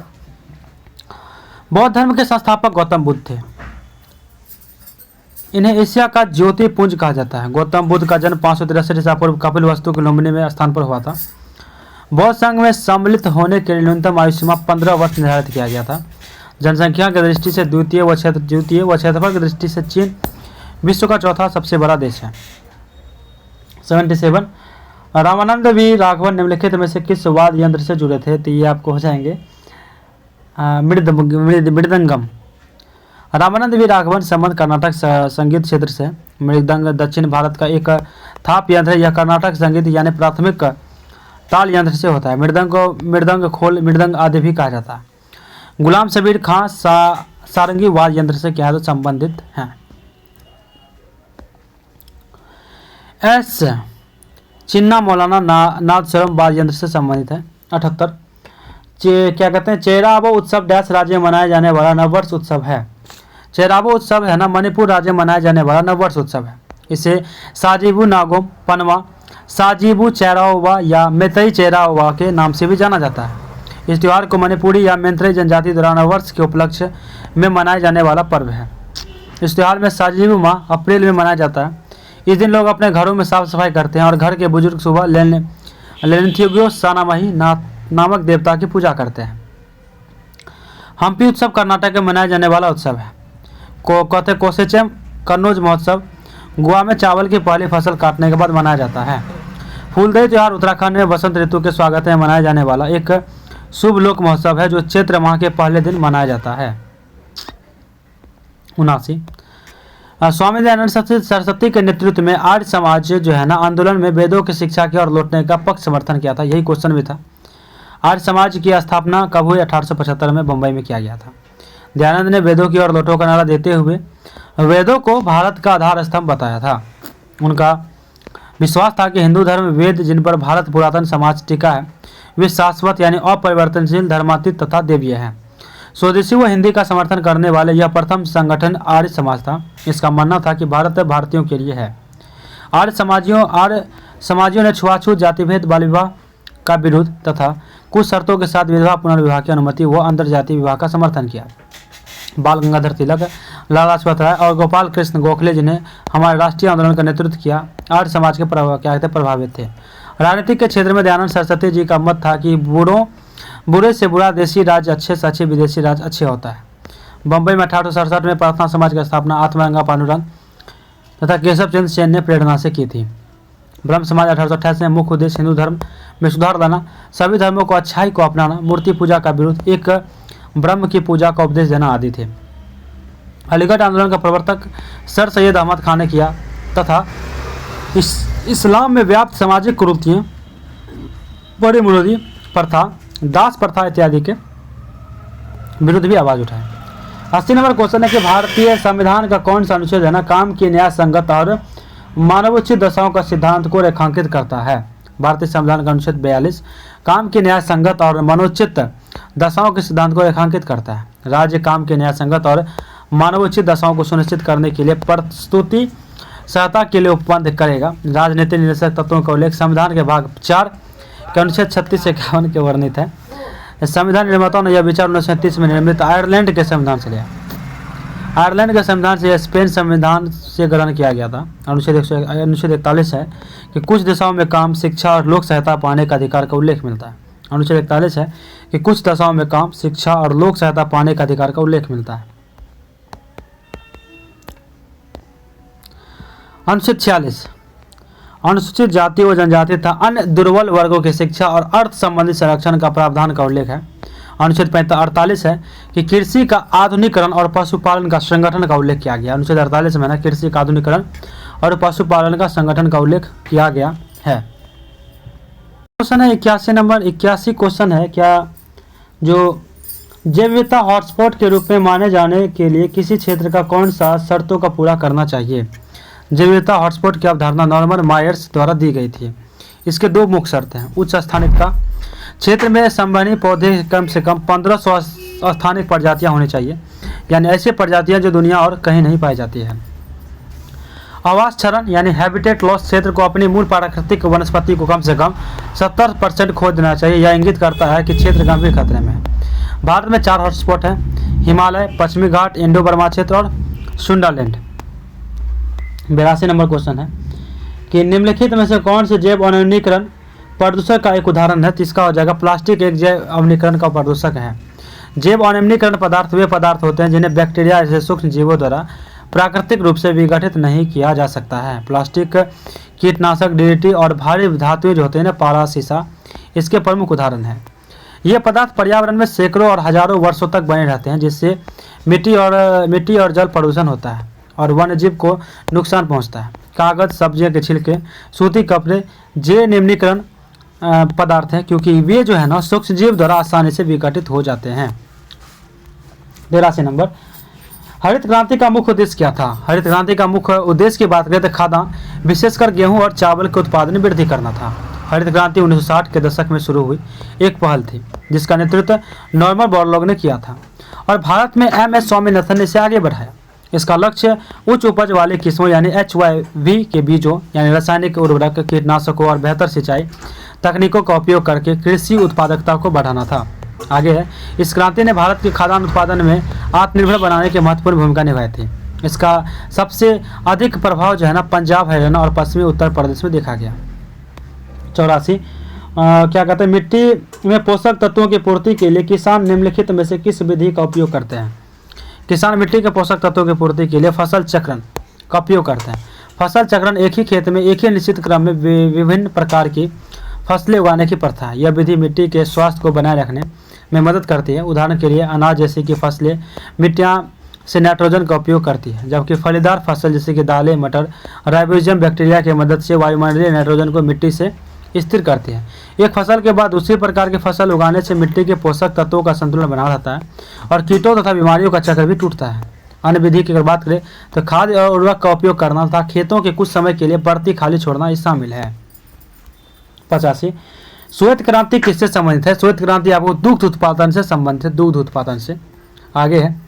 बौद्ध धर्म के संस्थापक गौतम बुद्ध थे। इन्हें एशिया का ज्योतिपुंज कहा जाता है। गौतम बुद्ध का जन्म 563 ईसा पूर्व कपिलवस्तु के लुम्बिनी में स्थान पर हुआ था। बौद्ध संघ में सम्मिलित होने के लिए न्यूनतम आयु सीमा 15 वर्ष निर्धारित किया गया था। जनसंख्या की दृष्टि से द्वितीय व क्षेत्रफल की दृष्टि से चीन विश्व का चौथा सबसे बड़ा देश है। 77 रामानंद वी राघवन निम्नलिखित में से किस वाद्य यंत्र से जुड़े थे? तो ये आपको हो जाएंगे मृदंगम। रामानंद वी राघवन संबंध कर्नाटक संगीत क्षेत्र से। मृदंग दक्षिण भारत का एक थाप यंत्र है। यह कर्नाटक संगीत यानी प्राथमिक ताल यंत्र से होता है। मृदंग को मृदंग खोल मृदंग आदि भी कहा जाता है। गुलाम सबीर खां सारंगी वाद्य यंत्र से क्या है संबंधित हैं। एस चिन्ना मौलाना नादस्वरम वाद्य यंत्र से संबंधित है। 78 क्या कहते हैं चेराबो उत्सव डैश राज्य में मनाया जाने वाला नववर्ष उत्सव है। चेराबो उत्सव है ना मणिपुर राज्य में मनाया जाने वाला नववर्ष उत्सव है। इसे साजीबू नागोम पनवा साजीबू चेराओवा या मेतई चेराओवा के नाम से भी जाना जाता है। इस त्यौहार को मणिपुरी या मैत्रेयी जनजाति द्वारा नववर्ष के उपलक्ष्य में मनाए जाने वाला पर्व है। इस त्यौहार में साजीबू माह अप्रैल में मनाया जाता है। इस दिन लोग अपने घरों में साफ सफाई करते हैं और घर के बुजुर्ग सुबह लेनथियोग्यो सानामाही नामक देवता की पूजा करते हैं। हम्पी उत्सव कर्नाटक में मनाया जाने वाला उत्सव है। कोसेचम कन्नौज महोत्सव गोवा में चावल की पहली फसल काटने के बाद मनाया जाता है। फूलदेई त्यौहार उत्तराखंड में बसंत ऋतु के स्वागत में मनाया जाने वाला एक शुभ लोक महोत्सव है जो चैत्र माह के पहले दिन मनाया जाता है। 79 स्वामी दयानंद सरस्वती के नेतृत्व में आर्य समाज जो है ना आंदोलन में वेदों की शिक्षा की और लौटने का पक्ष समर्थन किया था। यही क्वेश्चन भी था। आर्य समाज की स्थापना कब हुई? 1875 में बम्बई में किया गया था। दयानंद ने वेदों की और लौटो का नारा देते हुए वेदों को भारत का आधार स्तंभ बताया था। उनका विश्वास था कि हिंदू धर्म वेद जिन पर भारत पुरातन समाज टिका है वे शाश्वत यानी अपरिवर्तनशील धर्मातीत तथा देवीय है। स्वदेशी व हिंदी का समर्थन करने वाले यह प्रथम संगठन आर्य समाज था। इसका मानना था कि भारत भारतीयों के लिए है। आर्य समाजियों ने छुआछूत जातिभेद बाल विवाह का विरोध तथा कुछ शर्तों के साथ विधवा पुनर्विवाह की अनुमति व अंतरजातीय विवाह का समर्थन किया। बाल गंगाधर तिलक, लाला लाजपत राय और गोपाल कृष्ण गोखले जिन्हें हमारे राष्ट्रीय आंदोलन का नेतृत्व किया आर्य समाज के प्रभावित थे। राजनीति के क्षेत्र में दयानंद सरस्वती जी का मत था कि बुरे से बुरा देशी राज्य अच्छे से अच्छे विदेशी राज्य अच्छे होता है। बम्बई में 1867 में प्रार्थना समाज की स्थापना आत्मरंगा पांडुरंग तथा केशव चंद्र सेन ने प्रेरणा से की थी। ब्रह्म समाज 1828 में मुख्य उद्देश्य हिंदू धर्म में सुधार लाना, सभी धर्मों को अच्छाई को अपनाना, मूर्ति पूजा का विरोध, एक ब्रह्म की पूजा का उपदेश देना आदि थे। अलीगढ़ आंदोलन का प्रवर्तक सर सैयद अहमद खान ने किया तथा इस्लाम में व्याप्त सामाजिक कुरीतियों, बड़ी मुरादी प्रथा, दास प्रथा इत्यादि के विरुद्ध भी आवाज उठाए। 80 नंबर क्वेश्चन है कि भारतीय संविधान का कौन सा अनुच्छेद है ना काम की न्याय संगत और मानवोचित दशाओं का सिद्धांत को रेखांकित करता है? भारतीय संविधान का अनुच्छेद 42 काम की न्याय संगत और मनोचित दशाओं के सिद्धांत को रेखांकित करता है। राज्य काम के न्याय संगत और मानवोचित दशाओं को सुनिश्चित करने के लिए प्रस्तुति सहायता के लिए उपबंध करेगा। राजनीति निर्देशक तत्वों का उल्लेख संविधान के भाग 4 के अनुच्छेद 36 से 51 के वर्णित है। संविधान निर्माताओं ने यह विचार 1937 में निर्मित आयरलैंड के संविधान से लिया। आयरलैंड के संविधान से स्पेन संविधान से ग्रहण किया गया था। अनुच्छेद 41 है कि कुछ दशाओं में काम, शिक्षा और लोक सहायता पाने का अधिकार का उल्लेख मिलता है। अनुच्छेद 41 है कि कुछ दशाओं में काम, शिक्षा और लोक सहायता पाने का अधिकार का उल्लेख मिलता है। अनुच्छेद 46 अनुसूचित जाति व जनजाति तथा अन्य दुर्बल वर्गों की शिक्षा और अर्थ संबंधी संरक्षण का प्रावधान का उल्लेख है। अनुच्छेद 48 है कि कृषि का आधुनिकीकरण और पशुपालन का संगठन का उल्लेख किया गया। अनुच्छेद 48 में ना कृषि का आधुनिकीकरण और पशुपालन का संगठन का उल्लेख किया गया है। क्वेश्चन है 81 नंबर 81 क्वेश्चन है क्या जो जैव विविधता हॉटस्पॉट के रूप में माने जाने के लिए किसी क्षेत्र का कौन सा शर्तों का पूरा करना चाहिए? जैव विविधता हॉटस्पॉट की अवधारणा नॉर्मन मायर्स द्वारा दी गई थी। इसके दो मुख्य शर्त हैं। उच्च स्थानिकता क्षेत्र में संवहनी पौधे कम से कम 1500 स्थानिक प्रजातियाँ होनी चाहिए, यानी ऐसी प्रजातियाँ जो दुनिया और कहीं नहीं पाई जाती है। आवास क्षरण यानी हैबिटेट लॉस क्षेत्र को अपनी मूल प्राकृतिक वनस्पति को कम से कम 70% खो देना चाहिए। यह इंगित करता है कि क्षेत्र गंभीर खतरे में है। भारत में 4 हॉटस्पॉट हैं: हिमालय, पश्चिमी घाट, इंडो बर्मा क्षेत्र और सुंडालैंड। 82 नंबर क्वेश्चन है कि निम्नलिखित में से कौन से जैव अवनीकरण प्रदूषक का एक उदाहरण है? तो इसका हो जाएगा प्लास्टिक एक जैव अवनीकरण का प्रदूषक है। जैव अवनीकरण पदार्थ वे पदार्थ होते हैं जिन्हें बैक्टीरिया जैसे सूक्ष्म जीवों द्वारा प्राकृतिक रूप से विघटित नहीं किया जा सकता है। प्लास्टिक, कीटनाशक, डीडीटी और भारी धातुएं जो होते हैं ना, पारा, शीशा, इसके प्रमुख उदाहरण हैं। ये पदार्थ पर्यावरण में सैकड़ों और हजारों वर्षों तक बने रहते हैं, जिससे मिट्टी और जल प्रदूषण होता है और वन्यजीव को नुकसान पहुंचता है। कागज, सब्जियों के छिलके, सूती कपड़े जैव निम्नीकरण पदार्थ हैं, क्योंकि वे जो है ना सूक्ष्म जीव द्वारा आसानी से विघटित हो जाते हैं। 83 नंबर, हरित क्रांति का मुख्य उद्देश्य क्या था? हरित क्रांति का मुख्य उद्देश्य की बात करें तो खाद्यान्न, विशेषकर गेहूं और चावल के उत्पादन में वृद्धि करना था। हरित क्रांति 1960 के दशक में शुरू हुई एक पहल थी जिसका नेतृत्व नॉर्मन बोरलॉग ने किया था और भारत में MS स्वामीनाथन ने इसे आगे बढ़ाया। इसका लक्ष्य उच्च उपज वाली किस्मों यानी HYV के बीजों यानी रासायनिक उर्वरक, कीटनाशकों और बेहतर सिंचाई तकनीकों का उपयोग करके कृषि उत्पादकता को बढ़ाना था। आगे है, इस क्रांति ने भारत के खाद्यान्न उत्पादन में आत्मनिर्भर बनाने की महत्वपूर्ण भूमिका निभाई थी। इसका सबसे अधिक प्रभाव जो है ना पंजाब, हरियाणा और पश्चिमी उत्तर प्रदेश में देखा गया। 84 क्या कहते हैं, मिट्टी में पोषक तत्वों की पूर्ति के लिए किसान निम्नलिखित में से किस विधि का उपयोग करते हैं? किसान मिट्टी के पोषक तत्वों की पूर्ति के लिए फसल चक्रण का उपयोग करते हैं। फसल चक्रण एक ही खेत में एक ही निश्चित क्रम में विभिन्न प्रकार की फसलें उगाने की प्रथा है। यह विधि मिट्टी के स्वास्थ्य को बनाए रखने में मदद करती है। उदाहरण के लिए अनाज जैसे कि फसलें मिट्टियाँ से नाइट्रोजन का उपयोग करती है, जबकि फलीदार फसल जैसे कि दालें, मटर राइजोबियम बैक्टीरिया की मदद से वायुमंडलीय नाइट्रोजन को मिट्टी से स्थिर करती है। एक फसल के बाद दूसरी प्रकार की फसल उगाने से मिट्टी के पोषक तत्वों का संतुलन बना रहता है और कीटों तथा बीमारियों का चक्र भी टूटता है। अन्य विधि की अगर बात करें तो खाद और उर्वरक का उपयोग करना तथा खेतों के कुछ समय के लिए परती खाली छोड़ना इस शामिल है। 85 श्वेत क्रांति किससे संबंधित है? श्वेत क्रांति आपको दुग्ध उत्पादन से संबंधित है, दुग्ध उत्पादन से। आगे है,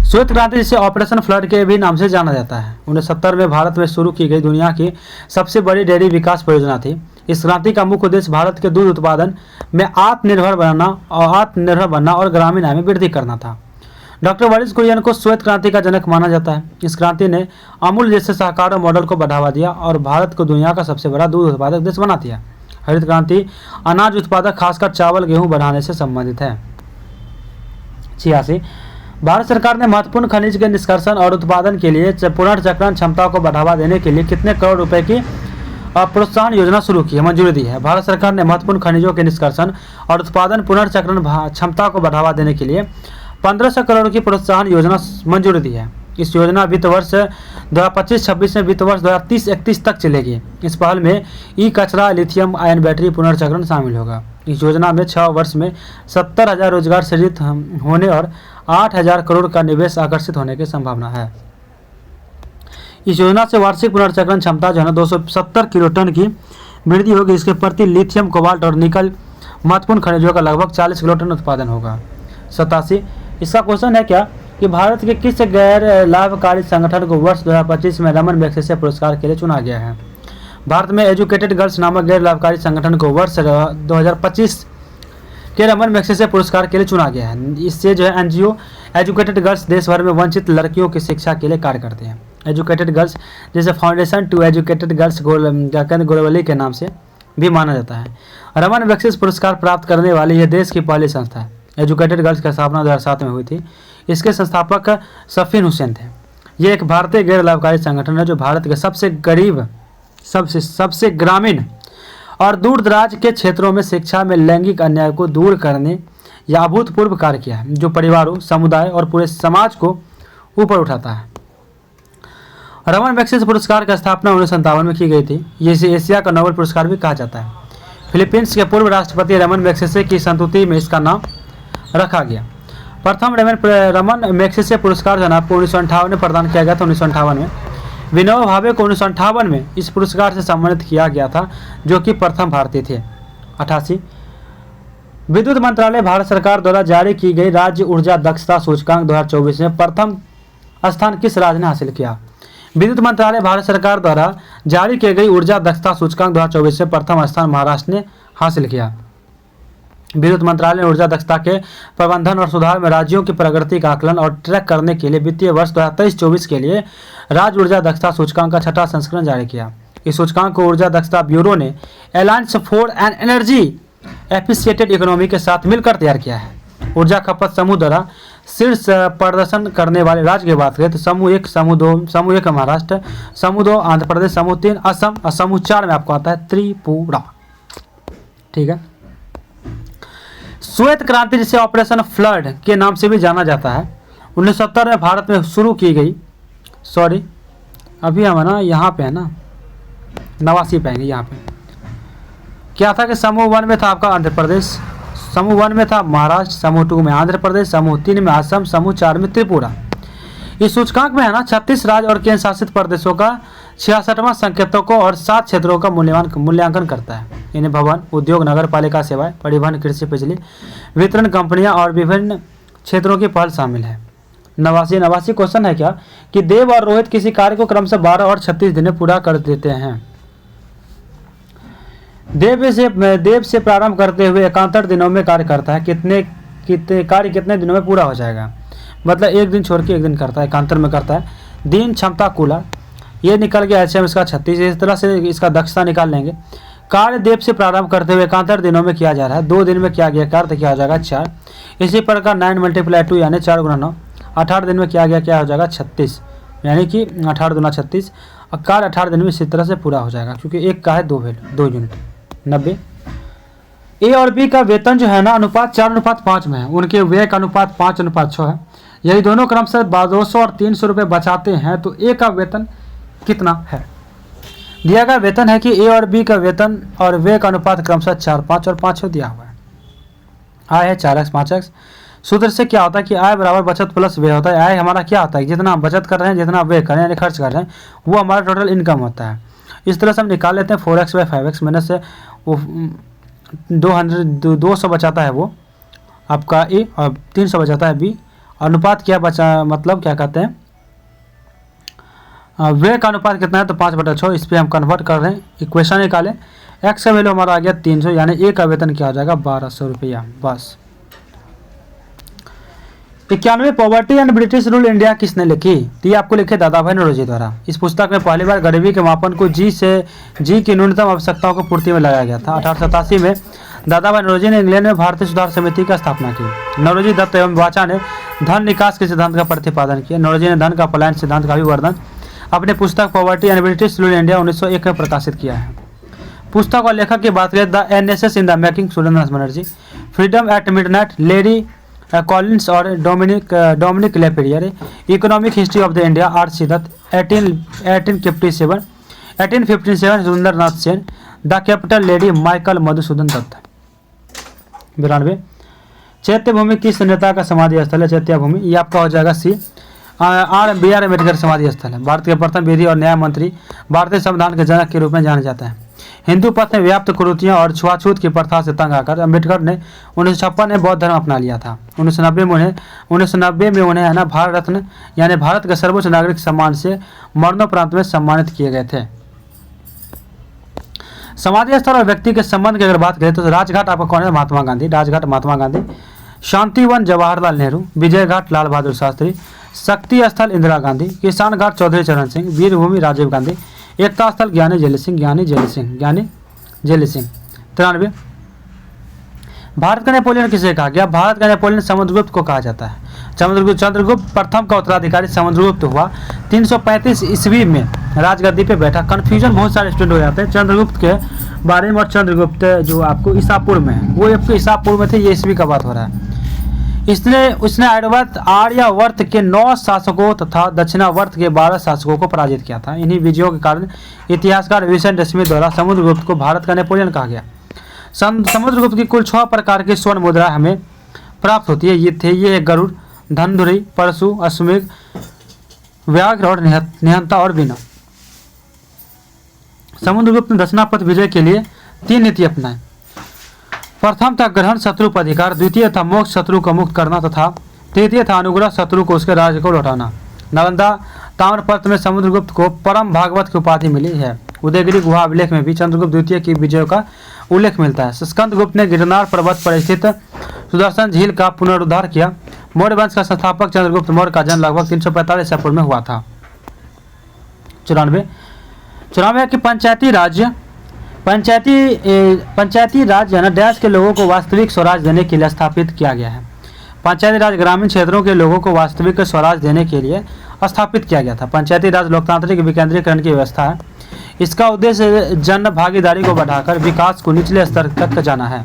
श्वेत क्रांति जिसे ऑपरेशन फ्लड के भी नाम से जाना जाता है 1970 में भारत में शुरू की गई दुनिया की सबसे बड़ी डेयरी विकास परियोजना थी। इस क्रांति का मुख्य उद्देश्य भारत के दूध उत्पादन में आत्मनिर्भर बनना और ग्रामीण आय में वृद्धि करना था। डॉक्टर वारिस कुरियन को श्वेत क्रांति का जनक माना जाता है। इस क्रांति ने अमूल जैसे सहकार मॉडल को बढ़ावा दिया और भारत को दुनिया का सबसे बड़ा दूध उत्पादक देश बना दिया। हरित क्रांति अनाज उत्पादक खासकर चावल गेहूं बढ़ाने से संबंधित है। 86 भारत सरकार ने महत्वपूर्ण खनिज के निष्कर्षण और उत्पादन के लिए पुनर्चक्रण क्षमता को बढ़ावा देने के लिए कितने करोड़ रुपए की प्रोत्साहन योजना शुरू की है, मंजूरी दी है? भारत सरकार ने महत्वपूर्ण खनिजों के निष्कर्षण और उत्पादन पुनर्चक्रण क्षमता को बढ़ावा देने के लिए 1500 करोड़ की प्रोत्साहन योजना मंजूरी दी है। इस योजना वित्त वर्ष 2025-26 में वित्त वर्ष 2030-31 तक चलेगी। इस पहल में ई कचरा, लिथियम आयन बैटरी पुनर्चक्रण शामिल होगा। इस योजना में 6 वर्ष में 70,000 रोजगार सृजित होने और 8,000 करोड़ का निवेश आकर्षित होने की संभावना है। इस योजना से वार्षिक पुनर्चक्रण क्षमता जो है 270 किलोटन की वृद्धि होगी। इसके प्रति लिथियम, कोबाल्ट और निकल महत्वपूर्ण खनिजों का लगभग 40 किलोटन उत्पादन होगा। 87 इसका क्वेश्चन है क्या कि भारत के किस गैर लाभकारी संगठन को वर्ष 2025 में रमन मैग्सेसे पुरस्कार के लिए चुना गया है? भारत में एजुकेटेड गर्ल्स नामक गैर लाभकारी संगठन को वर्ष 2025 के रमन मैग्सेसे पुरस्कार के लिए चुना गया है। इससे जो है NGO एजुकेटेड गर्ल्स देश भर में वंचित लड़कियों की शिक्षा के लिए कार्य करते हैं। एजुकेटेड गर्ल्स जैसे foundation to educated girls globally के नाम से भी माना जाता है। रमन मैग्सेसे पुरस्कार प्राप्त करने वाली यह देश की पहली संस्था है। एजुकेटेड गर्ल्स की स्थापना 2007 में हुई थी। इसके संस्थापक सफीन हुसैन थे। ये एक भारतीय गैर लाभकारी संगठन है जो भारत के सबसे गरीब, सबसे ग्रामीण और दूर दराज के क्षेत्रों में शिक्षा में लैंगिक अन्याय को दूर करने या अभूतपूर्व कार्य किया है, जो परिवारों, समुदाय और पूरे समाज को ऊपर उठाता है। रमन मैग्सेसे पुरस्कार की स्थापना 1957 में की गई थी। ये इसे एशिया का नोबेल पुरस्कार भी कहा जाता है। फिलीपींस के पूर्व राष्ट्रपति रमन मैग्सेसे की संस्तुति में इसका नाम रखा गया। प्रथम रमन मैग्सेसे पुरस्कार जो है आपको 1958 में प्रदान किया गया था। 1958 में विनोबा भावे को 1958 में इस पुरस्कार से सम्मानित किया गया था, जो कि प्रथम भारतीय थे। 88 विद्युत मंत्रालय भारत सरकार द्वारा जारी की गई राज्य ऊर्जा दक्षता सूचकांक 2024 में प्रथम स्थान किस राज्य ने हासिल किया? विद्युत मंत्रालय भारत सरकार द्वारा जारी की गई ऊर्जा दक्षता सूचकांक 2024 में प्रथम स्थान महाराष्ट्र ने हासिल किया। विद्युत मंत्रालय ने ऊर्जा दक्षता के प्रबंधन और सुधार में राज्यों की प्रगति का आकलन और ट्रैक करने के लिए वित्तीय वर्ष 2023-24 के लिए राज्य ऊर्जा दक्षता सूचकांक का 6वां संस्करण जारी किया। इस सूचकांक को ऊर्जा दक्षता ब्यूरो ने alliance for an energy efficient economy के साथ मिलकर तैयार किया है। ऊर्जा खपत समूह द्वारा शीर्ष प्रदर्शन करने वाले राज्य की बात करें तो समूह 1 समूह 1 महाराष्ट्र, समूह 2 आंध्र प्रदेश, समूह 3 असम और समूह 4 में आपको आता है त्रिपुरा। ठीक है। श्वेत क्रांति जिसे ऑपरेशन फ्लड के नाम से भी जाना जाता है 1970 में भारत में शुरू की गई। सॉरी अभी हम है ना यहाँ पे है ना 89 पे आएंगे। यहाँ पे क्या था कि समूह 1 में था आपका आंध्र प्रदेश, समूह 1 में था महाराष्ट्र, समूह 2 में आंध्र प्रदेश, समूह 3 में असम, समूह 4 में त्रिपुरा। इस सूचकांक में है ना 36 राज्य और केंद्र शासित प्रदेशों का 66वां संकेतकों और 7 क्षेत्रों का मूल्यांकन करता है। इन्हें भवन, उद्योग, नगर पालिका सेवाएं, परिवहन, कृषि, बिजली वितरण कंपनियां और विभिन्न क्षेत्रों की पहल शामिल है। 89 क्वेश्चन है क्या कि देव और रोहित किसी कार्य को क्रमशः 12 और 36 दिन में पूरा कर देते हैं। देव से प्रारंभ करते हुए 71 दिनों में कार्य करता है। कितने दिनों में पूरा हो जाएगा? मतलब एक दिन छोड़ के एक दिन करता है, 71 में करता है। दिन, क्षमता, कूला ये निकल गया एचएम इसका 36। इस तरह से इसका दक्षता निकाल लेंगे। कार्य देव से प्रारंभ करते हुए 71 दिनों में किया जा रहा है। 2 दिन में किया गया कार्य क्या हो जाएगा? 4। इसी प्रकार 9 × 2 यानी 4 × 9 18 दिन में किया गया क्या हो जाएगा? 36 यानी कि 18 दूना 36 और कार्य 18 दिन में इसी तरह से पूरा हो जाएगा क्योंकि एक का है 2 यूनिट 90। ए और बी का वेतन जो है ना अनुपात 4:5 में है। उनके व्यय का अनुपात 5:6 है। यदि दोनों क्रमशः 200 और 300 रुपये बचाते हैं तो ए का वेतन कितना है? दिया गया वेतन है कि ए और बी का वेतन और व्यय का अनुपात क्रमशः 4, 5 और 5 दिया हुआ है। आय है 4x 5x। सूत्र से क्या होता है कि आय बराबर बचत प्लस व्यय होता है। आय हमारा क्या होता है? जितना हम बचत कर रहे हैं, जितना व्यय कर रहे हैं यानी खर्च कर रहे हैं वो हमारा टोटल इनकम होता है। इस तरह से हम निकाल लेते हैं 4x/5x मैंने से वो 200 बचाता है वो आपका ए और 300 बचाता है बी। अनुपात क्या बचा मतलब क्या कहते हैं व्यय का अनुपात कितना है तो 5/6। इस पर हम कन्वर्ट कर रहे हैं, इक्वेशन निकालें। एक्स का वैल्यू हमारा आ गया 300 यानी ए का वेतन क्या हो जाएगा? 1200 रुपया। बस 91 poverty and British rule India किसने लिखी? तो ये आपको लिखे दादा भाई नौरोजी द्वारा। इस पुस्तक में पहली बार गरीबी के मापन को जी की न्यूनतम आवश्यकताओं को पूर्ति में लगाया गया था। 1887 में दादा भाई नौरोजी ने इंग्लैंड में भारतीय सुधार समिति का स्थापना की। नौरोजी दत्त एवं वाचा ने धन निकास के सिद्धांत का प्रतिपादन किया। नौरोजी ने धन का पलायन सिद्धांत का अभिवर्धन अपने पुस्तक poverty and British rule India 1901 में प्रकाशित किया है। पुस्तक और लेखक की बात करें the NSS in the making Surendranath Banerjee, freedom at midnight Larry Collins और Dominique Lapierre, economic history of the India R C Dutt 1857 Surendranath Sen, the capital lady Michael Madhusudan Dutt. 92 Chaitya भूमि किस नेता का समाधि स्थल है? चैत्य भूमि ये आपका हो जाएगा सी BR अम्बेडकर समाधि स्थल है। भारत के प्रथम विधि और न्याय मंत्री, भारतीय संविधान के जनक के रूप में जाना जाता है। हिंदू पथ में व्याप्त कुरीतियों और छुआछूत की प्रथा से तंग आकर अम्बेडकर ने 1956 में बौद्ध धर्म अपना लिया था। 1990 में उन्हें है ना भारत रत्न यानी भारत के सर्वोच्च नागरिक सम्मान से मरणोपरांत में सम्मानित किए गए थे। समाधि स्थल और व्यक्ति के संबंध की अगर बात करें तो राजघाट आपका कौन है? महात्मा गांधी। राजघाट महात्मा गांधी, शांतिवन जवाहरलाल नेहरू, विजय घाट लाल बहादुर शास्त्री, शक्ति स्थल इंदिरा गांधी, किसान घाट चौधरी चरण सिंह, वीरभूमि राजीव गांधी, एकता स्थल ज्ञानी जैली सिंह। 93 भारत का नेपोलियन किसे कहा गया? भारत का नेपोलियन समुद्रगुप्त को कहा जाता है। चंद्रगुप्त प्रथम का उत्तराधिकारी समुद्रगुप्त हुआ 335 ईस्वी में राजगद्दी पे बैठा। कन्फ्यूजन बहुत सारे स्टूडेंट हो जाते हैं चंद्रगुप्त के बारे में। और चंद्रगुप्त जो आपको ईसापुर में है वो आपको ईसापुर में थे, ये ईस्वी का बात हो रहा है। उसने आर्यावर्त के 9 शासकों तथा दक्षिणावर्त के 12 शासकों को पराजित किया था। इन्हीं विजयों के कारण इतिहासकार विंसेंट स्मिथ द्वारा समुद्रगुप्त को भारत का नेपोलियन कहा गया। समुद्रगुप्त की कुल 6 प्रकार की स्वर्ण मुद्रा हमें प्राप्त होती है। ये गरुड़, धनुधुरी, परशु, अश्वमेघ, व्याघ्र और निहंता और वीणा। समुद्रगुप्त ने दक्षिणापथ विजय के लिए 3 नीति अपनाए। प्रथम था ग्रहण शत्रु पर अधिकार, द्वितीय था मोक्ष शत्रु को मुक्त करना तथा तृतीय था अनुग्रह शत्रु को उसके राज्य को लौटाना। नालंदा ताम्रपत्र में समुद्रगुप्त को परम भागवत की उपाधि मिली है। उदयगिरी गुहा अभिलेख में भी चंद्रगुप्त द्वितीय की विजय का उल्लेख मिलता है। स्कंदगुप्त ने गिरनार पर्वत पर स्थित सुदर्शन झील का पुनरुद्धार किया। मौर्य वंश का संस्थापक चंद्रगुप्त मौर्य का जन्म लगभग 345 ईसा पूर्व में हुआ था। 94 कि पंचायती राज है ना डैश के लोगों को वास्तविक स्वराज देने के लिए स्थापित किया गया है। पंचायती राज ग्रामीण क्षेत्रों के लोगों को वास्तविक स्वराज देने के लिए स्थापित किया गया था। पंचायती राज लोकतांत्रिक विकेंद्रीकरण की व्यवस्था है। इसका उद्देश्य जन भागीदारी को बढ़ाकर विकास को निचले स्तर तक जाना है।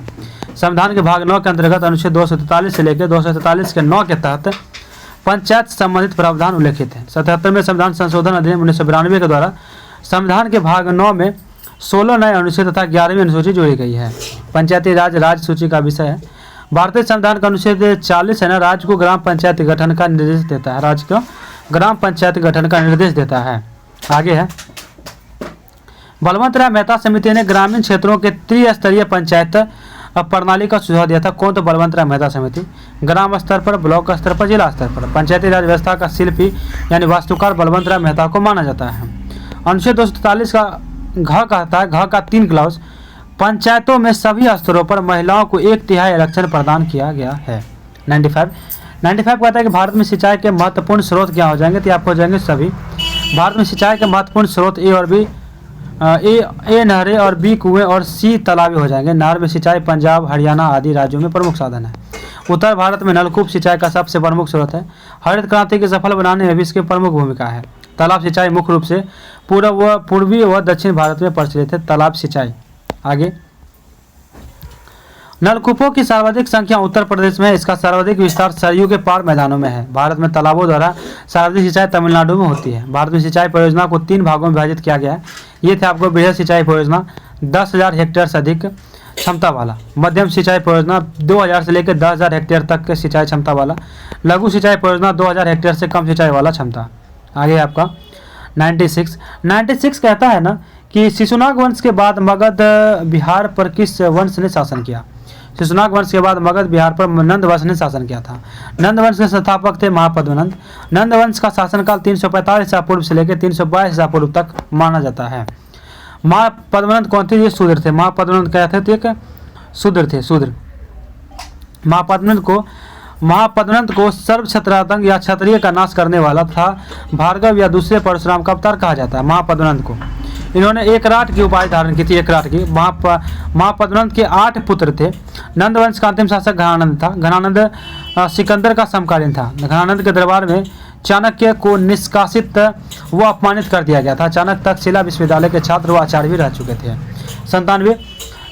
संविधान के भाग 9 के अंतर्गत अनुच्छेद 243 से लेकर 243 के 9 के तहत पंचायत संबंधित प्रावधान उल्लेखित है। 77वें संविधान संशोधन अधिनियम 1992 के द्वारा संविधान के भाग 9 में 16 नए अनुच्छेद तथा 11वीं अनुसूची जोड़ी गई है। पंचायती राज राज्य सूची का विषय है। भारतीय संविधान का अनुच्छेद 40 है ना राज्य को ग्राम पंचायत गठन का निर्देश देता है। राज्य को ग्राम पंचायत गठन का निर्देश देता है। आगे है बलवंत राय मेहता समिति ने ग्रामीण क्षेत्रों के त्रिस्तरीय पंचायत प्रणाली का सुझाव दिया था। कौन? तो बलवंत राय मेहता समिति। ग्राम स्तर पर, ब्लॉक स्तर पर, जिला स्तर पर पंचायती राज व्यवस्था का शिल्पी यानी वास्तुकार बलवंत राय मेहता को माना जाता है। अनुच्छेद 243 का घ कहता है, घ का 3 क्लाउज, पंचायतों में सभी स्तरों पर महिलाओं को 1/3 आरक्षण प्रदान किया गया है। 95 कहता है कि भारत में सिंचाई के महत्वपूर्ण स्रोत क्या हो जाएंगे? तो आपको हो जाएंगे सभी। भारत में सिंचाई के महत्वपूर्ण स्रोत ए और बी, ए नहरें और बी कुएं और सी तालाबें हो जाएंगे। नहर में सिंचाई पंजाब, हरियाणा आदि राज्यों में प्रमुख साधन है। उत्तर भारत में नलकूप सिंचाई का सबसे प्रमुख स्रोत है। हरित क्रांति के सफल बनाने में भी इसकी प्रमुख भूमिका है। तालाब सिंचाई मुख्य रूप से पूर्वी व दक्षिण भारत में प्रचलित है। तालाब सिंचाई। आगे नलकूपों की सर्वाधिक संख्या उत्तर प्रदेश में है। इसका सर्वाधिक विस्तार सरयू के पार मैदानों में है। भारत में तालाबों द्वारा सर्वाधिक सिंचाई तमिलनाडु में होती है। भारत में सिंचाई परियोजना को 3 भागों में विभाजित किया गया है। ये थे आपको बृहद सिंचाई परियोजना 10,000 हेक्टेयर से अधिक क्षमता वाला, मध्यम सिंचाई परियोजना 2000 से लेकर 10,000 हेक्टेयर तक के सिंचाई क्षमता वाला, लघु सिंचाई परियोजना 2000 हेक्टेयर से कम सिंचाई वाला क्षमता। आगे आपका 96 कहता है ना कि शिशुनाग वंश के बाद मगध बिहार पर किस वंश ने शासन किया? शिशुनाग वंश के बाद मगध बिहार पर नंद वंश ने शासन किया था। नंद वंश के संस्थापक थे महापद्मनंद। नंद वंश का शासनकाल 345 ईसा पूर्व से लेकर 322 ईसा पूर्व तक माना जाता है। महापद्मनंद कौन थे? ये शूद्र थे। महापद्मनंद क्या थे? तो एक शूद्र थे। शूद्र महापद्मनंद को सर्व क्षत्रातंक या क्षत्रिय का नाश करने वाला था भार्गव या दूसरे परशुराम का अवतार कहा जाता है। महापद्मनंद को इन्होंने एकराट की उपाधि धारण की थी। एकराट की। महापद्मनंद के 8 पुत्र थे। नंद वंश का अंतिम शासक घनानंद था। घनानंद सिकंदर का समकालीन था। घनानंद के दरबार में चाणक्य को निष्कासित व अपमानित कर दिया गया था। चाणक्य तक्षशिला विश्वविद्यालय के छात्र व आचार्य भी रह चुके थे। 97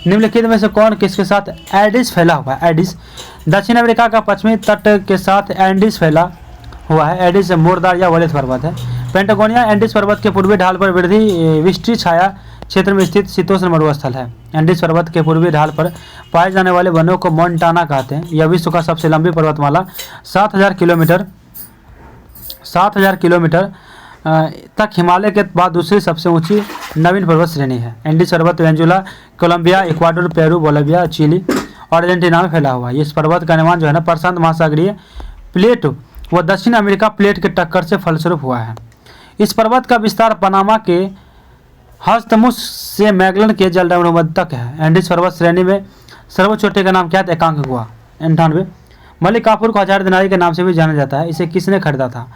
निम्नलिखित में से कौन किसके साथ एडिस फैला हुआ है? एडिस दक्षिण अमेरिका का पश्चिमी तट के साथ एंडीज फैला हुआ है। एडिस मोरदार या वलित पर्वत है। पेंटागोनिया एंडीज पर्वत के पूर्वी ढाल पर विष्टि छाया क्षेत्र में स्थित शीतोष्ण मरुस्थल है। एंडीज पर्वत के पूर्वी ढाल पर पाए जाने वाले वनों को मोन्टाना कहते हैं। यह विश्व का सबसे लंबी पर्वतमाला 7,000 किलोमीटर तक हिमालय के बाद दूसरी सबसे ऊंची नवीन पर्वत श्रेणी है। एंडीज पर्वत Venezuela, Colombia, Ecuador, Peru, Bolivia, Chile और अर्जेंटीना में फैला हुआ है। इस पर्वत का निर्माण जो है ना प्रशांत महासागरीय प्लेट व दक्षिण अमेरिका प्लेट के टक्कर से फलस्वरूप हुआ है। इस पर्वत का विस्तार पनामा के हस्तमुस से मैगलन के जलडमरूमध्य तक है। एंडीज पर्वत श्रेणी में सर्वोच्च चोटी का नाम क्या था? एकांक गुहा। 98 मलिक काफूर को 1000 दिनारी के नाम से भी जाना जाता है। इसे किसने खरीदा था?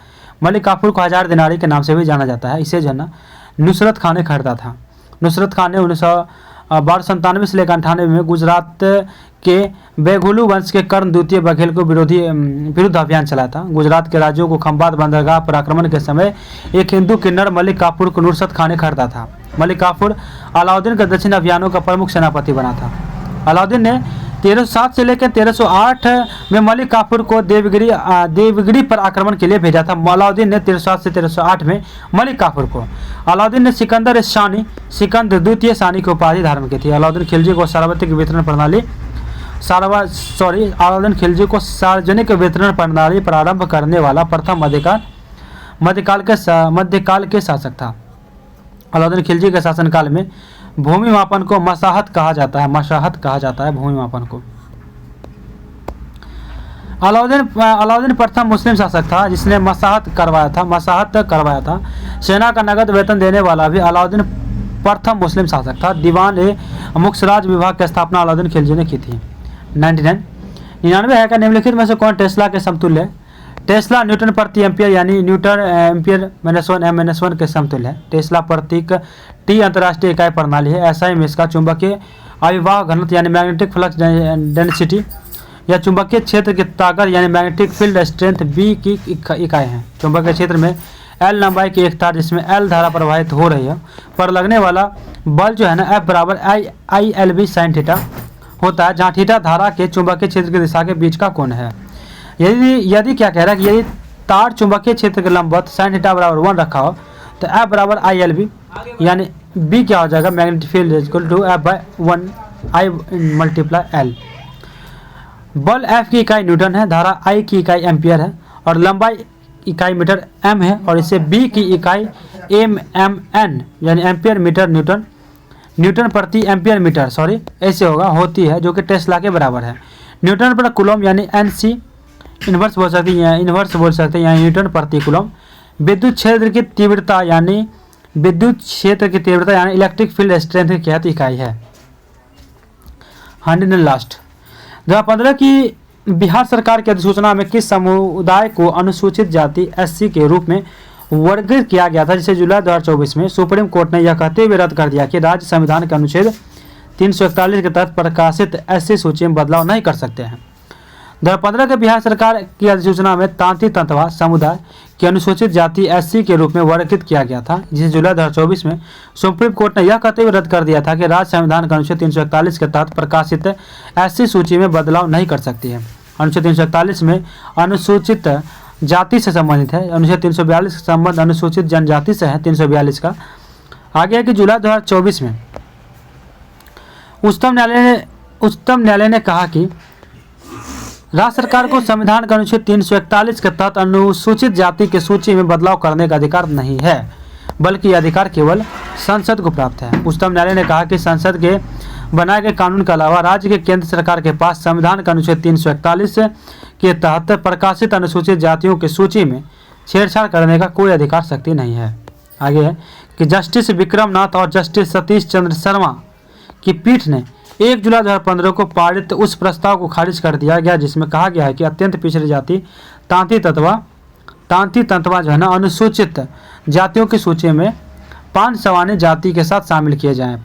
मलिक काफूर को 1000 दिनारी के नाम से भी जाना जाता है। इसे जो है ना नुसरत खान ने खरीदा था। नुसरत खान ने 1997 से लेकर 98 में गुजरात के बेघुलू वंश के कर्ण द्वितीय बघेल को विरुद्ध अभियान चलाया था। गुजरात के राज्यों को खंबात बंदरगाह पर आक्रमण के समय एक हिंदू किन्नर मलिक काफूर को नुसरत खान ने खरीदा था। मलिक काफूर अलाउद्दीन के दक्षिण अभियानों का प्रमुख सेनापति बना था। अलाउद्दीन ने 1307 से लेकर 1308 में मलिक काफूर को देवगिरी पर आक्रमण के लिए भेजा था। अलाउद्दीन ने 1307 से 1308 में मलिक काफूर को अलाउद्दीन ने सिकंदर द्वितीय शानी की उपाधि धारण की थी। अलाउद्दीन खिलजी को सार्वजनिक वितरण प्रणाली प्रारंभ करने वाला प्रथम मध्यकाल के शासक था। अलाउद्दीन खिलजी के शासनकाल में भूमि मापन को मसाहत कहा जाता है, मसाहत कहा जाता है भूमि मापन को। अलाउद्दीन प्रथम मुस्लिम शासक था जिसने मसाहत करवाया था। सेना का नगद वेतन देने वाला भी अलाउद्दीन प्रथम मुस्लिम शासक था। दीवान ए मुक्सराज विभाग की स्थापना अलाउद्दीन खिलजी ने की थी। 99 है का निम्नलिखित में से कौन टेस्ला के समतुल्य है? टेस्ला न्यूटन प्रति एम्पियर यानी न्यूटन एम्पियर -1 m-1 के समतुल्य है। टेस्ला प्रतीक टी अंतर्राष्ट्रीय इकाई प्रणाली है। SI में इसका चुंबकीय अविवाह घनत्व यानी मैग्नेटिक फ्लक्स डेंसिटी या चुंबकीय क्षेत्र की ताकत यानी मैग्नेटिक फील्ड स्ट्रेंथ B की इकाई है। चुंबकीय क्षेत्र में L लंबाई की एक तार जिसमें L धारा प्रवाहित हो रही है पर लगने वाला बल जो है ना F बराबर ILB sin थीटा होता है, जहाँ थीटा धारा के चुंबकीय क्षेत्र की दिशा के बीच का कोण है। यदि क्या कह रहा है कि यदि तार चुंबकीय क्षेत्र के लंबवत sin थीटा बराबर 1 रखा हो तो F बराबर ILB यानी B क्या हो जाएगा magnetic field equal to F/1 I × L। बल F की इकाई न्यूटन है, धारा I की इकाई एम्पियर है और लंबाई इकाई मीटर m है और इसे B की इकाई mmn यानी एम्पियर मीटर न्यूटन प्रति एम्पियर मीटर ऐसे होती है जो कि टेस्ला के बराबर है। न्यूटन पर कूलम यानी NC इन्वर्स बोल सकते हैं यानी न्यूटन प्रति कूलम। विद्युत क्षेत्र की तीव्रता यानी इलेक्ट्रिक फील्ड स्ट्रेंथ की क्या इकाई है। 100 लास्ट 2015 की बिहार सरकार की अधिसूचना में किस समुदाय को अनुसूचित जाति SC के रूप में वर्गीकृत किया गया था, जिसे जुलाई 2024 में सुप्रीम कोर्ट ने यह कहते हुए रद्द कर दिया कि राज्य संविधान के अनुच्छेद 341 के तहत प्रकाशित SC सूची में बदलाव नहीं कर सकते हैं। 2015 के बिहार सरकार की अधिसूचना में तांती तंतवा समुदाय की अनुसूचित जाति SC के रूप में वर्गीकृत किया गया था, जिसे जुलाई 2024 में सुप्रीम कोर्ट ने यह कहते हुए रद्द कर दिया था कि राज्य संविधान के अनुच्छेद 341 के तहत प्रकाशित SC सूची में बदलाव नहीं कर सकती है। अनुच्छेद 341 में अनुसूचित जाति से संबंधित है। अनुच्छेद 342 का संबंध अनुसूचित जनजाति से है। 342 का आगे है कि जुलाई 2024 में उच्चतम न्यायालय ने कहा कि राज्य सरकार को संविधान के अनुच्छेद 341 के तहत अनुसूचित जाति की सूची में बदलाव करने का अधिकार नहीं है, बल्कि यह अधिकार केवल संसद को प्राप्त है। उच्चतम न्यायालय ने कहा कि संसद के बनाए गए कानून के अलावा राज्य के केंद्र सरकार के पास संविधान का अनुच्छेद 341 के तहत प्रकाशित अनुसूचित जातियों की सूची में छेड़छाड़ करने का कोई अधिकार शक्ति नहीं है। आगे है कि जस्टिस विक्रम नाथ और जस्टिस सतीश चंद्र शर्मा की पीठ ने 1 जुलाई 2015 को पारित उस प्रस्ताव को खारिज कर दिया गया जिसमें कहा गया है कि अत्यंत पिछड़ी जाति तांती तंतवा जो है ना अनुसूचित जातियों की सूची में 5 सामान्य जाति के साथ शामिल किए जाएं।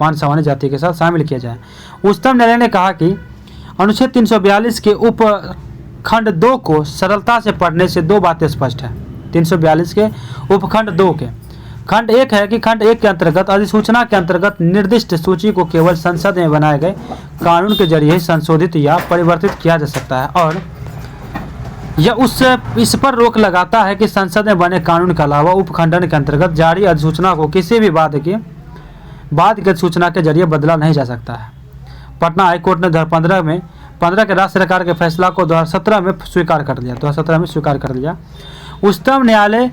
उच्चतम न्यायालय ने कहा कि अनुच्छेद 342 के उपखंड 2 को सरलता से पढ़ने से 2 बातें स्पष्ट है। 342 के उपखंड 2 के खंड 1 है कि खंड 1 के अंतर्गत अधिसूचना के अंतर्गत निर्दिष्ट सूची को केवल संसद में बनाए गए कानून के जरिए ही संशोधित या परिवर्तित किया जा सकता है और यह इस पर रोक लगाता है कि संसद में बने कानून के अलावा उपखंडन के अंतर्गत जारी अधिसूचना को किसी भी बाद की अधिसूचना के जरिए बदला नहीं जा सकता है। पटना हाईकोर्ट ने 2015 के राज्य सरकार के फैसला को 2017 में स्वीकार कर लिया। उच्चतम न्यायालय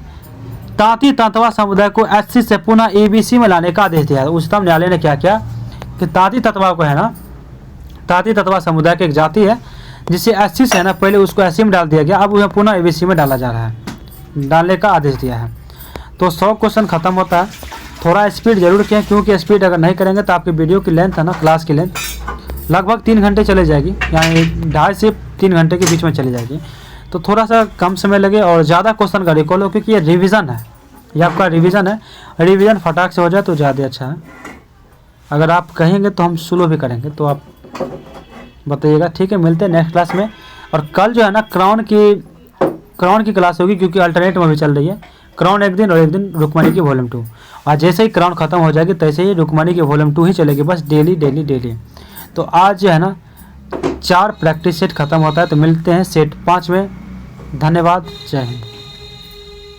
तांती तंतवा समुदाय को SC से पुनः ABC में लाने का आदेश दिया। उच्चतम न्यायालय ने क्या किया कि तांती तंतवा समुदाय की एक जाति है जिसे SC से है ना पहले उसको SC में डाल दिया गया, अब वह पुनः ABC में डाला जा रहा है, डालने का आदेश दिया है। तो 100 क्वेश्चन खत्म होता है। थोड़ा स्पीड जरूर किया क्योंकि स्पीड अगर नहीं करेंगे तो आपकी वीडियो की लेंथ है ना क्लास की लेंथ लगभग 3 घंटे चले जाएगी, यानी 2.5 से 3 घंटे के बीच में चली जाएगी। तो थोड़ा सा कम समय लगे और ज़्यादा क्वेश्चन का रिकॉल हो क्योंकि ये रिवीजन है, ये आपका रिवीजन है। रिवीजन फटाक से हो जाए तो ज़्यादा अच्छा है। अगर आप कहेंगे तो हम स्लो भी करेंगे, तो आप बताइएगा। ठीक है, मिलते हैं नेक्स्ट क्लास में। और कल जो है ना क्राउन की क्लास होगी क्योंकि अल्टरनेट में भी चल रही है। क्राउन एक दिन और एक दिन रुक्मणी की वॉल्यूम 2, और जैसे ही क्राउन खत्म हो जाएगी तैसे ही रुक्मणी की वॉल्यूम 2 ही चलेगी, बस डेली। तो आज जो है ना 4 प्रैक्टिस सेट खत्म होता है। तो मिलते हैं सेट 5 में। धन्यवाद, जय हिंद।